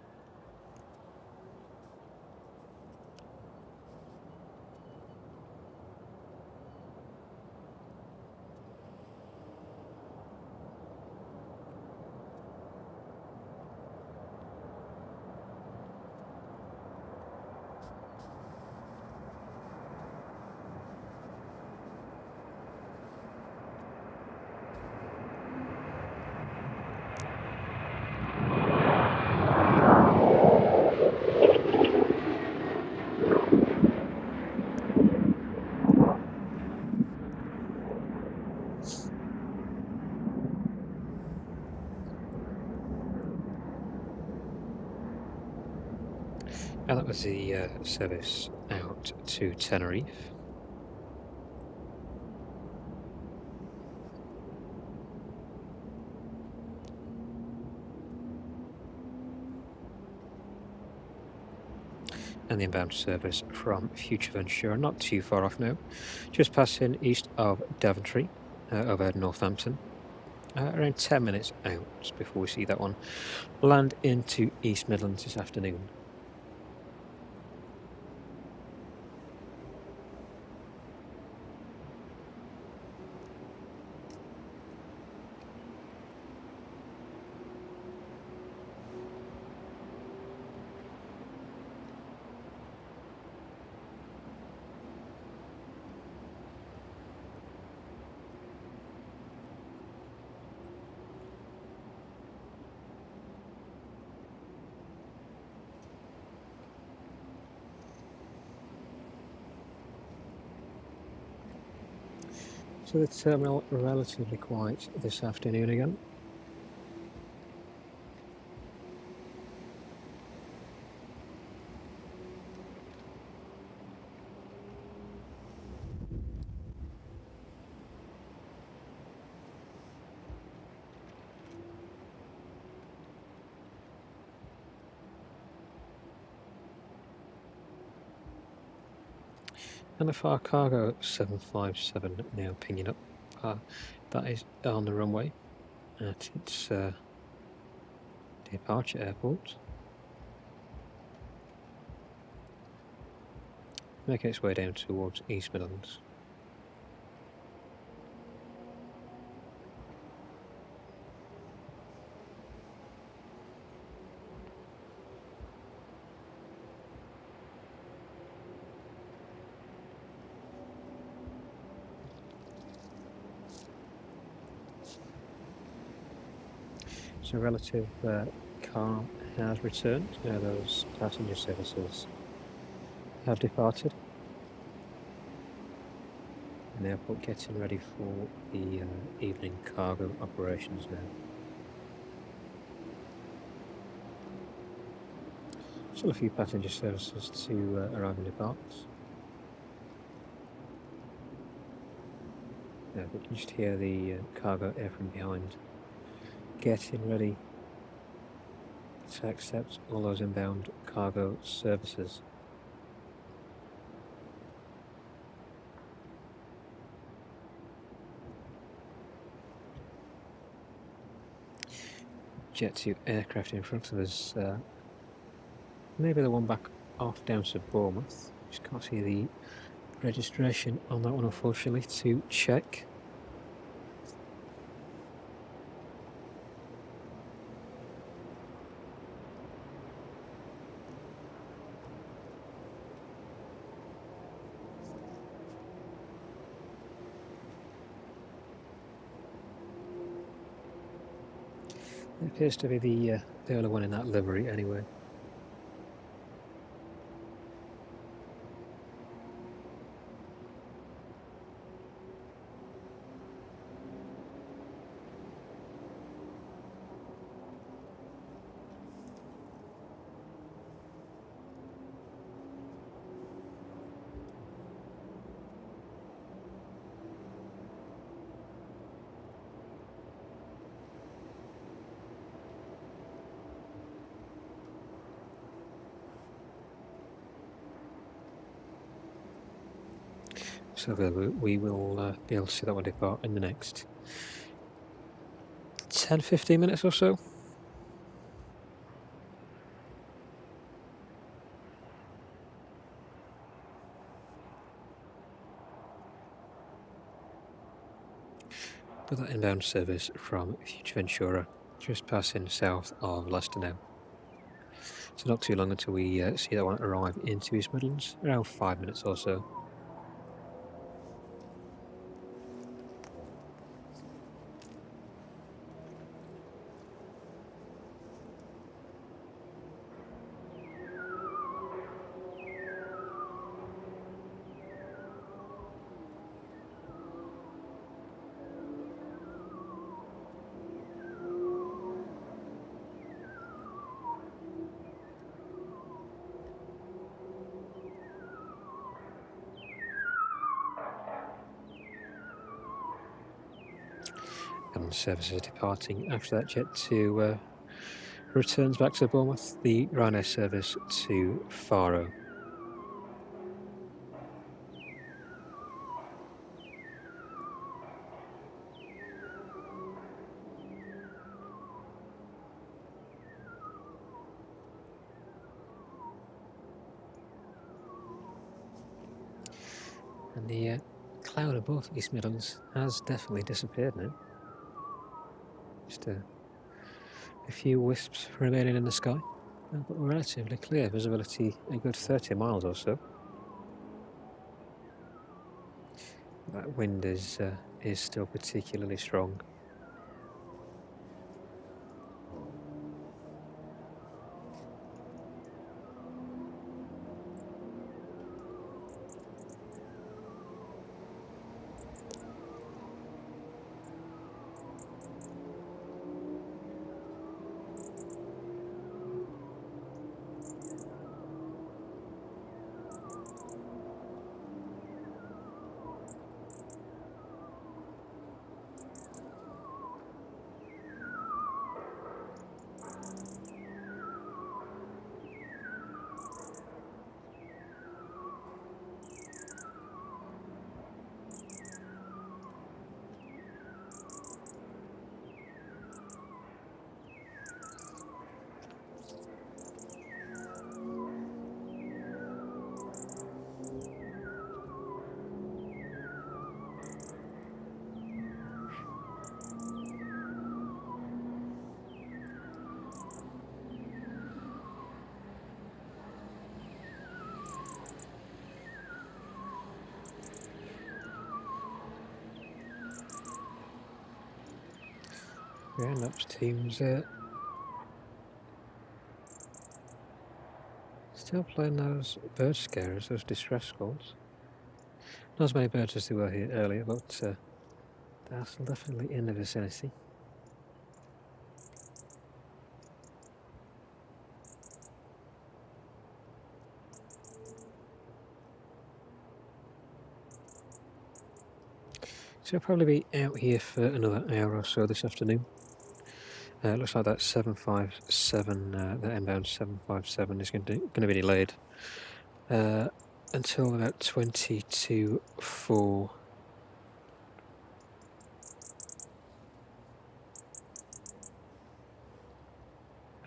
S1: And that was the service out to Tenerife. And the inbound service from Future Ventura, not too far off now, just passing east of Daventry, over Northampton. Around 10 minutes out before we see that one land into East Midlands this afternoon. So the terminal relatively quiet this afternoon again. And the far cargo 757 now pinging up. That is on the runway at its departure airport. Making its way down towards East Midlands. So relative calm has returned. Now those passenger services have departed. And the airport getting ready for the evening cargo operations now. Still a few passenger services to arrive and depart. Yeah, we can just hear the cargo air from behind getting ready to accept all those inbound cargo services. Jet 2 aircraft in front of us, maybe the one back off down to Bournemouth. Just can't see the registration on that one unfortunately to check. It appears to be the only one in that livery anyway. So we will be able to see that one depart in the next 10-15 minutes or so. But that inbound service from Fuerteventura, just passing south of Leicester now. So not too long until we see that one arrive into East Midlands, around 5 minutes or so. And services departing after that jet to returns back to Bournemouth, the Ryanair service to Faro. And the cloud above East Midlands has definitely disappeared now. Just a few wisps remaining in the sky, but relatively clear visibility, a good 30 miles or so. That wind is still particularly strong. Yeah, and ops teams still playing those bird scarers, those distress calls. Not as many birds as there were here earlier, but they're still definitely in the vicinity. So I'll probably be out here for another hour or so this afternoon. It looks like that 757, that inbound 757 is going to be delayed until about 20 to 4.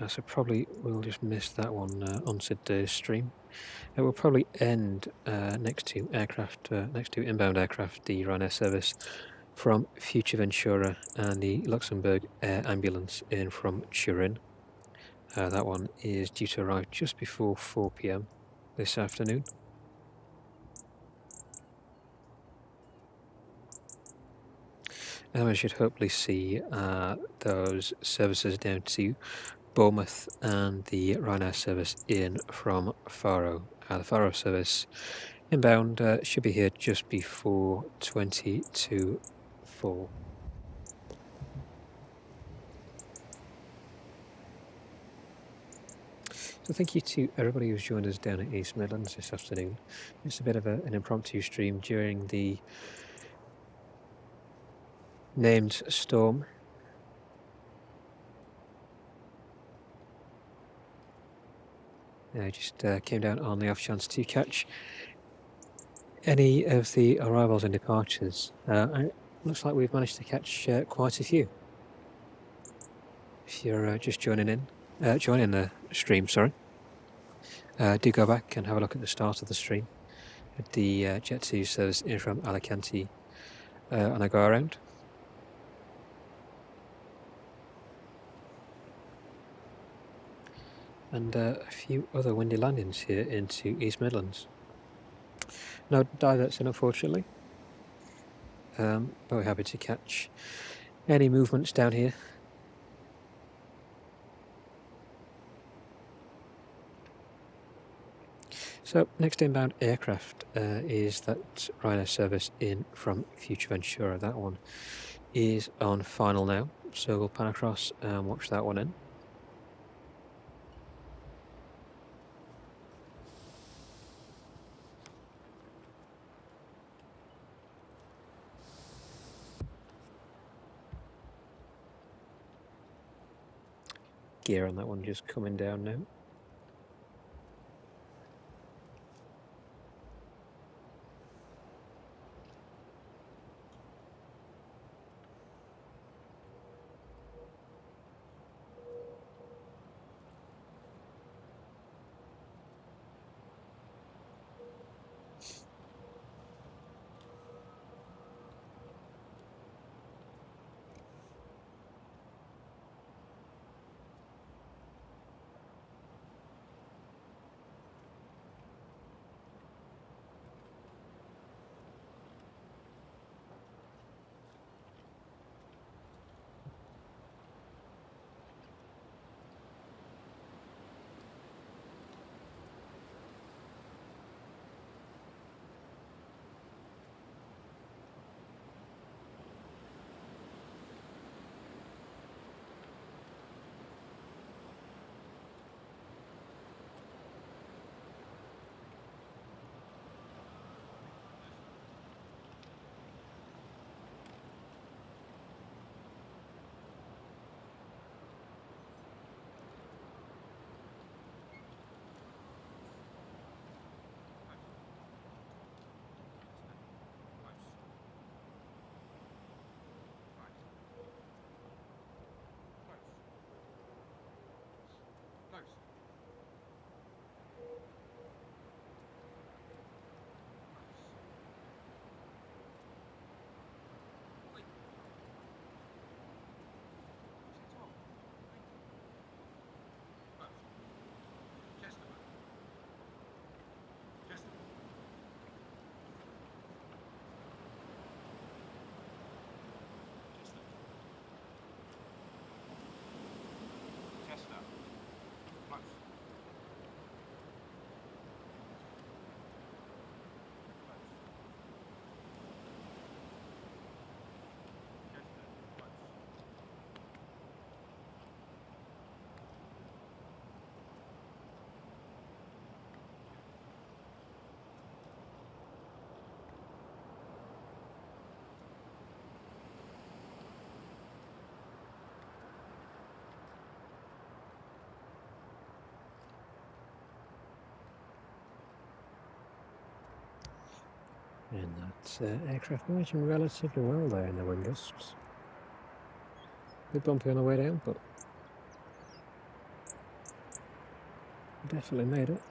S1: So probably we'll just miss that one on today's stream. It will probably end next to inbound aircraft, the Ryanair service from Fuerteventura and the Luxembourg Air Ambulance in from Turin. That one is due to arrive just before 4 PM this afternoon. And we should hopefully see those services down to Bournemouth and the Ryanair service in from Faro. The Faro service inbound should be here just before 20 to 4. So thank you to everybody who's joined us down at East Midlands this afternoon. It's a bit of an impromptu stream during the named storm. I just came down on the off chance to catch any of the arrivals and departures. It looks like we've managed to catch quite a few. if you're just joining the stream, sorry, do go back and have a look at the start of the stream at the Jet 2 service in from Alicante on a go-around. And a few other windy landings here into East Midlands. No diverts in, unfortunately, but we're happy to catch any movements down here. So next inbound aircraft is that Ryanair service in from Future Ventura. That one is on final now, so we'll pan across and watch that one in. Gear on that one just coming down now. And that aircraft managing relatively well there in the wind gusts. A bit bumpy on the way down, but definitely made it.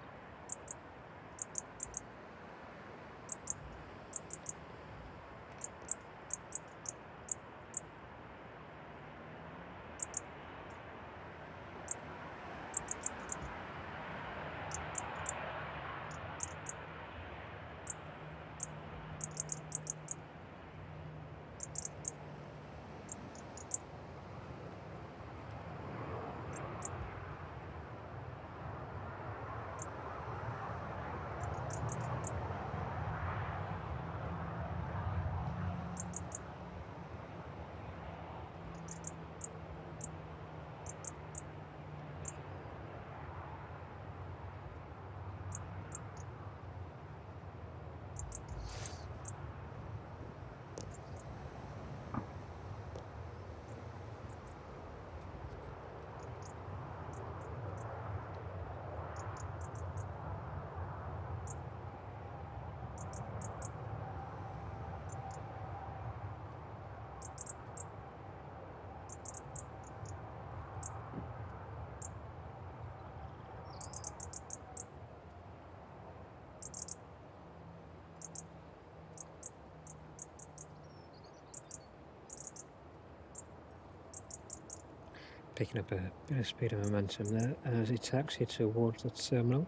S1: picking up a bit of speed and momentum there as it taxis towards the terminal.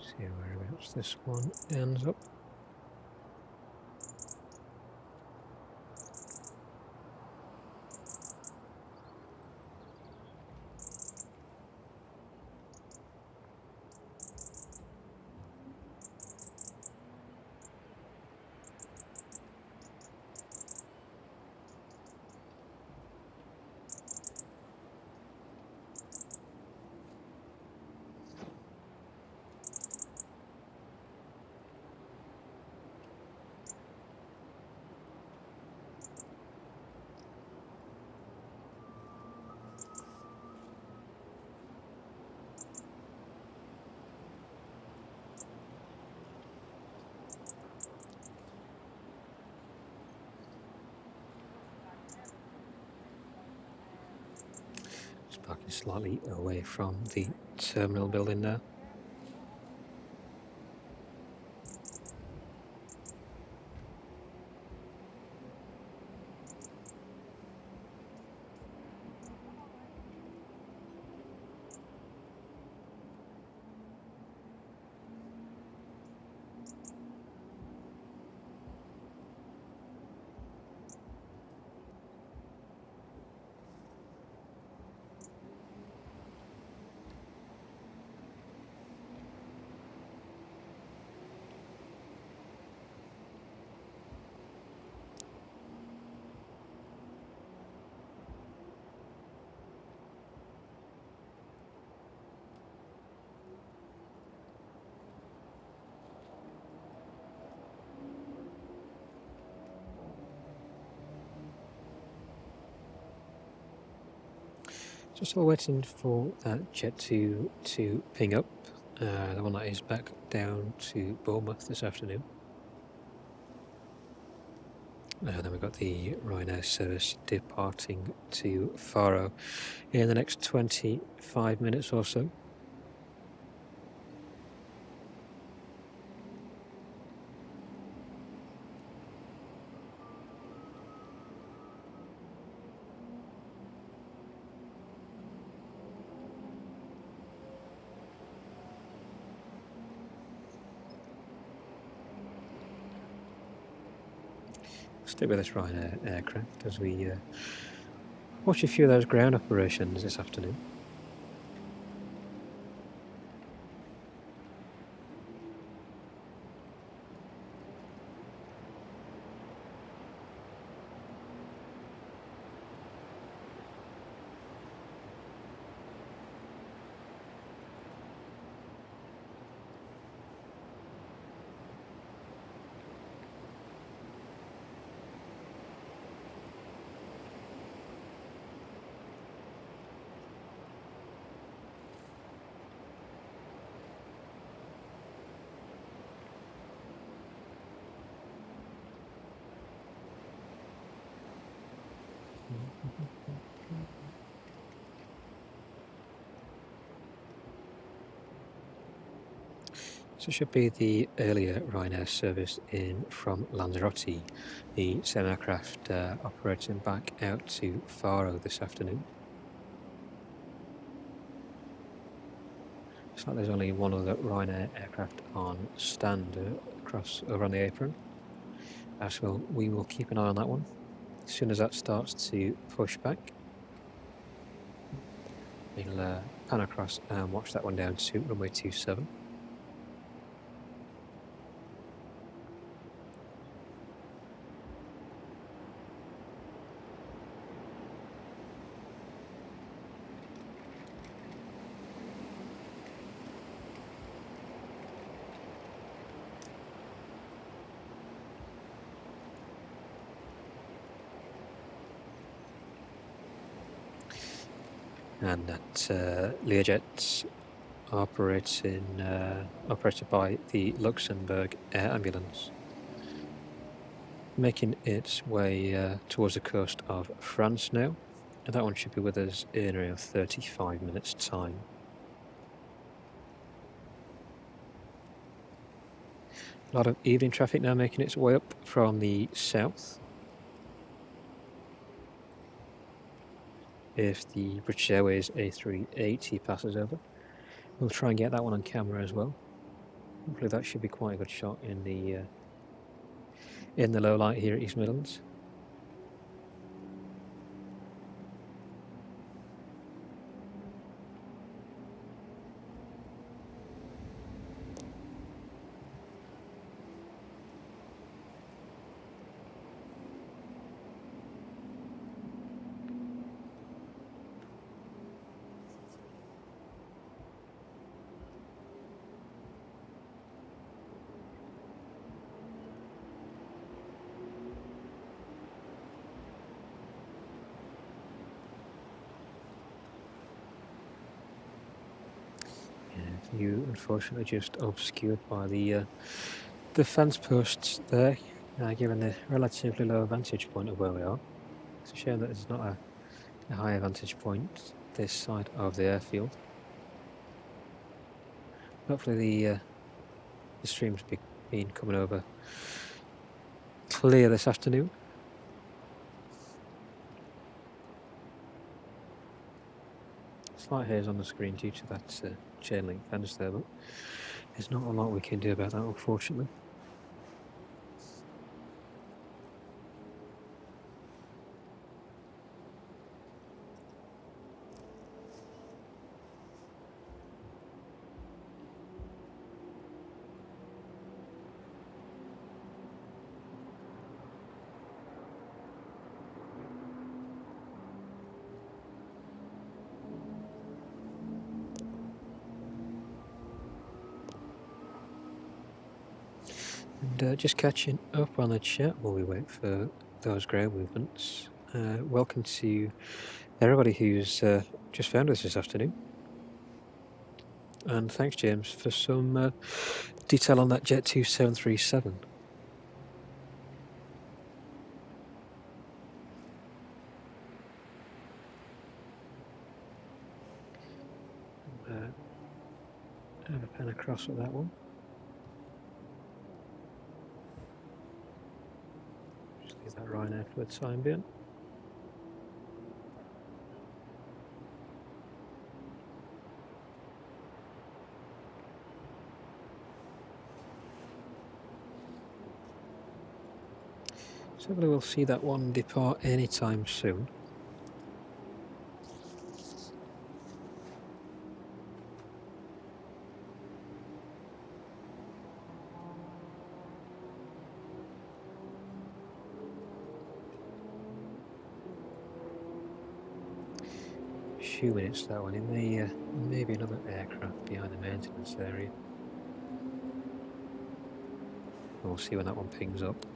S1: See whereabouts this one ends up. Parking slightly away from the terminal building there. Just still waiting for that jet to ping up, the one that is back down to Bournemouth this afternoon. Then we've got the Ryanair service departing to Faro in the next 25 minutes or so. Stay with this Ryanair aircraft as we watch a few of those ground operations this afternoon. So should be the earlier Ryanair service in from Lanzarote, the same aircraft operating back out to Faro this afternoon. Looks like there's only one other Ryanair aircraft on stand across over on the apron. So we will keep an eye on that one. As soon as that starts to push back, we'll pan across and watch that one down to runway 27. and that Learjet's operated by the Luxembourg Air Ambulance, making its way towards the coast of France now, and that one should be with us in around 35 minutes time. A lot of evening traffic now making its way up from the south. If the British Airways A380 passes over, we'll try and get that one on camera as well. Hopefully that should be quite a good shot in the low light here at East Midlands. View unfortunately just obscured by the fence posts there, given the relatively low vantage point of where we are. It's a shame that there's not a higher vantage point this side of the airfield. Hopefully the stream's been coming over clear this afternoon. Slight haze on the screen due to that chain link fence there, but there's not a lot we can do about that, unfortunately. And just catching up on the chat while we wait for those ground movements. Welcome to everybody who's just found us this afternoon. And thanks, James, for some detail on that Jet 2737. Have a pen across at that one. Just leave that Ryanair for the time being. So hopefully we'll see that one depart anytime soon. Assuming it's that one, it may be another aircraft behind the maintenance area. We'll see when that one pings up.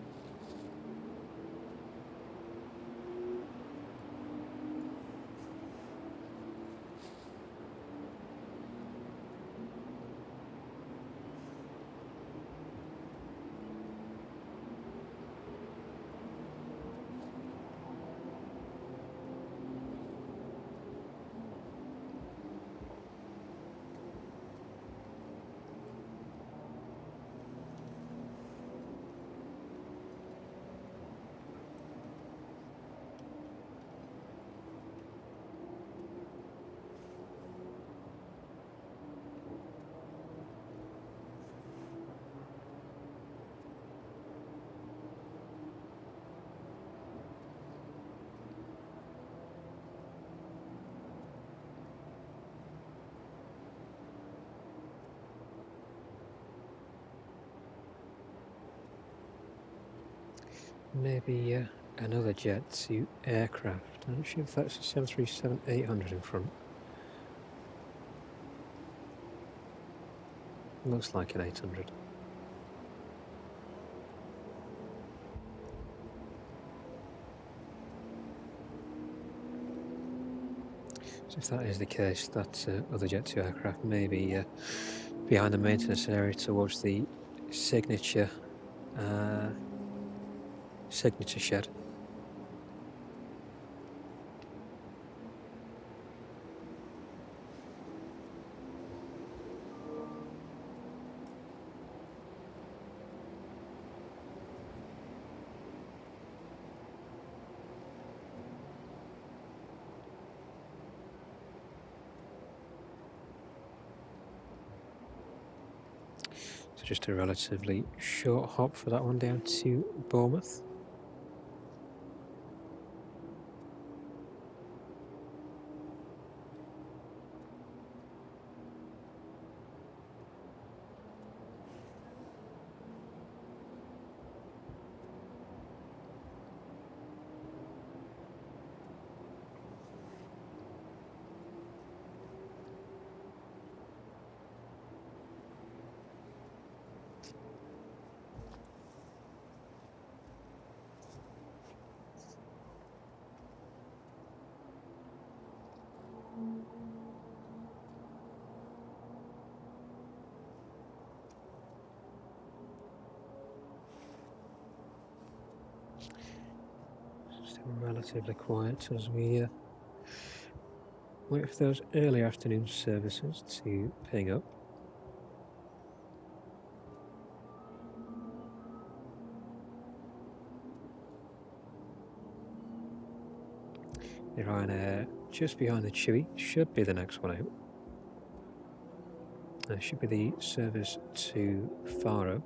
S1: Maybe another jet to aircraft. I'm not sure if that's a 737-800 in front. Looks like an 800. So if that is the case, that other Jet 2 aircraft may be behind the maintenance area towards the signature shed. So just a relatively short hop for that one down to Bournemouth. Relatively quiet as we wait for those early afternoon services to ping up. The Ryanair just behind the Chewy should be the next one out. There should be the service to Faro.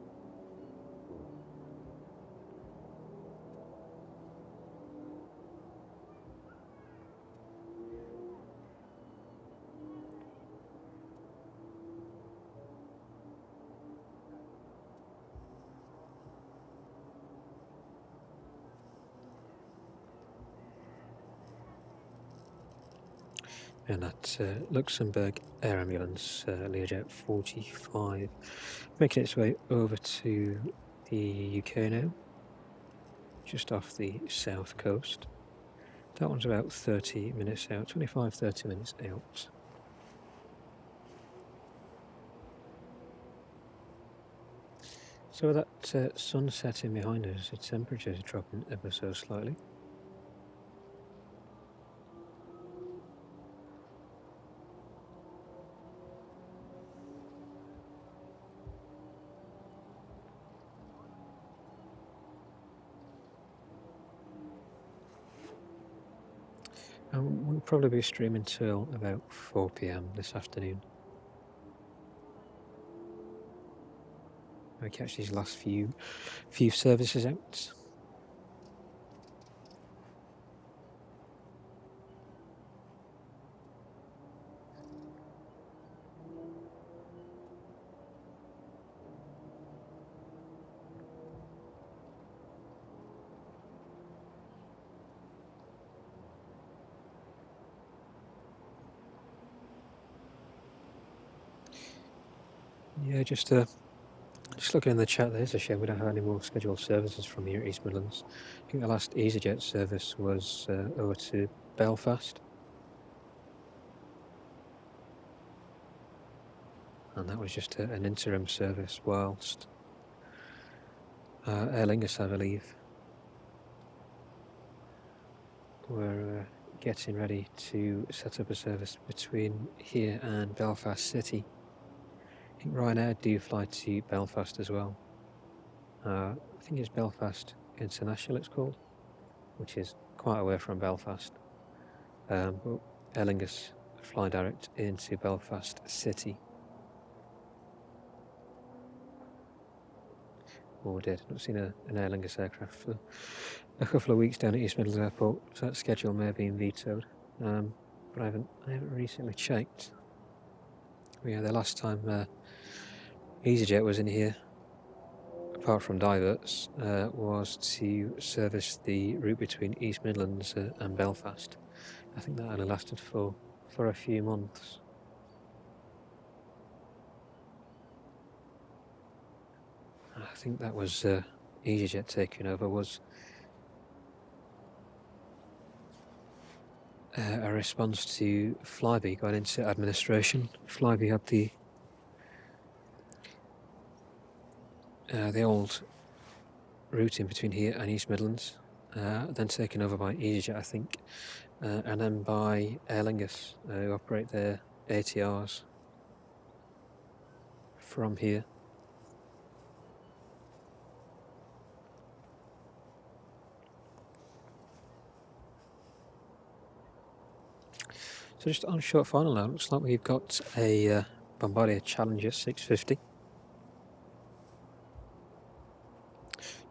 S1: And that Luxembourg Air Ambulance Learjet 45 making its way over to the UK now, just off the south coast. That one's about 30 minutes out, 25-30 minutes out. So with that sun setting behind us, the temperatures are dropping ever so slightly. We'll probably be streaming till about 4 PM this afternoon. I catch these last few services out. Yeah, just looking in the chat, there's a shame we don't have any more scheduled services from here at East Midlands. I think the last EasyJet service was over to Belfast. And that was just an interim service whilst Aer Lingus, I believe, were getting ready to set up a service between here and Belfast City. I think Ryanair do fly to Belfast as well. I think it's Belfast International it's called, which is quite away from Belfast. But Aer Lingus fly direct into Belfast City. Or we did. Not seen an Aer Lingus aircraft for a couple of weeks down at East Midlands Airport, so that schedule may have been vetoed. But I haven't recently checked. But yeah, the last time EasyJet was in here, apart from diverts, was to service the route between East Midlands and Belfast. I think that only lasted for a few months. I think that was EasyJet taking over, was a response to Flybe going into administration. Flybe had the old route in between here and East Midlands, then taken over by EasyJet, I think, and then by Aer Lingus, who operate their ATRs from here. So just on short final now, looks like we've got a Bombardier Challenger 650.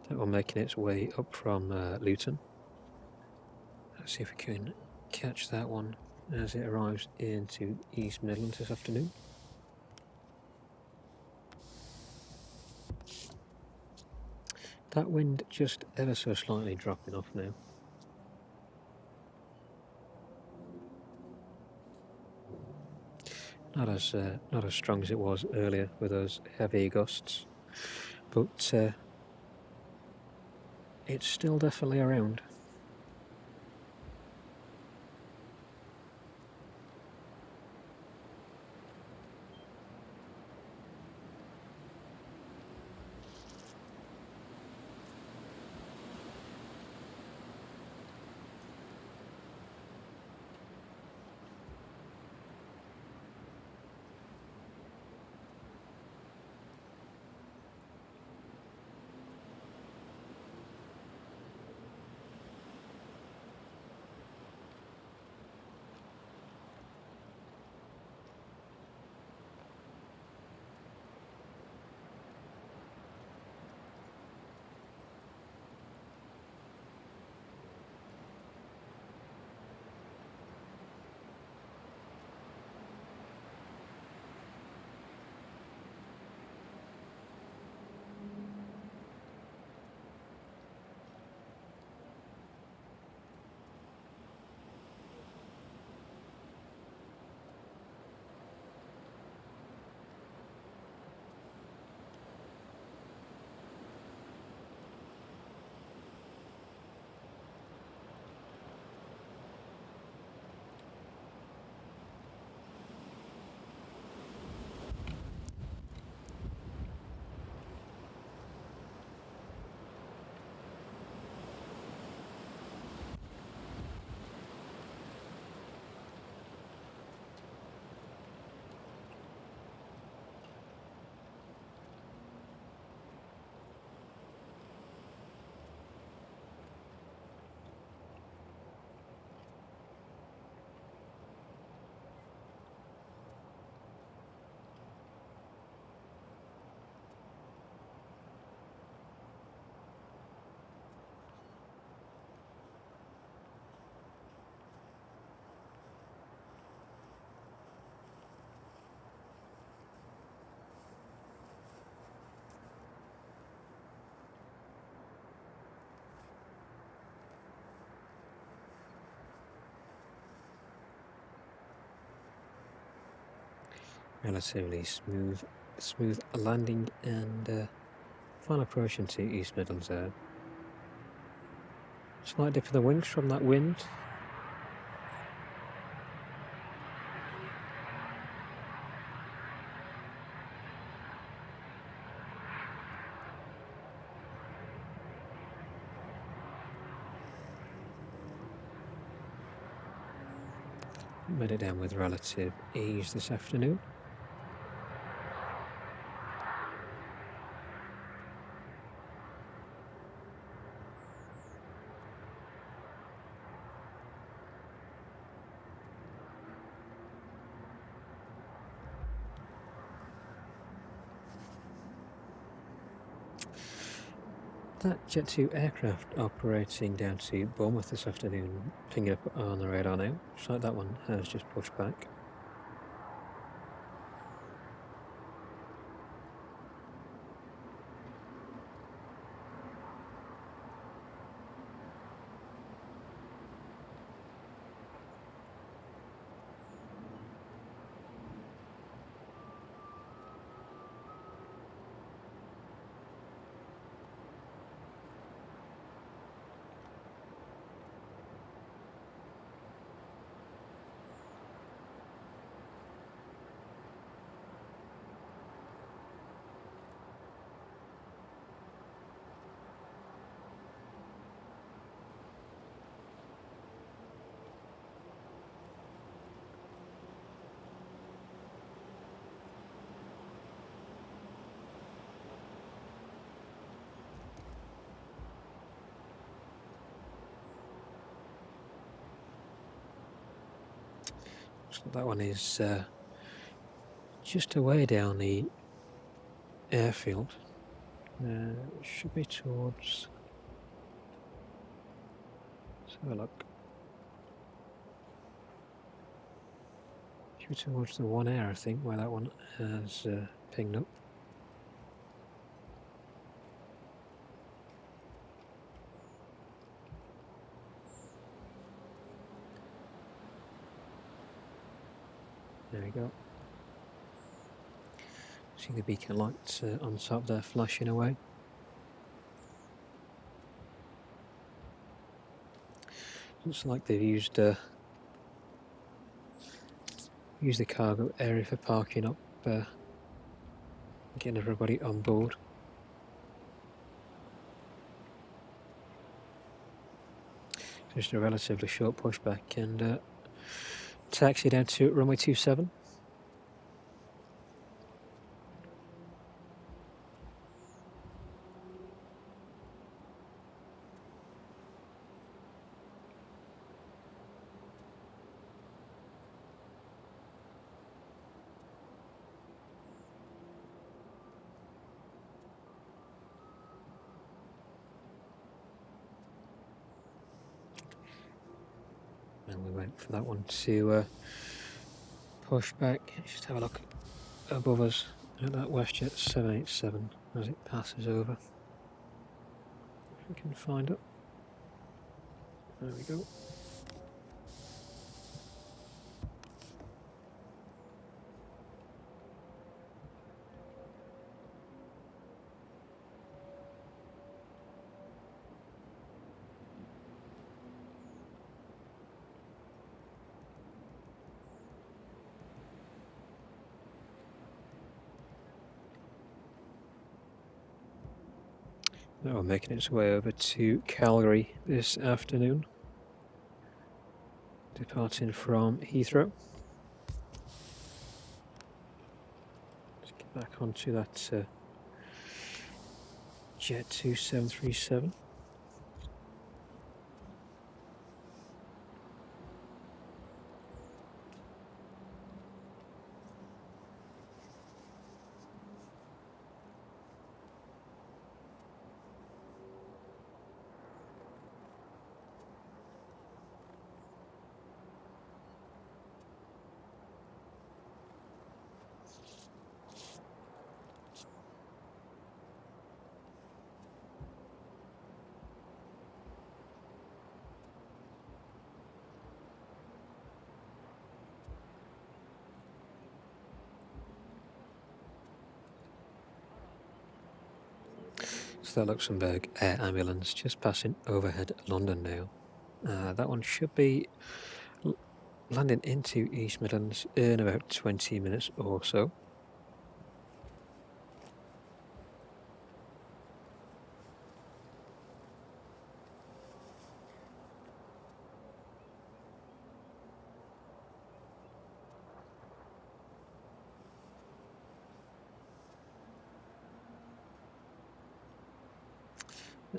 S1: That one making its way up from Luton. Let's see if we can catch that one as it arrives into East Midlands this afternoon. That wind just ever so slightly dropping off now. Not as strong as it was earlier with those heavy gusts, but it's still definitely around. Relatively smooth landing and final approach into East Midlands there. Slight dip of the wings from that wind. Made it down with relative ease this afternoon. That Jet 2 aircraft operating down to Bournemouth this afternoon, pinging up on the radar now. Looks like that one has just pushed back. Looks like that one is just away down the airfield. Should be towards. Let's have a look. Should be towards the One Air, I think, where that one has pinged up. There we go. See the beacon lights on top there flashing away. Looks like they've used the cargo area for parking up, getting everybody on board. Just a relatively short pushback and taxi down to runway 27. And we went for that one to push back. Just have a look above us at that WestJet 787 as it passes over. If we can find it. There we go. Now we're making its way over to Calgary this afternoon, departing from Heathrow. Let's get back onto that Jet 2737. So that Luxembourg Air Ambulance just passing overhead London now. That one should be landing into East Midlands in about 20 minutes or so.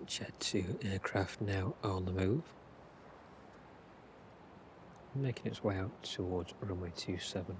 S1: Jet 2 aircraft now on the move, making its way out towards runway 27.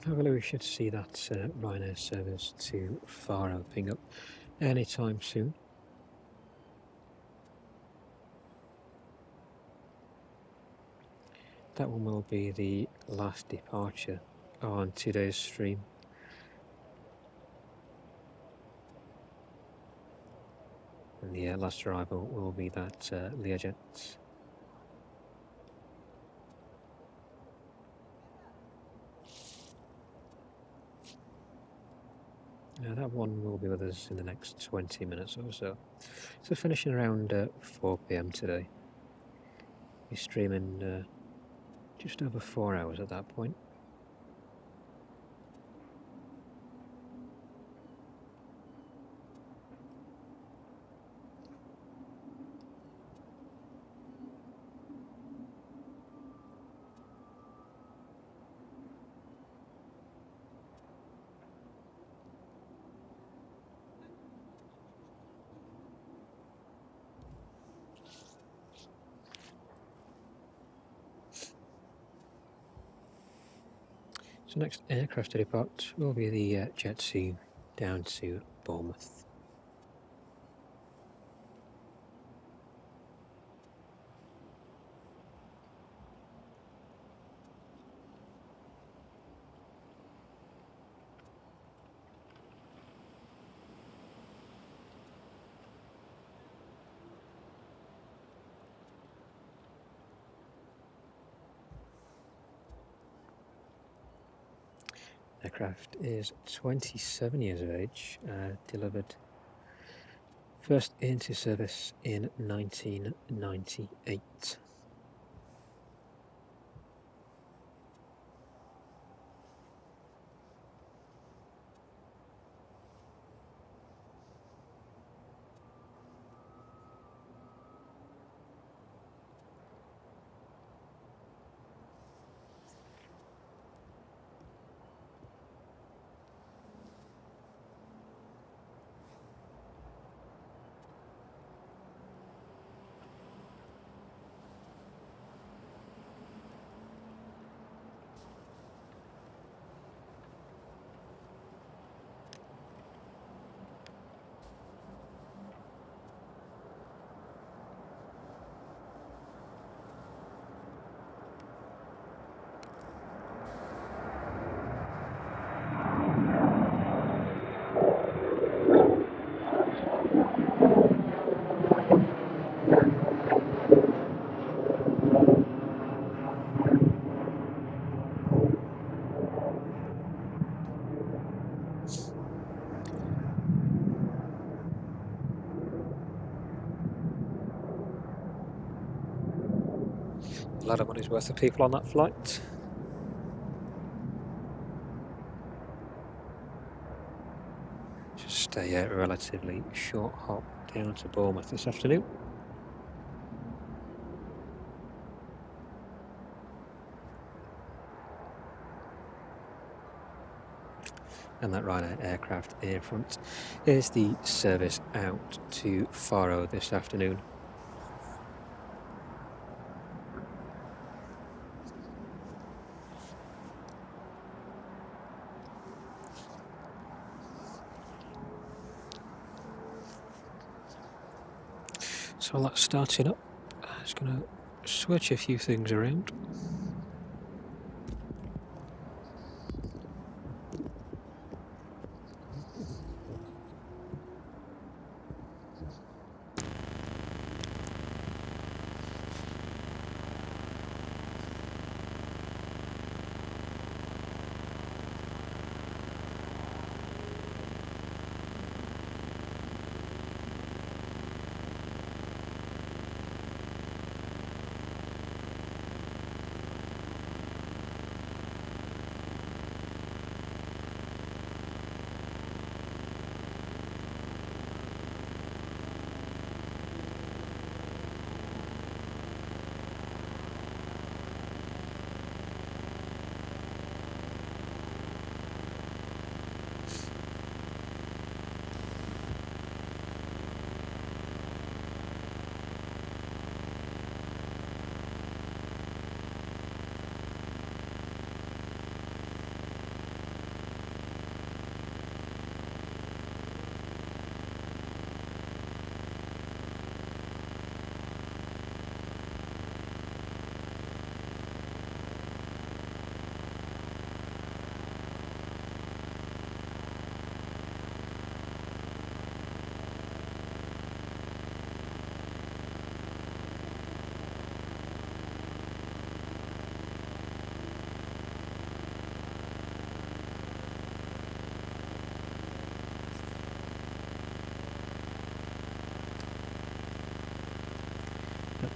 S1: Hopefully we should see that Ryanair service to Faro ping up anytime soon. That one will be the last departure on today's stream. And the last arrival will be that Learjet. That one will be with us in the next 20 minutes or so. So finishing around 4 PM today. We're streaming just over 4 hours at that point. So next aircraft to depart will be the Jet 2 down to Bournemouth. Aircraft is 27 years of age, delivered first into service in 1998. A lot of money's worth of people on that flight. Just a relatively short hop down to Bournemouth this afternoon. And that Ryanair aircraft in front is the service out to Faro this afternoon. So while that's starting up, I'm just going to switch a few things around.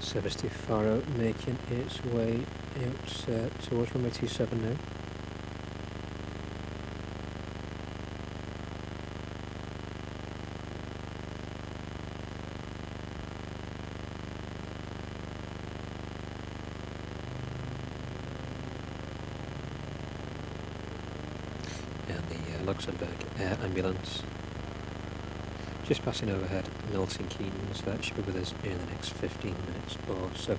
S1: service to Faro making its way out towards runway 27 now. Luxembourg Air Ambulance just passing overhead Milton Keynes. That should be with us in the next 15 minutes or so.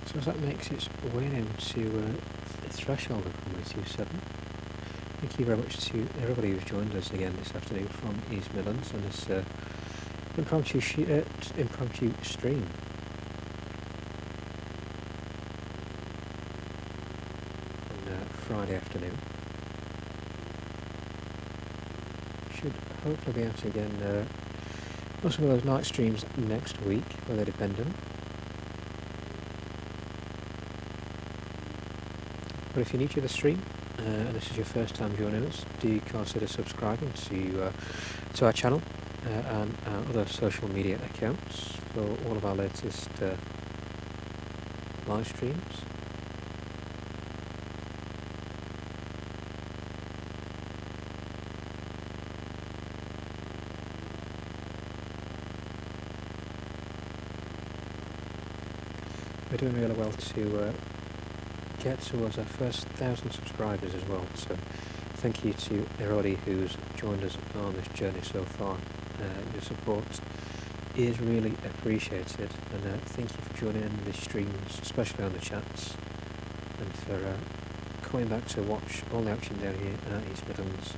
S1: So as that makes its way now to the threshold of runway 27, thank you very much to everybody who's joined us again this afternoon from East Midlands on this impromptu stream. On Friday afternoon. Should hopefully be out again on some of those night streams next week, weather dependent. But if you're new to the stream, and this is your first time joining us, do consider subscribing to our channel and our other social media accounts for all of our latest live streams. We're doing really well to get towards our first 1,000 subscribers as well, so thank you to everybody who's joined us on this journey so far. Your support is really appreciated, and thank you for joining in the streams, especially on the chats, and for coming back to watch all the action down here at East Midlands.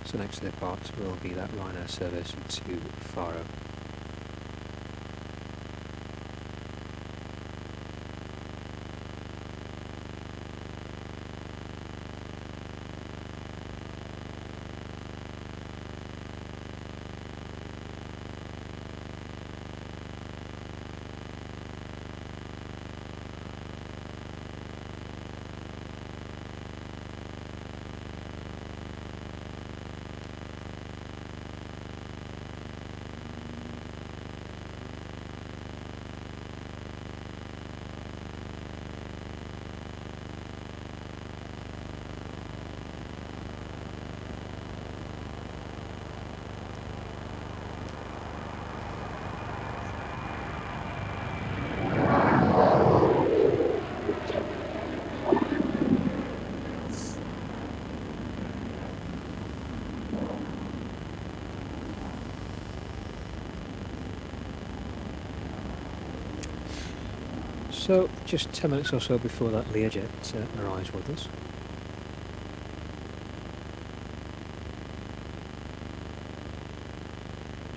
S1: So next to the part will be that Ryanair service to Faro. So just 10 minutes or so before that Learjet arrives with us.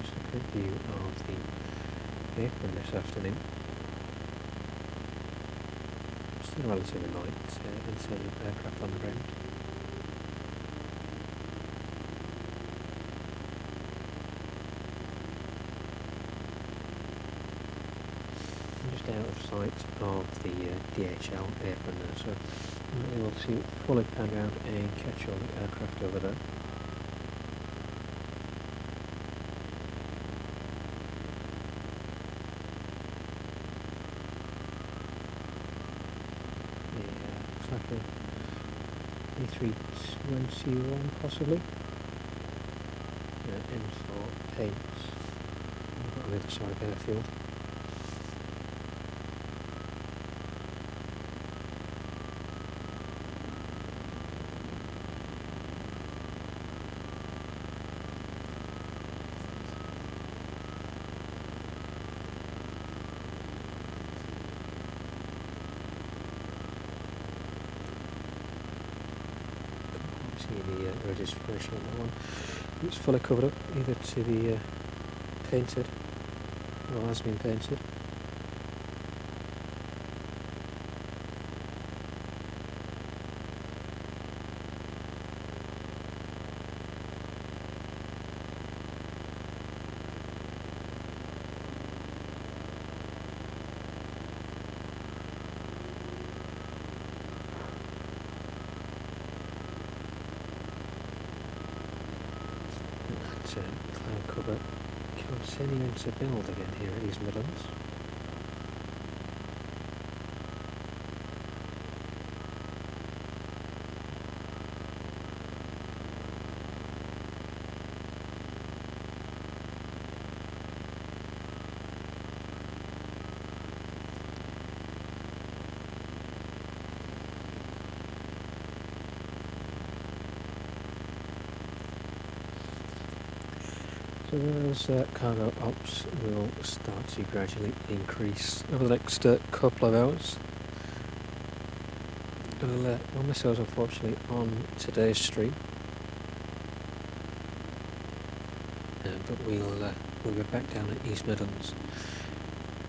S1: Just a quick view of the apron this afternoon. Still relatively light inside of aircraft on the ground. Just out of sight of the DHL apron there, so I'm able to fully pan around and catch all the aircraft over there. Looks like a A321 possibly. In for paints on the other side of the airfield. The registration on that one. It's fully covered up, either to be painted or has been painted. Cloud cover continuing to build again here at East Midlands. So those cargo ops will start to gradually increase over the next couple of hours. We'll miss those unfortunately on today's stream, but we'll be back down at East Midlands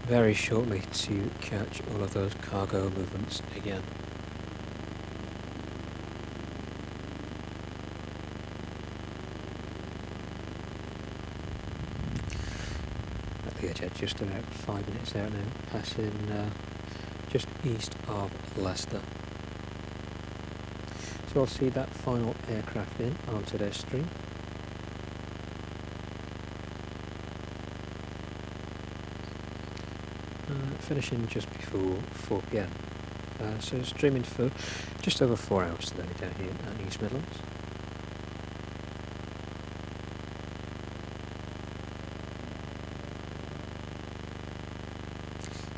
S1: very shortly to catch all of those cargo movements again. Learjet just about 5 minutes out now, passing just east of Leicester. So I'll see that final aircraft in on today's stream. Finishing just before 4 PM. So streaming for just over 4 hours today down here at East Midlands.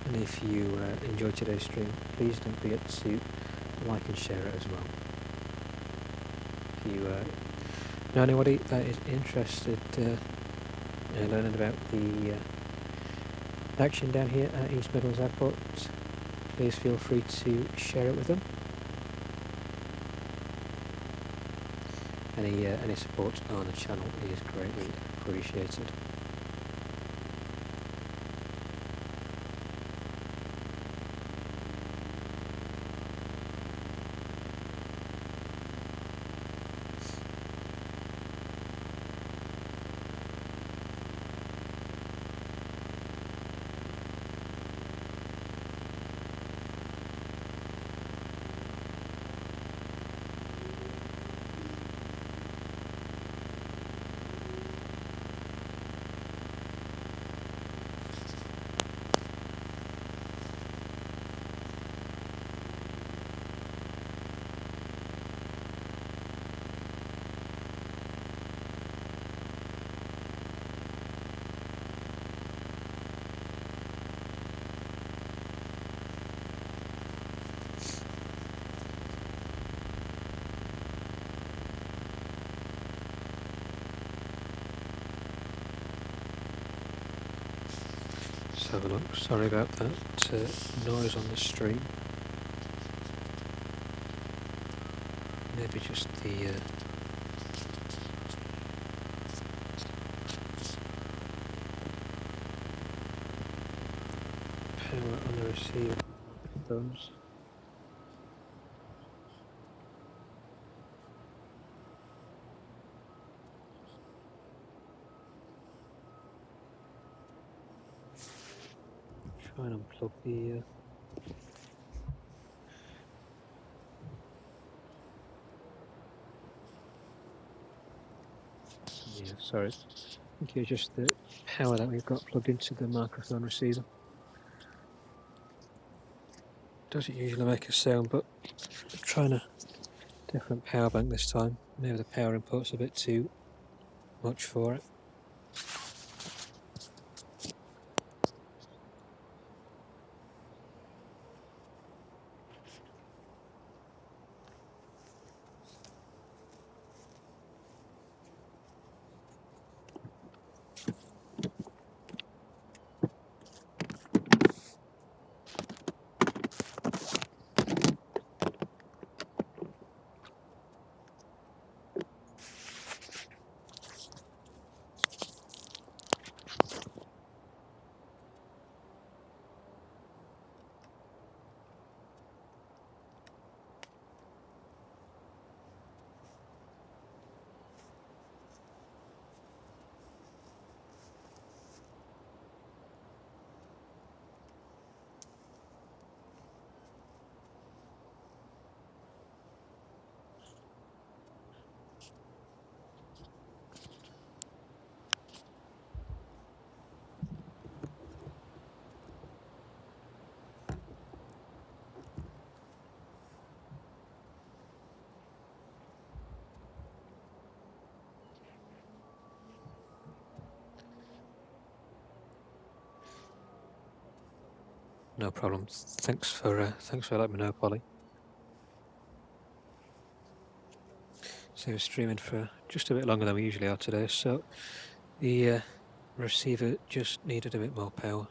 S1: And if you enjoyed today's stream, please don't forget to like and share it as well. If you know anybody that is interested in learning about the action down here at East Midlands Airport, please feel free to share it with them. Any support on the channel is greatly appreciated. Let's have a look. Sorry about that noise on the stream. Maybe just the power on the receiver microphones. Try and unplug the yeah, sorry. I think it's just the power that we've got plugged into the microphone receiver. Doesn't usually make a sound, but I'm trying a different power bank this time. Maybe the power input's a bit too much for it. No problem. Thanks for letting me know, Polly. So we're streaming for just a bit longer than we usually are today, so the receiver just needed a bit more power.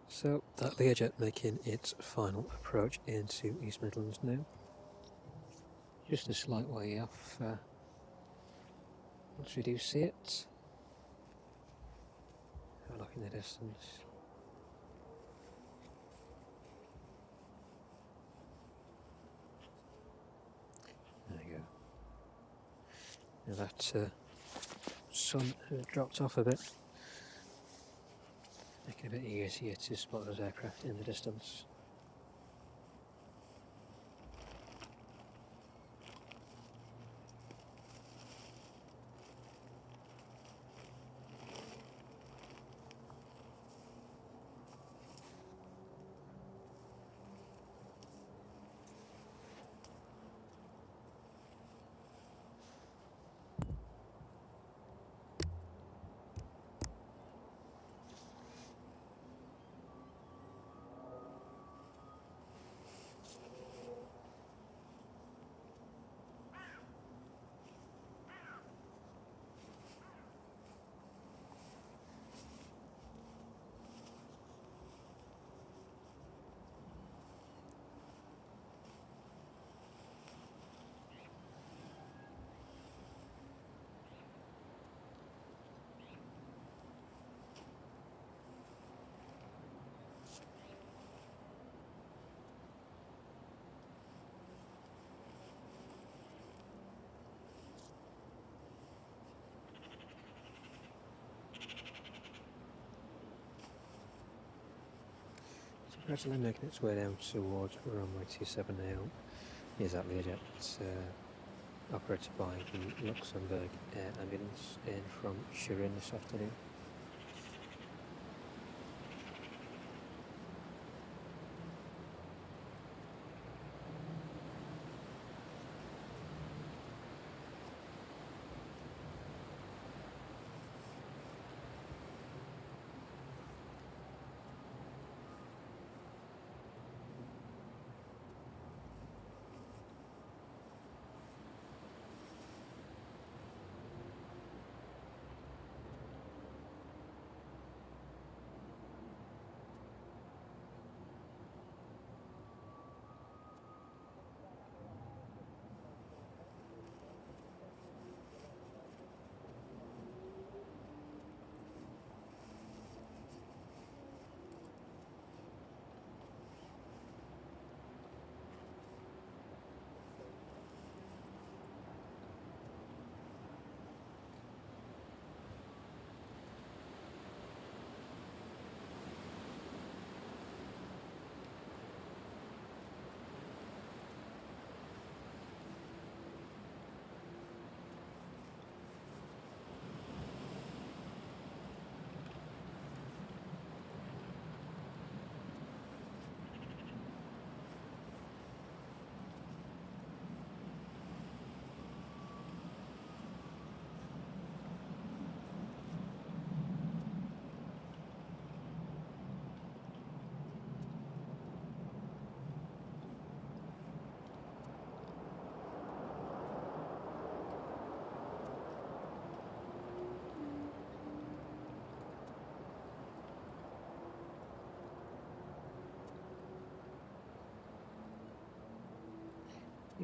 S1: So that Learjet making its final approach into East Midlands now. Just a slight way off. Once we do see it, have a look in the distance. There you go. Now that sun has dropped off a bit, making it a bit easier to spot those aircraft in the distance. Gradually making its way down towards runway 27 now. Here's that Learjet, operated by the Luxembourg Air Ambulance in from shear this afternoon.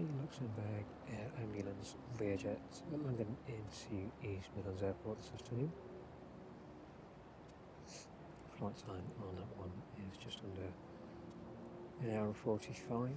S1: the Luxembourg Air Ambulance Learjet landing into East Midlands Airport this afternoon. Flight time on that one is just under an hour and 45.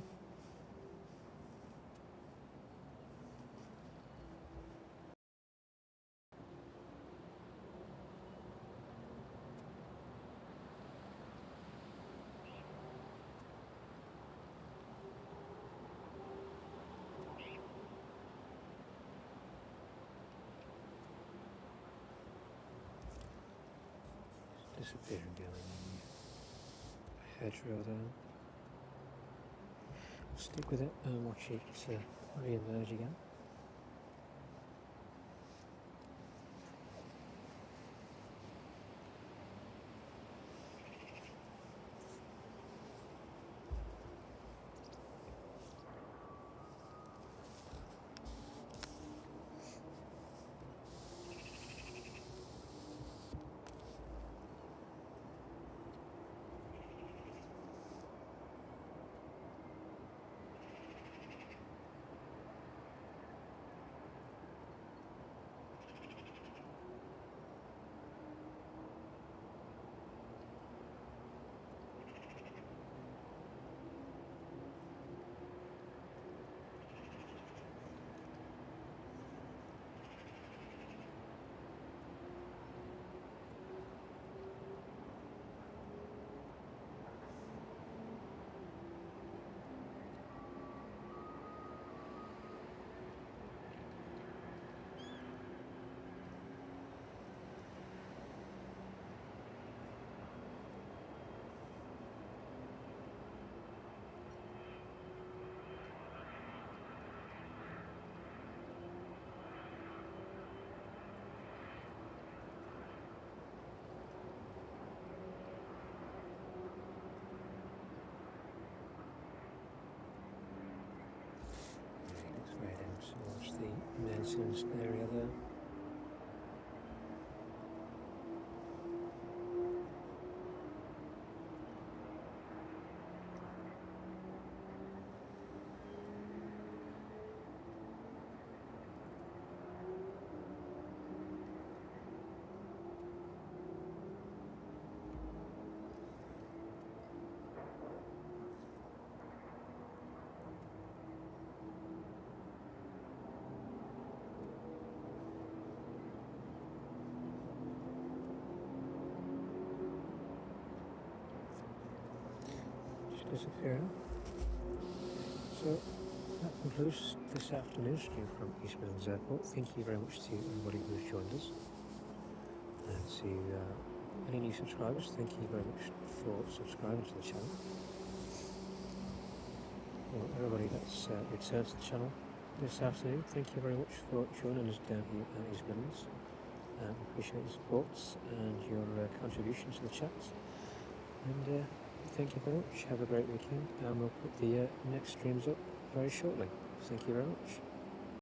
S1: Disappearing down the hedgerow there. Stick with it and watch it re-emerge again. Way down towards the maintenance area there. Disappearing. So that concludes this afternoon's stream from East Midlands Airport. Thank you very much to everybody who's joined us, and to any new subscribers, thank you very much for subscribing to the channel. Well, everybody that's returned to the channel this afternoon, thank you very much for joining us down here at East Midlands. Appreciate your support and your contribution to the chat, and thank you very much. Have a great weekend, and we'll put the next streams up very shortly. Thank you very much.